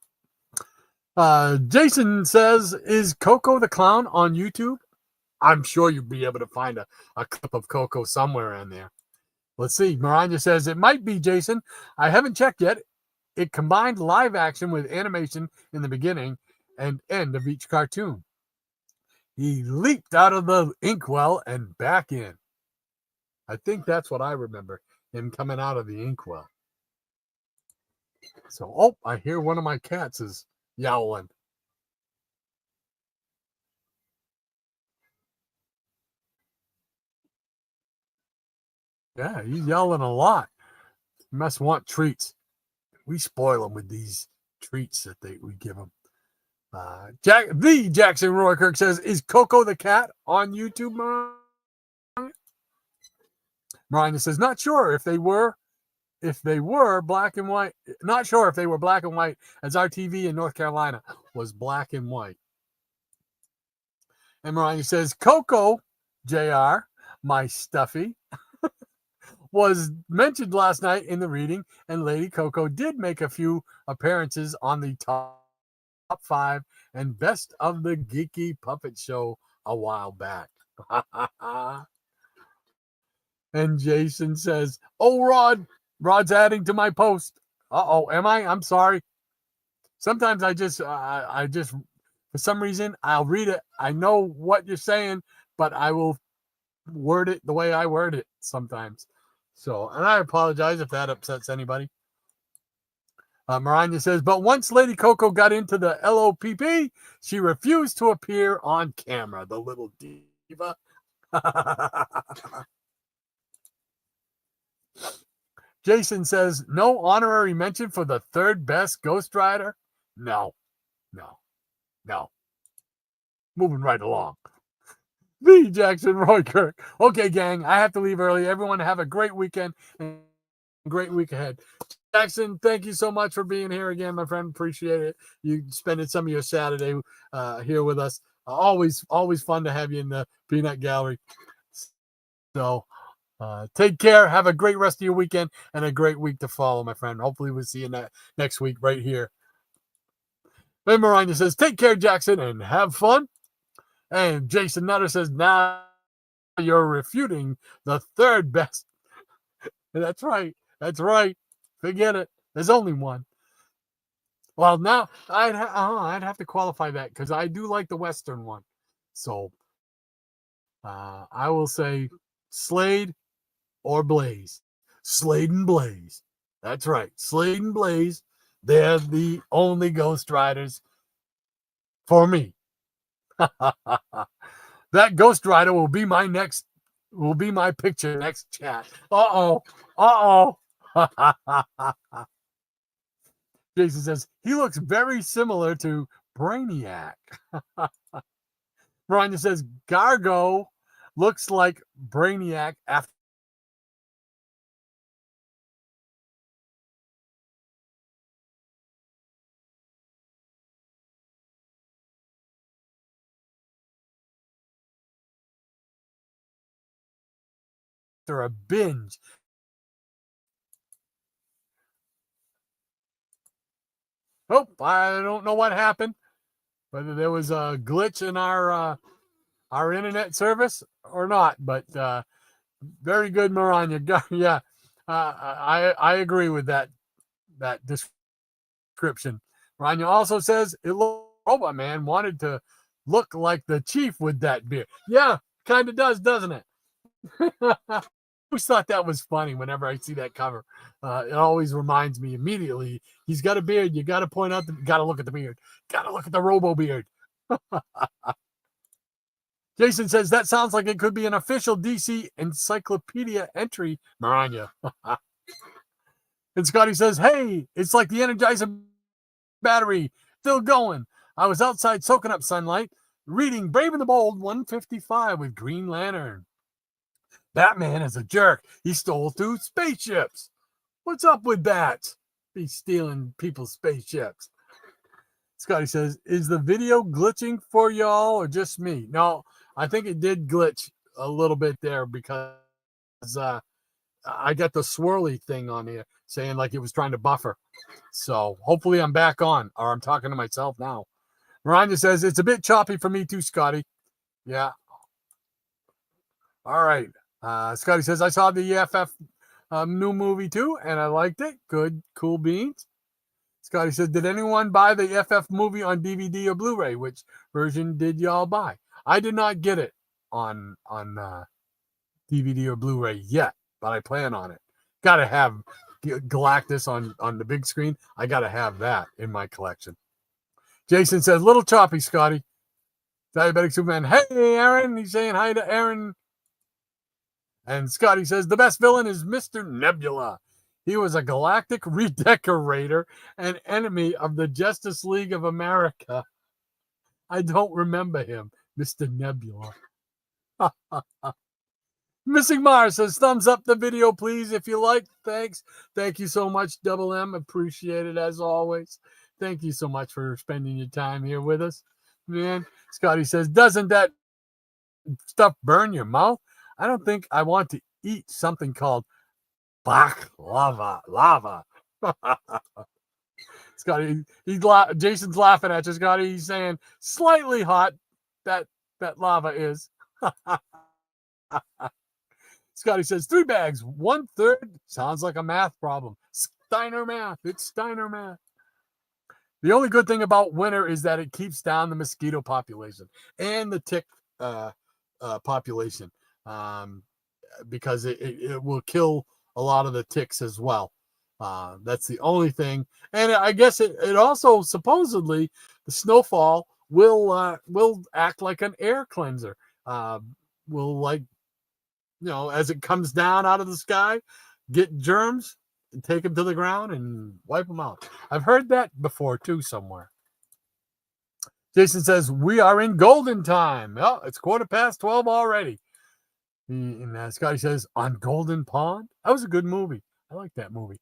Jason says, is Coco the Clown on YouTube? I'm sure you'll be able to find a clip of Coco somewhere in there. Let's see. Miranda says, it might be, Jason. I haven't checked yet. It combined live action with animation in the beginning and end of each cartoon. He leaped out of the inkwell and back in. I think that's what I remember, him coming out of the inkwell. So, I hear one of my cats is yowling. Yeah, he's yelling a lot. He must want treats. We spoil him with these treats that we give him. Jackson Roykirk says, is Coco the cat on YouTube, Miranda says, not sure if they were black and white. Not sure if they were black and white, as our TV in North Carolina was black and white. And Miranda says, Coco, JR, my stuffy, was mentioned last night in the reading, and Lady Coco did make a few appearances on the top 5 and best of the Geeky Puppet Show a while back. And Jason says, oh, Rod's adding to my post. Am I? I'm sorry. Sometimes I just for some reason, I'll read it. I know what you're saying, but I will word it the way I word it sometimes. So, and I apologize if that upsets anybody. Miranda says, but once Lady Coco got into the LOPP, she refused to appear on camera, the little diva. Jason says, no honorary mention for the third best Ghost Rider? No. Moving right along. The Jackson Roykirk. Okay, gang, I have to leave early. Everyone have a great weekend and a great week ahead. Jackson, thank you so much for being here again, my friend. Appreciate it. You spending some of your Saturday here with us. Always fun to have you in the Peanut Gallery. So take care. Have a great rest of your weekend and a great week to follow, my friend. Hopefully we'll see you next week right here. Ben Miranda says, take care, Jackson, and have fun. And Jason Nutter says, now you're refuting the third best. That's right. Forget it. There's only one. Well, now I'd have to qualify that because I do like the Western one. So I will say Slade or Blaze. Slade and Blaze. That's right. Slade and Blaze. They're the only Ghost Riders for me. That Ghost Rider will be my picture next chat. Jason says he looks very similar to Brainiac. Miranda says Gargo looks like Brainiac after after a binge. Oh, I don't know what happened. Whether there was a glitch in our internet service or not, but very good, Maranya. Yeah, I agree with that description. Maranya also says it looked Robot Man wanted to look like the chief with that beard. Yeah, kind of does, doesn't it? I always thought that was funny whenever I see that cover. It always reminds me immediately. He's got a beard. You got to point out, got to look at the beard. Got to look at the Robo beard. Jason says that sounds like it could be an official DC encyclopedia entry, Maranya. And Scotty says, hey, it's like the Energizer battery. Still going. I was outside soaking up sunlight, reading Brave and the Bold 155 with Green Lantern. Batman is a jerk. He stole 2 spaceships. What's up with that? He's stealing people's spaceships. Scotty says, is the video glitching for y'all or just me? No, I think it did glitch a little bit there because I got the swirly thing on here saying like it was trying to buffer. So hopefully I'm back on, or I'm talking to myself now. Miranda says, it's a bit choppy for me too, Scotty. Yeah. All right. Scotty says, I saw the EFF new movie too, and I liked it. Good, cool beans. Scotty says, did anyone buy the FF movie on DVD or Blu-ray? Which version did y'all buy? I did not get it on DVD or Blu-ray yet, but I plan on it. Got to have Galactus on the big screen. I got to have that in my collection. Jason says, little choppy, Scotty. Diabetic Superman, hey, Aaron. He's saying hi to Aaron. And Scotty says, the best villain is Mr. Nebula. He was a galactic redecorator and enemy of the Justice League of America. I don't remember him, Mr. Nebula. Missing Mars says, thumbs up the video, please, if you like. Thanks. Thank you so much, Double M. Appreciate it as always. Thank you so much for spending your time here with us. Man, Scotty says, doesn't that stuff burn your mouth? I don't think I want to eat something called black lava. Scotty, Jason's laughing at you, Scotty. He's saying, slightly hot, that lava is. Scotty says, 3 bags, 1/3. Sounds like a math problem. Steiner math. It's Steiner math. The only good thing about winter is that it keeps down the mosquito population and the tick population, because it will kill a lot of the ticks as well. That's the only thing. And I guess it also supposedly the snowfall will act like an air cleanser. Will, like, as it comes down out of the sky, get germs and take them to the ground and wipe them out. I've heard that before too somewhere. Jason says, we are in golden time. Oh, it's 12:15 already. And Scotty says, on Golden Pond? That was a good movie. I like that movie.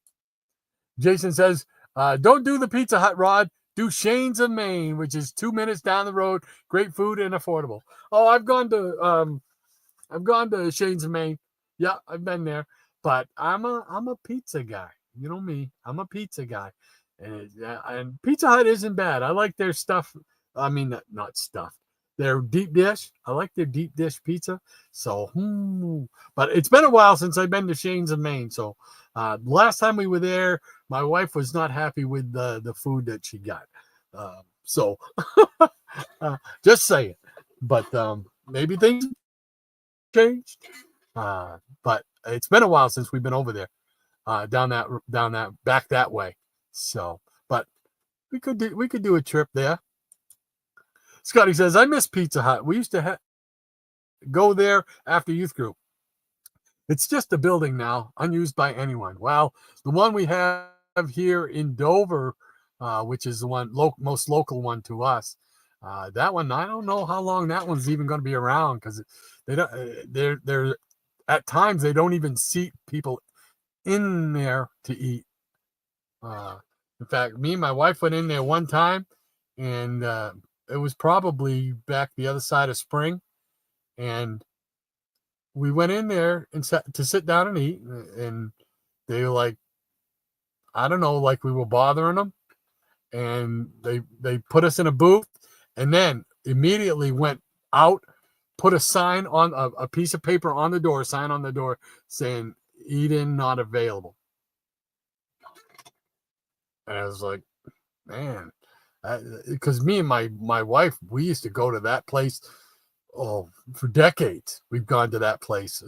Jason says, don't do the Pizza Hut, Rod. Do Shane's of Maine, which is 2 minutes down the road. Great food and affordable. Oh, I've gone to Shane's of Maine. Yeah, I've been there. But I'm a pizza guy. You know me. I'm a pizza guy. And Pizza Hut isn't bad. I like their stuff. I mean, not stuffed. Their deep dish. I like their deep dish pizza. So, but it's been a while since I've been to Shane's of Maine. So, last time we were there, my wife was not happy with the food that she got. So, just saying. But maybe things changed. But it's been a while since we've been over there, down that back that way. So, but we could do a trip there. Scotty says, I miss Pizza Hut. We used to go there after youth group. It's just a building now, unused by anyone. Well, the one we have here in Dover, which is the one most local one to us, that one, I don't know how long that one's even going to be around, because they're at times they don't even seat people in there to eat. In fact, me and my wife went in there one time, and it was probably back the other side of spring, and we went in there and to sit down and eat, and they were like, I don't know, like we were bothering them, and they put us in a booth, and then immediately went out, put a sign on a piece of paper on the door, sign on the door saying eat-in not available. And I was like, man, because me and my wife, we used to go to that place. Oh, for decades, we've gone to that place.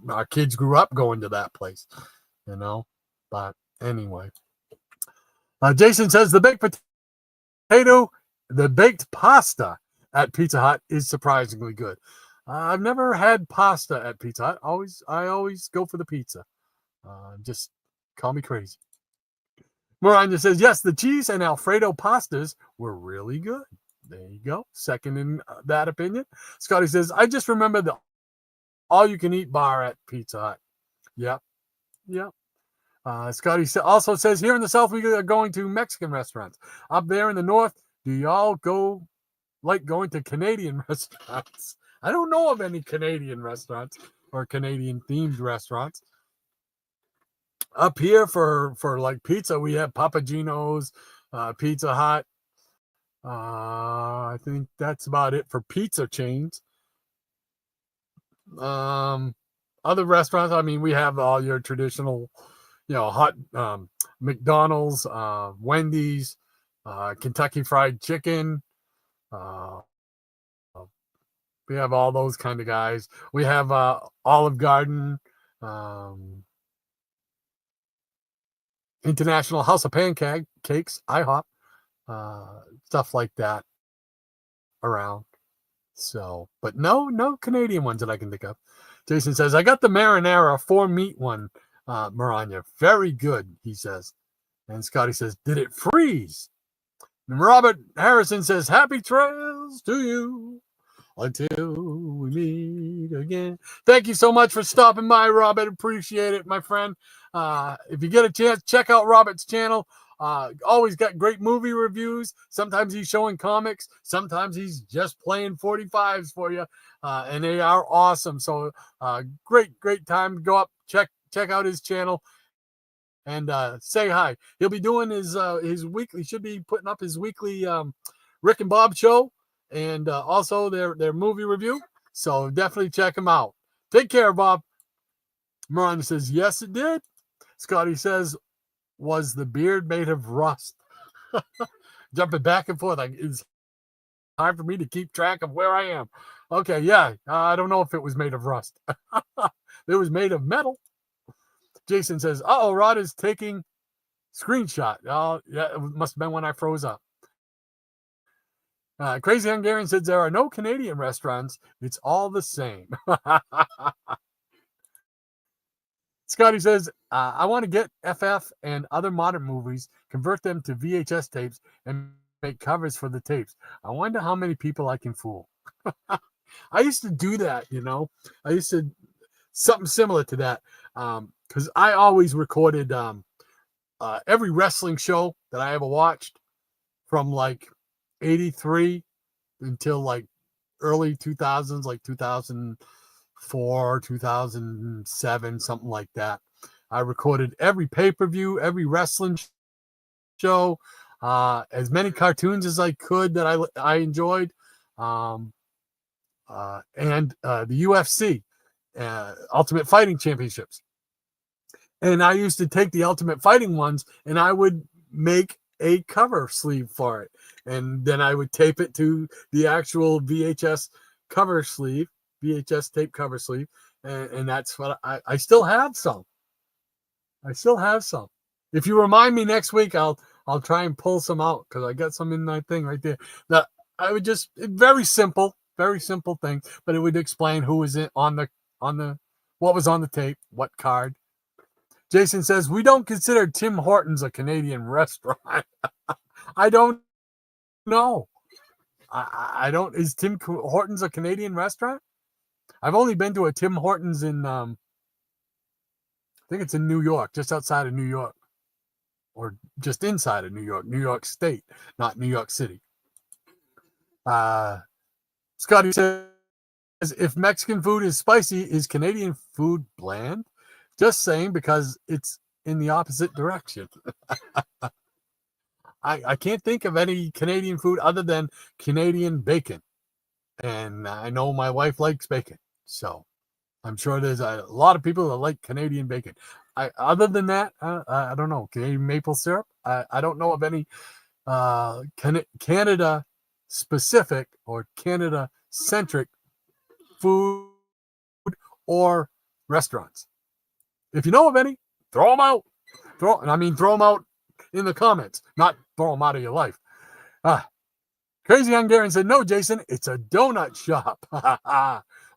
Our kids grew up going to that place, you know. But anyway, Jason says the baked pasta at Pizza Hut is surprisingly good. I've never had pasta at Pizza Hut. I always go for the pizza. Just call me crazy. Miranda says, yes, the cheese and Alfredo pastas were really good. There you go. Second in that opinion. Scotty says, I just remember the all-you-can-eat bar at Pizza Hut. Yep. Scotty also says, here in the South, we are going to Mexican restaurants. Up there in the North, do y'all like going to Canadian restaurants? I don't know of any Canadian restaurants or Canadian-themed restaurants. Up here for like pizza, we have Papa Gino's, Pizza Hut. I think that's about it for pizza chains. Other restaurants, I mean, we have all your traditional, hot McDonald's, Wendy's, Kentucky Fried Chicken. We have all those kind of guys. We have Olive Garden, International House of Pancakes, IHOP, stuff like that around. So, but no Canadian ones that I can think of. Jason says, I got the marinara 4-meat one, Maranya. Very good, he says. And Scotty says, did it freeze? And Robert Harrison says, happy trails to you until we meet again. Thank you so much for stopping by, Robert. Appreciate it, my friend. If you get a chance, check out Robert's channel. Always got great movie reviews. Sometimes he's showing comics. Sometimes he's just playing 45s for you. And they are awesome. So great time to go up, check out his channel and say hi. He'll be doing his weekly, should be putting up his weekly Rick and Bob show and also their movie review. So definitely check him out. Take care, Bob. Miranda says, yes, it did. Scotty says, was the beard made of rust? Jumping back and forth. It's hard for me to keep track of where I am. Okay, yeah. I don't know if it was made of rust. It was made of metal. Jason says, uh-oh, Rod is taking screenshot. Oh, yeah, it must have been when I froze up. Crazy Hungarian says, there are no Canadian restaurants. It's all the same. Scotty says, I want to get FF and other modern movies, convert them to VHS tapes, and make covers for the tapes. I wonder how many people I can fool. I used to do that, I used to, something similar to that, because I always recorded every wrestling show that I ever watched from like 83 until like early 2000s, like 2004, 2007, something like that. I recorded every pay-per-view, every wrestling show, as many cartoons as I could that I enjoyed, and the UFC, Ultimate Fighting Championships. And I used to take the Ultimate Fighting ones and I would make a cover sleeve for it. And then I would tape it to the actual VHS cover sleeve, VHS tape cover sleeve. And that's what I still have some. If you remind me next week, I'll try and pull some out because I got some in my thing right there. That I would just, very simple thing, but it would explain who was on the what was on the tape, what card. Jason says, we don't consider Tim Hortons a Canadian restaurant. I don't know. I don't. Is Tim Hortons a Canadian restaurant? I've only been to a Tim Hortons in, I think it's in New York, just outside of New York. Or just inside of New York State, not New York City. Scotty says, if Mexican food is spicy, is Canadian food bland? Just saying, because it's in the opposite direction. I can't think of any Canadian food other than Canadian bacon. And I know my wife likes bacon. So I'm sure there's a lot of people that like Canadian bacon. Other than that, I don't know. Canadian maple syrup. I don't know of any Canada specific or Canada centric food or restaurants. If you know of any, throw them out. Throw them out in the comments, not throw them out of your life. Crazy Hungarian said, no, Jason, it's a donut shop.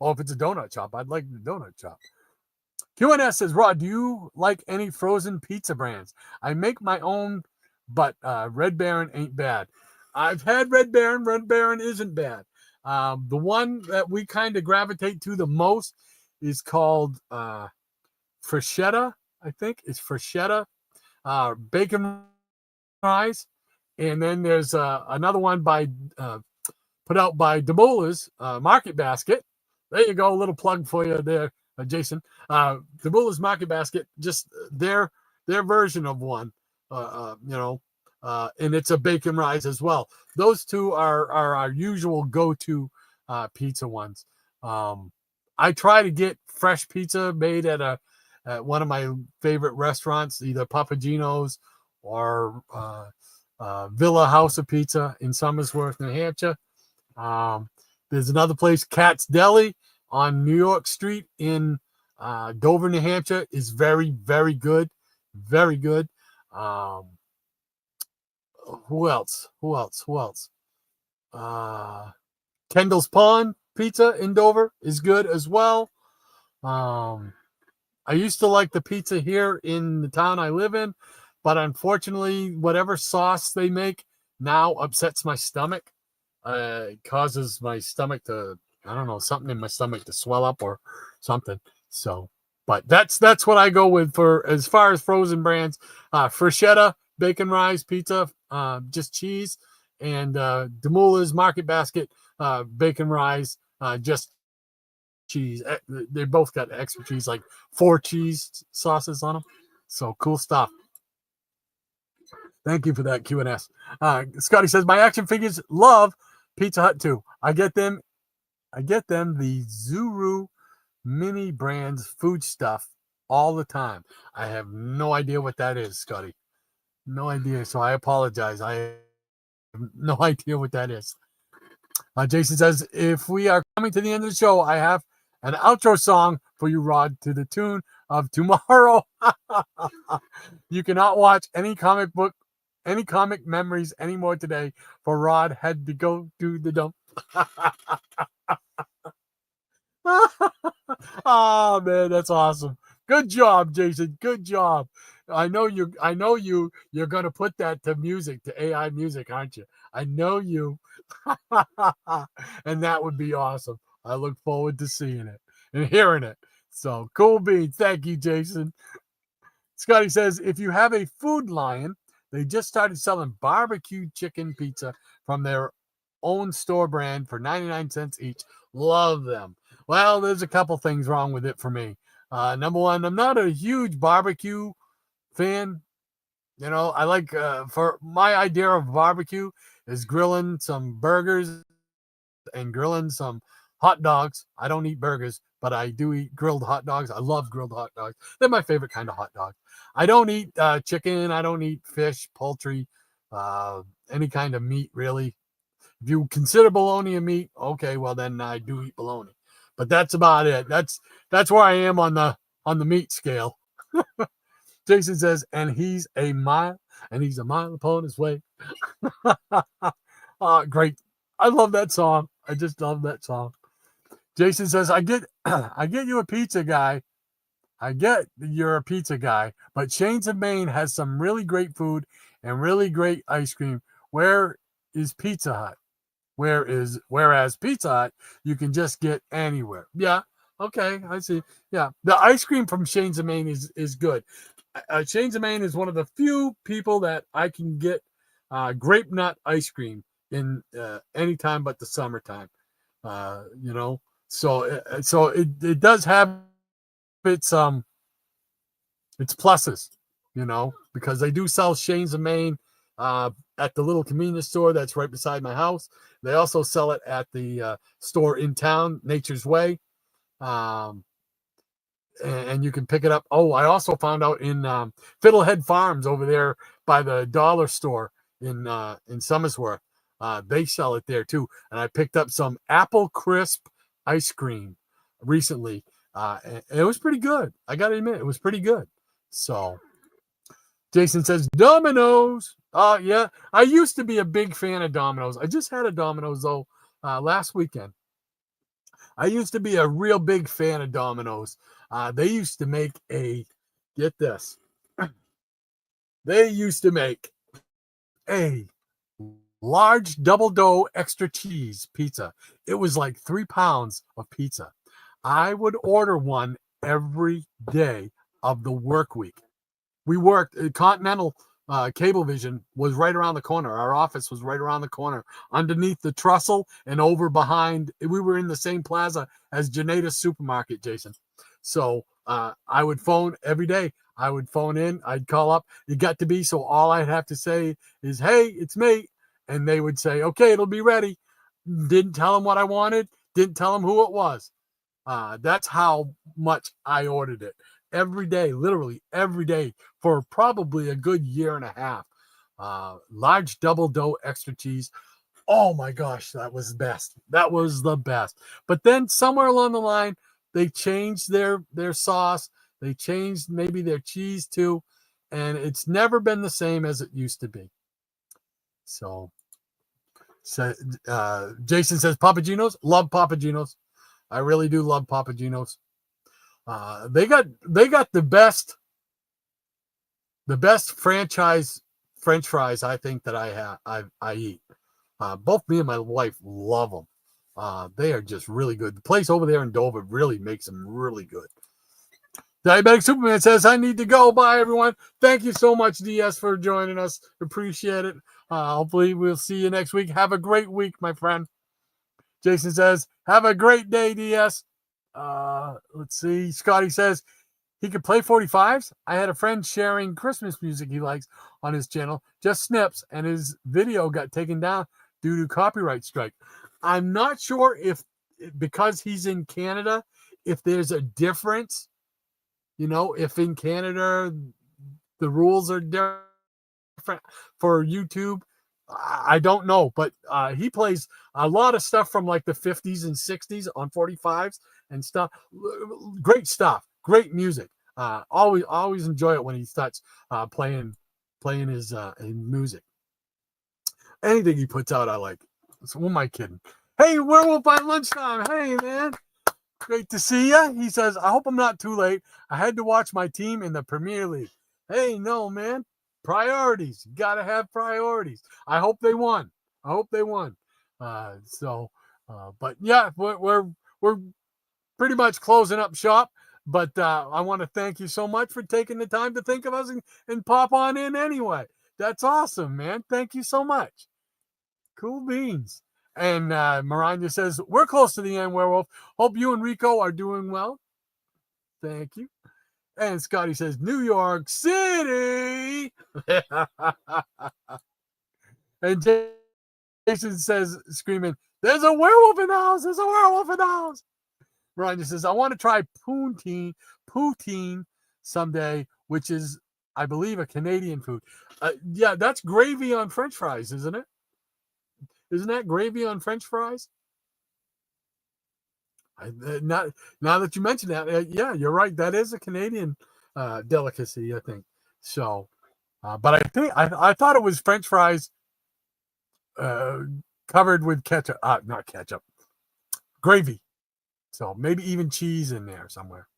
Oh, if it's a donut shop, I'd like the donut shop. QNS says, Rod, do you like any frozen pizza brands? I make my own, but Red Baron ain't bad. I've had Red Baron. Red Baron isn't bad. The one that we kind of gravitate to the most is called Freshetta, I think. It's Freshetta bacon fries. And then there's another one by put out by DeMola's Market Basket. There you go, a little plug for you there, Jason. DeMola's Market Basket, just their version of one, and it's a bacon rise as well. Those two are our usual go-to pizza ones. I try to get fresh pizza made at one of my favorite restaurants, either Papagino's or Villa House of Pizza in Somersworth, New Hampshire. There's another place, Cat's Deli on New York Street in Dover, New Hampshire, is very, very good. Very good. Who else? Kendall's Pond Pizza in Dover is good as well. I used to like the pizza here in the town I live in, but unfortunately, whatever sauce they make now upsets my stomach. It causes my stomach to, I don't know, something in my stomach to swell up or something. So, but that's what I go with for as far as frozen brands. Freshetta, bacon rise pizza, just cheese, and DeMola's Market Basket, bacon rise, just cheese. They both got extra cheese, like 4 cheese sauces on them. So cool stuff. Thank you for that, QNS. Scotty says, my action figures love Pizza Hut too. I get them the Zuru mini brands food stuff all the time. I have no idea what that is, Scotty. No idea. So I apologize. I have no idea what that is. Jason says, if we are coming to the end of the show, I have an outro song for you, Rod, to the tune of Tomorrow. You cannot watch any comic memories anymore today, for Rod had to go to the dump. Oh man, that's awesome. Good job, Jason. Good job. I know you're gonna put that to music, to AI music, aren't you? I know you. And that would be awesome. I look forward to seeing it and hearing it. So cool beans. Thank you, Jason. Scotty says, if you have a Food Lion, they just started selling barbecue chicken pizza from their own store brand for 99 cents each. Love them. Well, there's a couple things wrong with it for me. Number one, I'm not a huge barbecue fan. You know, I like, for my idea of barbecue is grilling some burgers and grilling some hot dogs. I don't eat burgers, but I do eat grilled hot dogs. I love grilled hot dogs. They're my favorite kind of hot dog. I don't eat chicken. I don't eat fish, poultry, any kind of meat, really. If you consider bologna a meat, okay, well then I do eat bologna. But that's about it. That's where I am on the meat scale. Jason says, and he's a mile upon his way. Great. I love that song. I just love that song. Jason says, I get you a pizza guy. I get you're a pizza guy, but Shane's of Maine has some really great food and really great ice cream. Where is Pizza Hut? Whereas Pizza Hut, you can just get anywhere. Yeah. Okay. I see. Yeah. The ice cream from Shane's of Maine is good. Shane's of Maine is one of the few people that I can get grape nut ice cream in any time but the summertime. So it does have its pluses, because they do sell Shane's of Maine at the little convenience store that's right beside my house. They also sell it at the store in town, Nature's Way. And you can pick it up. Oh, I also found out in Fiddlehead Farms over there by the dollar store in Somersworth. They sell it there too. And I picked up some apple crisp ice cream recently. And it was pretty good. I got to admit, it was pretty good. So Jason says, Domino's. Yeah, I used to be a big fan of Domino's. I just had a Domino's, though, last weekend. I used to be a real big fan of Domino's. They used to make get this. They used to make a large double dough extra cheese pizza. It was like 3 pounds of pizza. I would order one every day of the work week. We worked Continental Cablevision was right around the corner. Our office was right around the corner, underneath the trestle and over behind. We were in the same plaza as Janeta's Supermarket, Jason. So I would phone every day. I would phone in. I'd call up. It got to be so all I'd have to say is, "Hey, it's me," and they would say, "Okay, it'll be ready." Didn't tell them what I wanted. Didn't tell them who it was. That's how much I ordered it. Every day, literally every day for probably a good year and a half. Large double dough extra cheese. Oh my gosh, that was the best. That was the best. But then somewhere along the line, they changed their sauce. They changed maybe their cheese too. And it's never been the same as it used to be. So Jason says, Papagino's. Love Papagino's. I really do love Papagino's. They got the best franchise French fries I think that I eat. Both me and my wife love them. They are just really good. The place over there in Dover really makes them really good. Diabetic Superman says, I need to go. Bye, everyone. Thank you so much, DS, for joining us. Appreciate it. Hopefully we'll see you next week. Have a great week, my friend. Jason says, have a great day, DS. Let's see. Scotty says he could play 45s. I had a friend sharing Christmas music he likes on his channel, just snips, and his video got taken down due to copyright strike. I'm not sure if, because he's in Canada, if there's a difference, if in Canada the rules are different for YouTube. I don't know, but he plays a lot of stuff from like the 50s and 60s on 45s and stuff. Great stuff, great music. Always enjoy it when he starts playing his music. Anything he puts out, I like. So who am I kidding? Hey, Werewolf by Lunchtime. Hey, man. Great to see you. He says, I hope I'm not too late. I had to watch my team in the Premier League. Hey, no, man. Priorities. You got to have priorities. I hope they won. But yeah, we're pretty much closing up shop. But I want to thank you so much for taking the time to think of us and pop on in anyway. That's awesome, man. Thank you so much. Cool beans. And Maranya says, we're close to the end, Werewolf. Hope you and Rico are doing well. Thank you. And Scotty says, New York City. And Jason says, screaming, there's a werewolf in the house. There's a werewolf in the house. Ryan says, I want to try poutine someday, which is, I believe, a Canadian food. Yeah, that's gravy on French fries, isn't it? Isn't that gravy on French fries? Now that you mention that, yeah, you're right. That is a Canadian delicacy, I think. So, but I thought it was French fries covered with ketchup. Not ketchup, gravy. So maybe even cheese in there somewhere.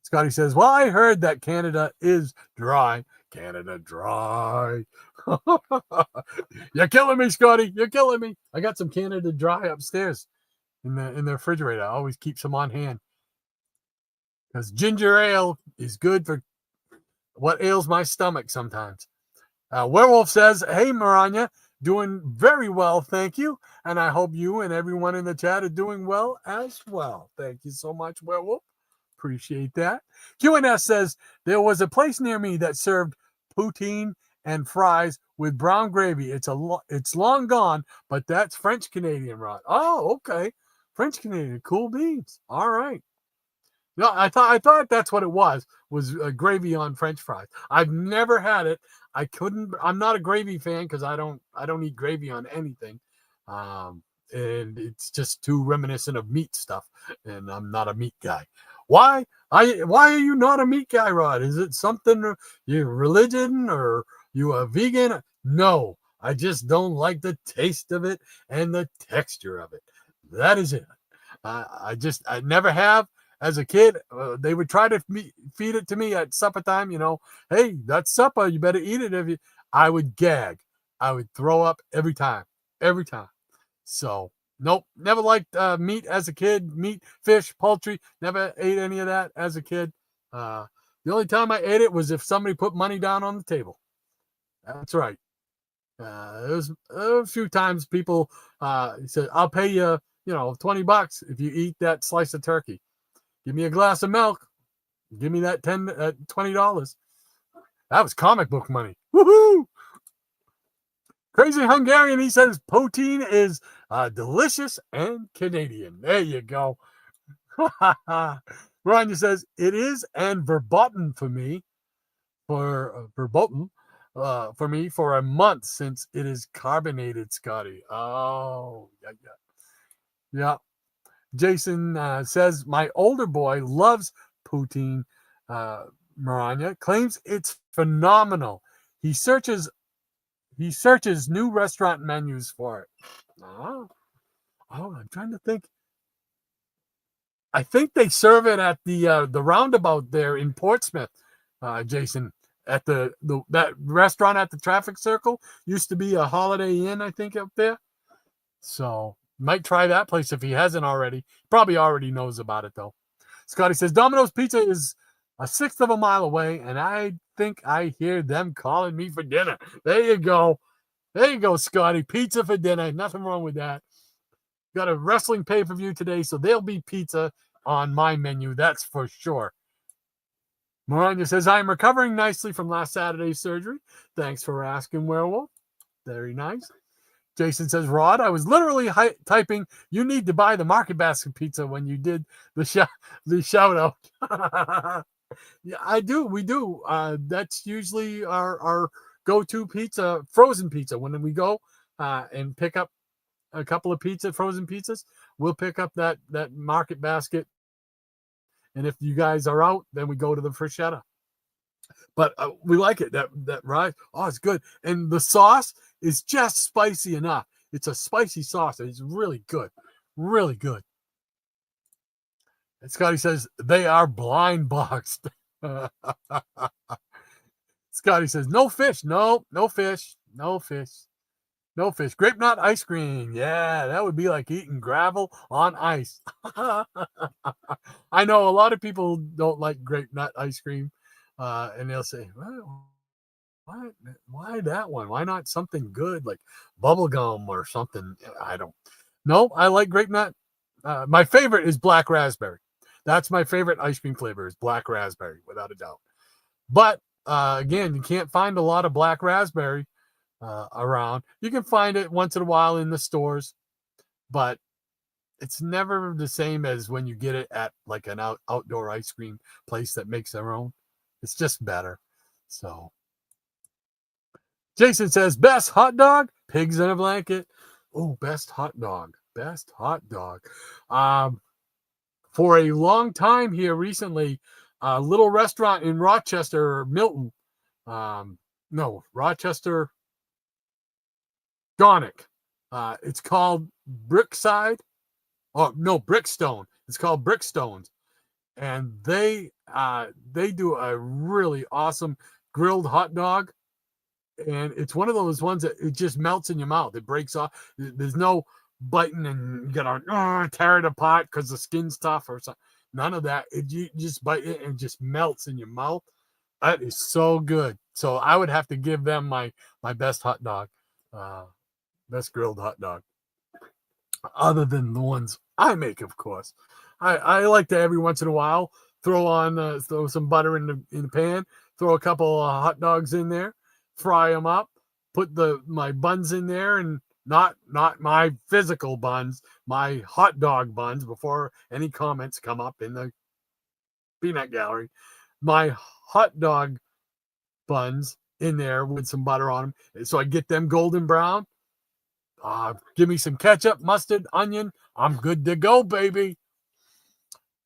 Scotty says, well, I heard that Canada is dry. Canada dry. You're killing me, Scotty. You're killing me. I got some Canada dry upstairs in the refrigerator. I always keep some on hand because ginger ale is good for what ails my stomach sometimes. Werewolf says, hey, Maranya, Doing very well, thank you. And I hope you and everyone in the chat are doing well as well. Thank you so much, Werewolf. Appreciate that. QNS says, there was a place near me that served poutine and fries with brown gravy. It's long gone, but that's French Canadian, Rod. Oh, okay. French Canadian, cool beans. All right. No, I thought that's what it was gravy on French fries. I've never had it. I'm not a gravy fan because I don't eat gravy on anything. And it's just too reminiscent of meat stuff, and I'm not a meat guy. Why are you not a meat guy, Rod? Is it something your religion or you a vegan? No, I just don't like the taste of it and the texture of it. That is it. I never have. As a kid, they would try to feed it to me at supper time. Hey, that's supper. You better eat it. I would gag. I would throw up every time. So, nope, never liked meat as a kid. Meat, fish, poultry. Never ate any of that as a kid. The only time I ate it was if somebody put money down on the table. That's right. There's a few times people said, "I'll pay you, $20 if you eat that slice of turkey. Give me a glass of milk. Give me that $20. That was comic book money. Woohoo! Crazy Hungarian, he says, poutine is delicious and Canadian. There you go. Rania says, it is and verboten for me, for a month since it is carbonated, Scotty. Oh, yeah. Jason says, my older boy loves poutine. Maranya claims it's phenomenal. He searches new restaurant menus for it. Oh, I'm trying to think. I think they serve it at the roundabout there in Portsmouth, Jason. At that restaurant at the traffic circle used to be a Holiday Inn, I think, up there. So might try that place if he hasn't already. Probably already knows about it though. Scotty says Domino's Pizza is a sixth of a mile away, and I think I hear them calling me for dinner. There you go, Scotty. Pizza for dinner. Nothing wrong with that. Got a wrestling pay-per-view today, so there'll be pizza on my menu. That's for sure. Maranya says, I am recovering nicely from last Saturday's surgery. Thanks for asking, Werewolf. Very nice. Jason says, Rod, I was literally typing, you need to buy the Market Basket pizza when you did the shout out. Yeah, I do. We do. That's usually our go-to pizza, frozen pizza. When we go and pick up a couple of frozen pizzas, we'll pick up that Market Basket. And if you guys are out, then we go to the Freshetta. But we like it. That rice, it's good. And the sauce is just spicy enough. It's a spicy sauce. It's really good. Really good. And Scotty says, they are blind boxed. Scotty says, no fish. No fish. No fish. No fish. Grape nut ice cream. Yeah, that would be like eating gravel on ice. I know a lot of people don't like grape nut ice cream. And they'll say, well, why that one? Why not something good like bubble gum or something? No, I like grape nut. My favorite is black raspberry. That's my favorite ice cream flavor is black raspberry, without a doubt. But again, you can't find a lot of black raspberry around. You can find it once in a while in the stores, but it's never the same as when you get it at like an outdoor ice cream place that makes their own. It's just better. So Jason says, best hot dog, pigs in a blanket. Oh, best hot dog. For a long time here recently, a little restaurant in Rochester, Milton. Rochester, Gonick. It's called Brickside. Oh, no, Brickstone. It's called Brickstones. And they do a really awesome grilled hot dog. And it's one of those ones that it just melts in your mouth. It breaks off. There's no biting and you gotta tear it apart because the skin's tough or something. None of that. You just bite it and it just melts in your mouth. That is so good. So I would have to give them my best hot dog. Best grilled hot dog. Other than the ones I make, of course. I like to every once in a while throw some butter in the pan, throw a couple of hot dogs in there, fry them up, put my buns in there, and not my physical buns, my hot dog buns. Before any comments come up in the peanut gallery, my hot dog buns in there with some butter on them, so I get them golden brown. Give me some ketchup, mustard, onion. I'm good to go, baby.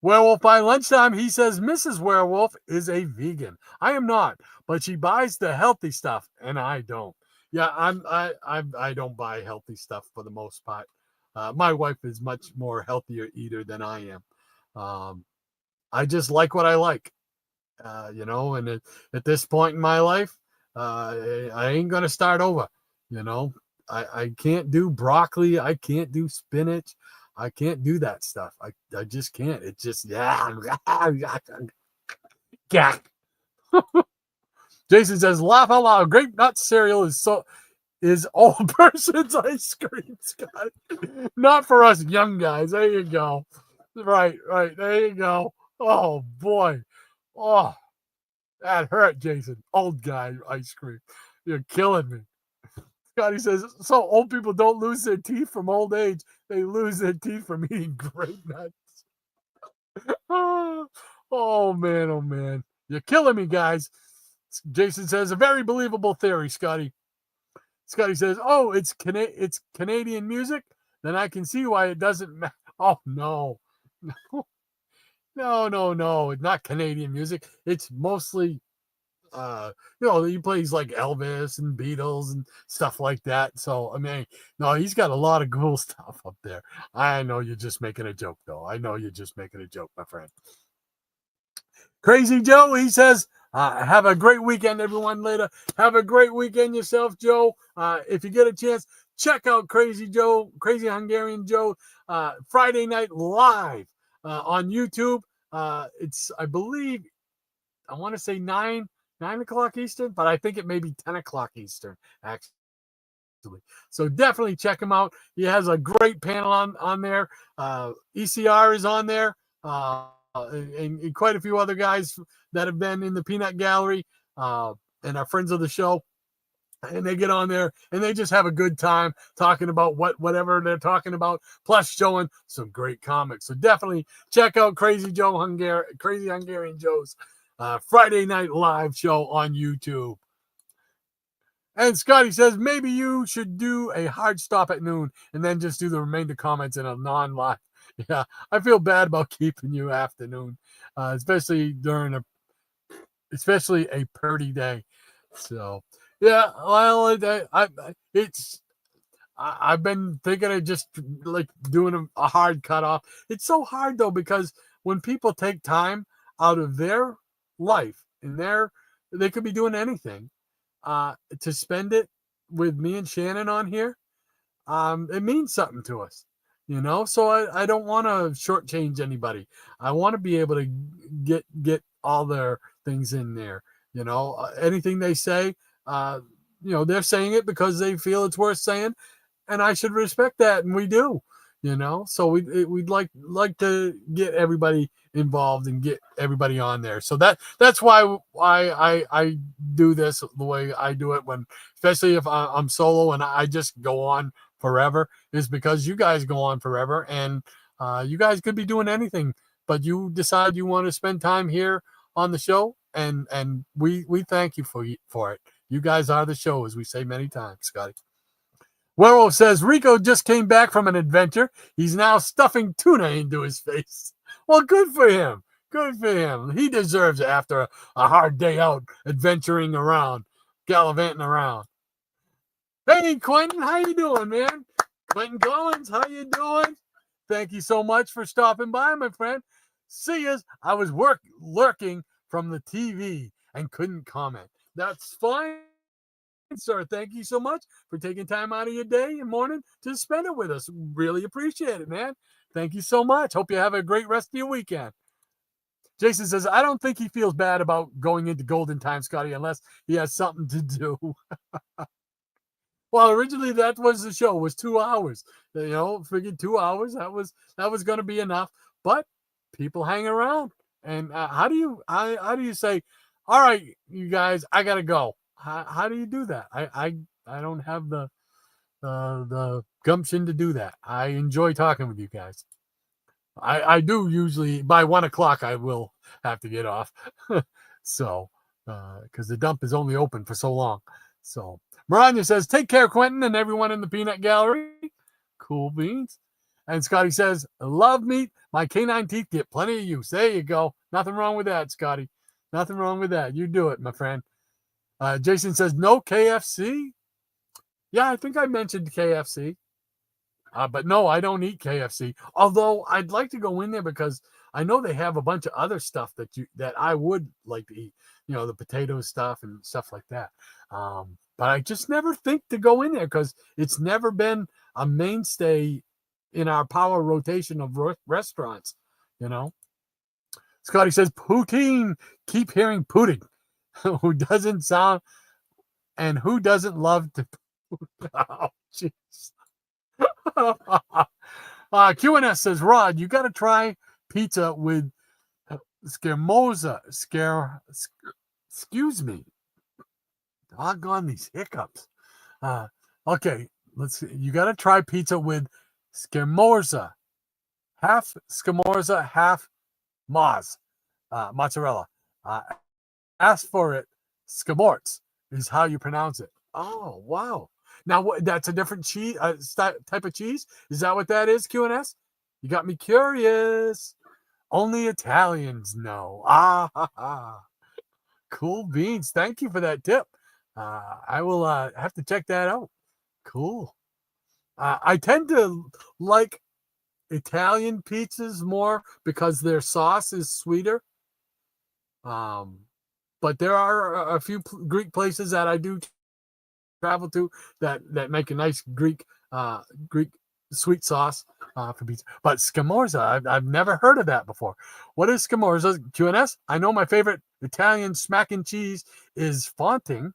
Werewolf by lunchtime, he says Mrs. Werewolf is a vegan. I am not, but she buys the healthy stuff, and I don't. Yeah, I don't buy healthy stuff for the most part. My wife is much more healthier eater than I am. I just like what I like, and at this point in my life, I ain't going to start over. I can't do broccoli. I can't do spinach. I can't do that stuff. I just can't. It just, yeah. Jason says, laugh out loud. Grape nut cereal is old person's ice cream, Scott. Not for us young guys. There you go. Right. There you go. Oh, boy. Oh, that hurt, Jason. Old guy ice cream. You're killing me. Scotty says, so old people don't lose their teeth from old age. They lose their teeth from eating grape nuts. Oh, man. You're killing me, guys. Jason says, a very believable theory, Scotty. Scotty says, oh, it's Canadian music? Then I can see why it doesn't matter. Oh, no. No. It's not Canadian music. It's mostly he plays like Elvis and Beatles and stuff like that. So, I mean, no, he's got a lot of cool stuff up there. I know you're just making a joke, though. I know you're just making a joke, my friend. Crazy Joe, he says, have a great weekend, everyone, later. Have a great weekend yourself, Joe. If you get a chance, check out Crazy Hungarian Joe, Friday Night Live on YouTube. It's, I believe, I want to say 9 o'clock Eastern, but I think it may be 10 o'clock Eastern, actually. So definitely check him out. He has a great panel on there. ECR is on there, and quite a few other guys that have been in the Peanut Gallery and are friends of the show. And they get on there and they just have a good time talking about whatever they're talking about, plus showing some great comics. So definitely check out Crazy Hungarian Joe's Friday Night Live show on YouTube. And Scotty says, maybe you should do a hard stop at noon and then just do the remainder comments in a non-live. Yeah, I feel bad about keeping you afternoon, especially a pretty day. So, yeah, well, I've been thinking of just like doing a hard cutoff. It's so hard though, because when people take time out of their life and they could be doing anything to spend it with me and Shannon on here, it means something to us, so I don't want to shortchange anybody. I want to be able to get all their things in there. Anything they say, they're saying it because they feel it's worth saying, and I should respect that, and we do. So we'd like to get everybody involved and get everybody on there. So that's why I do this the way I do it, especially if I'm solo and I just go on forever, is because you guys go on forever, and you guys could be doing anything, but you decide you want to spend time here on the show, and we thank you for it. You guys are the show, as we say many times, Scotty. Werewolf says, Rico just came back from an adventure. He's now stuffing tuna into his face. Well, good for him. Good for him. He deserves it after a hard day out adventuring around, gallivanting around. Hey, Quentin, how you doing, man? Quentin Collins, how you doing? Thank you so much for stopping by, my friend. See yas. I was lurking from the TV and couldn't comment. That's fine, sir. Thank you so much for taking time out of your day and morning to spend it with us. Really appreciate it, man. Thank you so much. Hope you have a great rest of your weekend. Jason says, I don't think he feels bad about going into golden time, Scotty, unless he has something to do. Well, originally that was the show, was 2 hours. Figured 2 hours, that was going to be enough. But people hang around. And how do you say, all right, you guys, I got to go. How do you do that? I don't have the gumption to do that. I enjoy talking with you guys. I do usually by 1:00 I will have to get off. So, because the dump is only open for so long. So, Maranya says, take care, Quentin, and everyone in the peanut gallery. Cool beans. And Scotty says, love meat. My canine teeth get plenty of use. There you go. Nothing wrong with that, Scotty. Nothing wrong with that. You do it, my friend. Jason says, no KFC. Yeah, I think I mentioned KFC. But no, I don't eat KFC. Although I'd like to go in there because I know they have a bunch of other stuff that I would like to eat. The potato stuff and stuff like that. But I just never think to go in there because it's never been a mainstay in our power rotation of restaurants. Scotty says, poutine. Keep hearing Putin. Who doesn't sound and who doesn't love to. Oh, jeez. QNS says, Rod, you got to try pizza with scamosa. Excuse me. Doggone these hiccups. Okay, let's see. You got to try pizza with scamosa. Half scamosa, half mozzarella. Ask for it. Scamorts is how you pronounce it. Oh, wow. Now, that's a different cheese type of cheese? Is that what that is, QNS? You got me curious. Only Italians know. Cool beans. Thank you for that tip. I will have to check that out. Cool. I tend to like Italian pizzas more because their sauce is sweeter. But there are a few Greek places that I do travel to that make a nice Greek sweet sauce for pizza. But scamorza, I've never heard of that before. What is scamorza, QNS? I know my favorite Italian smacking cheese is fontina.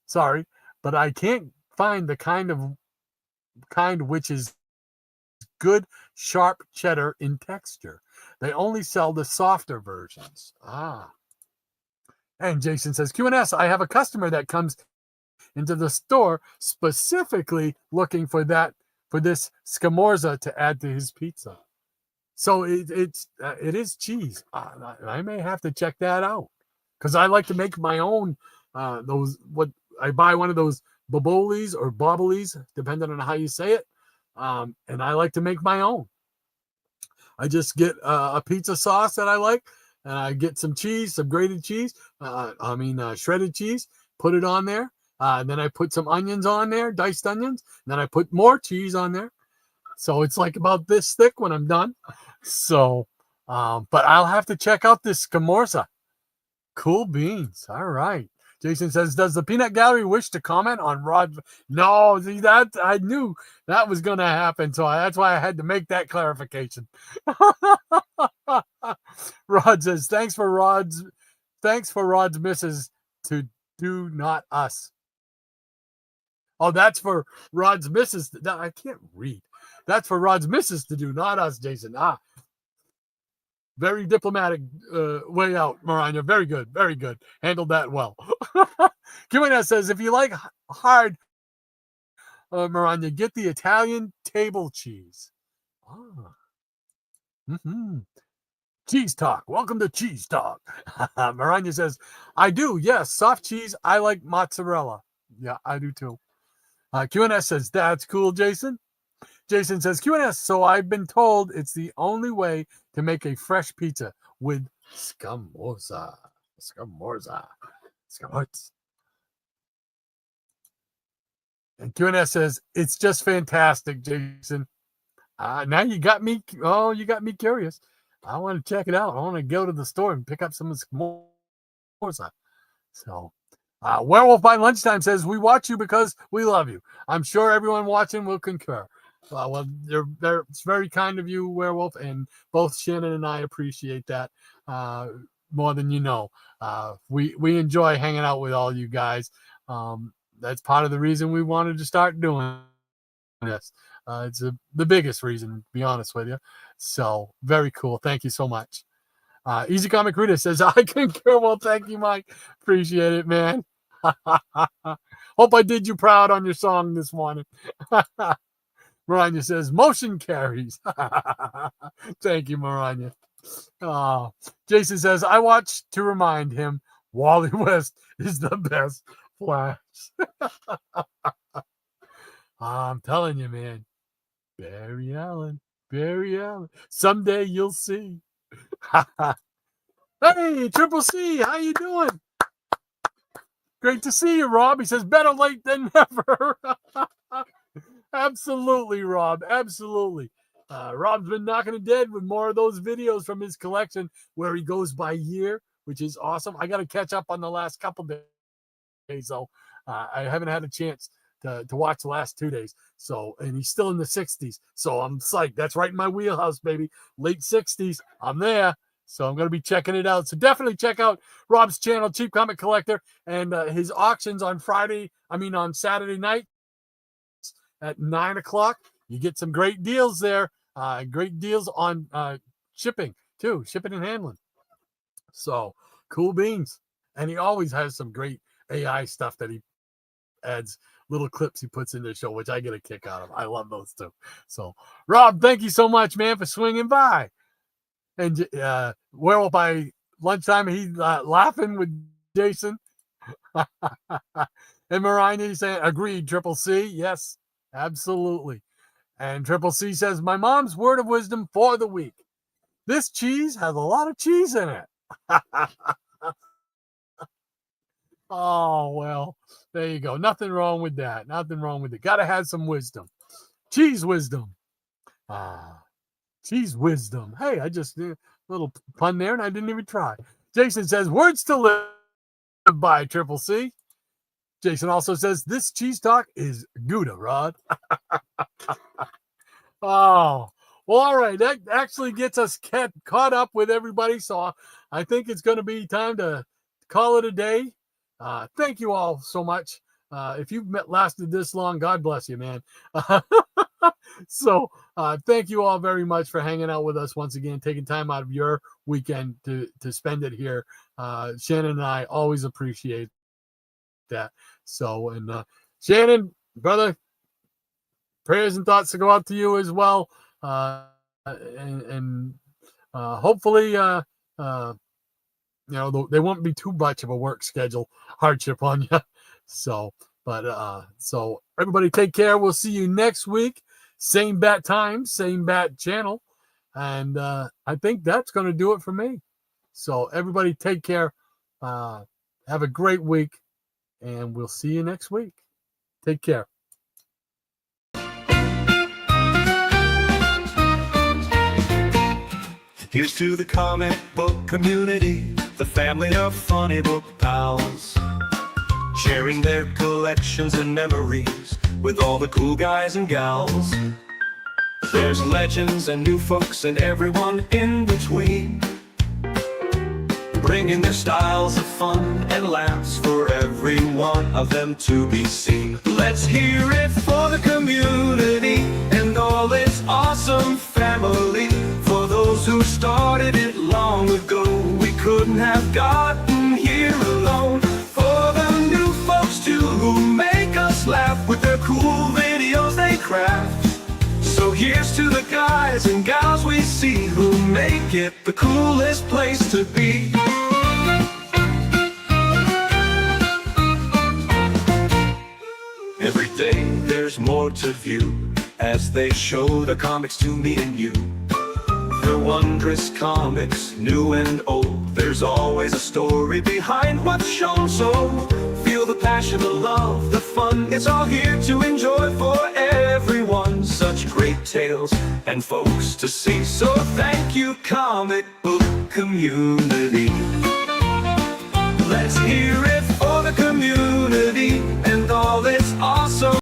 Sorry, but I can't find the kind which is good sharp cheddar in texture. They only sell the softer versions. And Jason says, QNS, I have a customer that comes into the store specifically looking for this scamorza to add to his pizza. So it is cheese. I may have to check that out because I like to make my own. I buy one of those bobolis or bobblies, depending on how you say it, and I like to make my own. I just get a pizza sauce that I like. And I get some cheese, some grated cheese, shredded cheese, put it on there. And then I put some onions on there, diced onions. And then I put more cheese on there. So it's like about this thick when I'm done. So, but I'll have to check out this scamorza. Cool beans. All right. Jason says, does the Peanut Gallery wish to comment on Rod? No, see, that I knew that was going to happen. So that's why I had to make that clarification. Rod says, thanks for Rod's misses to do not us. Oh, that's for Rod's misses. I can't read. That's for Rod's misses to do, not us, Jason. Very diplomatic way out, Maranya. Very good. Very good. Handled that well. QNS says, if you like hard, Maranya, get the Italian table cheese. Cheese Talk. Welcome to Cheese Talk. Maranya says, I do. Yes. Soft cheese. I like mozzarella. Yeah, I do too. QNS says, that's cool, Jason. Jason says, QNS, so I've been told it's the only way to make a fresh pizza with scamorza. And QNS says, it's just fantastic, Jason. Now you got me curious. I want to check it out. I want to go to the store and pick up some scamorza. So, Werewolf by Lunchtime says, we watch you because we love you. I'm sure everyone watching will concur. Well, it's very kind of you, Werewolf, and both Shannon and I appreciate that more than you know. We enjoy hanging out with all you guys. that's part of the reason we wanted to start doing this. It's the biggest reason, to be honest with you. So very cool. Thank you so much. Easy Comic Reader says, I concur. Well, thank you, Mike. Appreciate it, man. Hope I did you proud on your song this morning. Maranya says, motion carries. Thank you, Maranya. Jason says, I watched to remind him Wally West is the best Flash. I'm telling you, man. Barry Allen. Someday you'll see. Hey, Triple C, how you doing? Great to see you, Rob. He says, better late than never. Absolutely, Rob. Absolutely. Rob's been knocking it dead with more of those videos from his collection where he goes by year, which is awesome. I got to catch up on the last couple days, though. I haven't had a chance to watch the last 2 days. So, and he's still in the 60s. So I'm psyched. That's right in my wheelhouse, baby. Late 60s. I'm there. So I'm going to be checking it out. So definitely check out Rob's channel, Cheap Comic Collector, and his auctions on Saturday night at 9 o'clock. You get some great deals there. Great deals on shipping, too. Shipping and handling. So, cool beans. And he always has some great AI stuff that he adds, little clips he puts in the show, which I get a kick out of. I love those, too. So, Rob, thank you so much, man, for swinging by. And well, by lunchtime, he's laughing with Jason. And Marina saying, agreed, Triple C. Yes, absolutely. And Triple C says, my mom's word of wisdom for the week. This cheese has a lot of cheese in it. Oh, well, there you go. Nothing wrong with that. Nothing wrong with it. Got to have some wisdom. Cheese wisdom. Cheese wisdom. Hey, I just did a little pun there and I didn't even try. Jason says, words to live by, Triple C. Jason also says, this cheese talk is Gouda, Rod. Oh, well, all right. That actually gets us caught up with everybody. So I think it's going to be time to call it a day. Thank you all so much. If you've lasted this long, God bless you, man. So thank you all very much for hanging out with us once again, taking time out of your weekend to spend it here. Shannon and I always appreciate that. So, and Shannon, brother, prayers and thoughts to go out to you as well. And hopefully, there won't be too much of a work schedule hardship on you. So, so everybody take care. We'll see you next week. Same bat time, same bat channel. And I think that's going to do it for me. So everybody take care. Have a great week. And we'll see you next week. Take care. Here's to the comic book community, the family of funny book pals, sharing their collections and memories with all the cool guys and gals. There's legends and new folks and everyone in between, bringing their styles of fun and laughs for every one of them to be seen. Let's hear it for the community and all its awesome family. For those who started it long ago, we couldn't have gotten here alone. For the new folks too, who make us laugh with their cool videos they craft. So here's to the guys and gals we see, who make it the coolest place to be. Every day there's more to view as they show the comics to me and you. The wondrous comics, new and old, there's always a story behind what's shown. So feel the passion, the love, the fun, it's all here to enjoy for everyone. Such great tales and folks to see. So thank you, comic book community. Let's hear it for the community.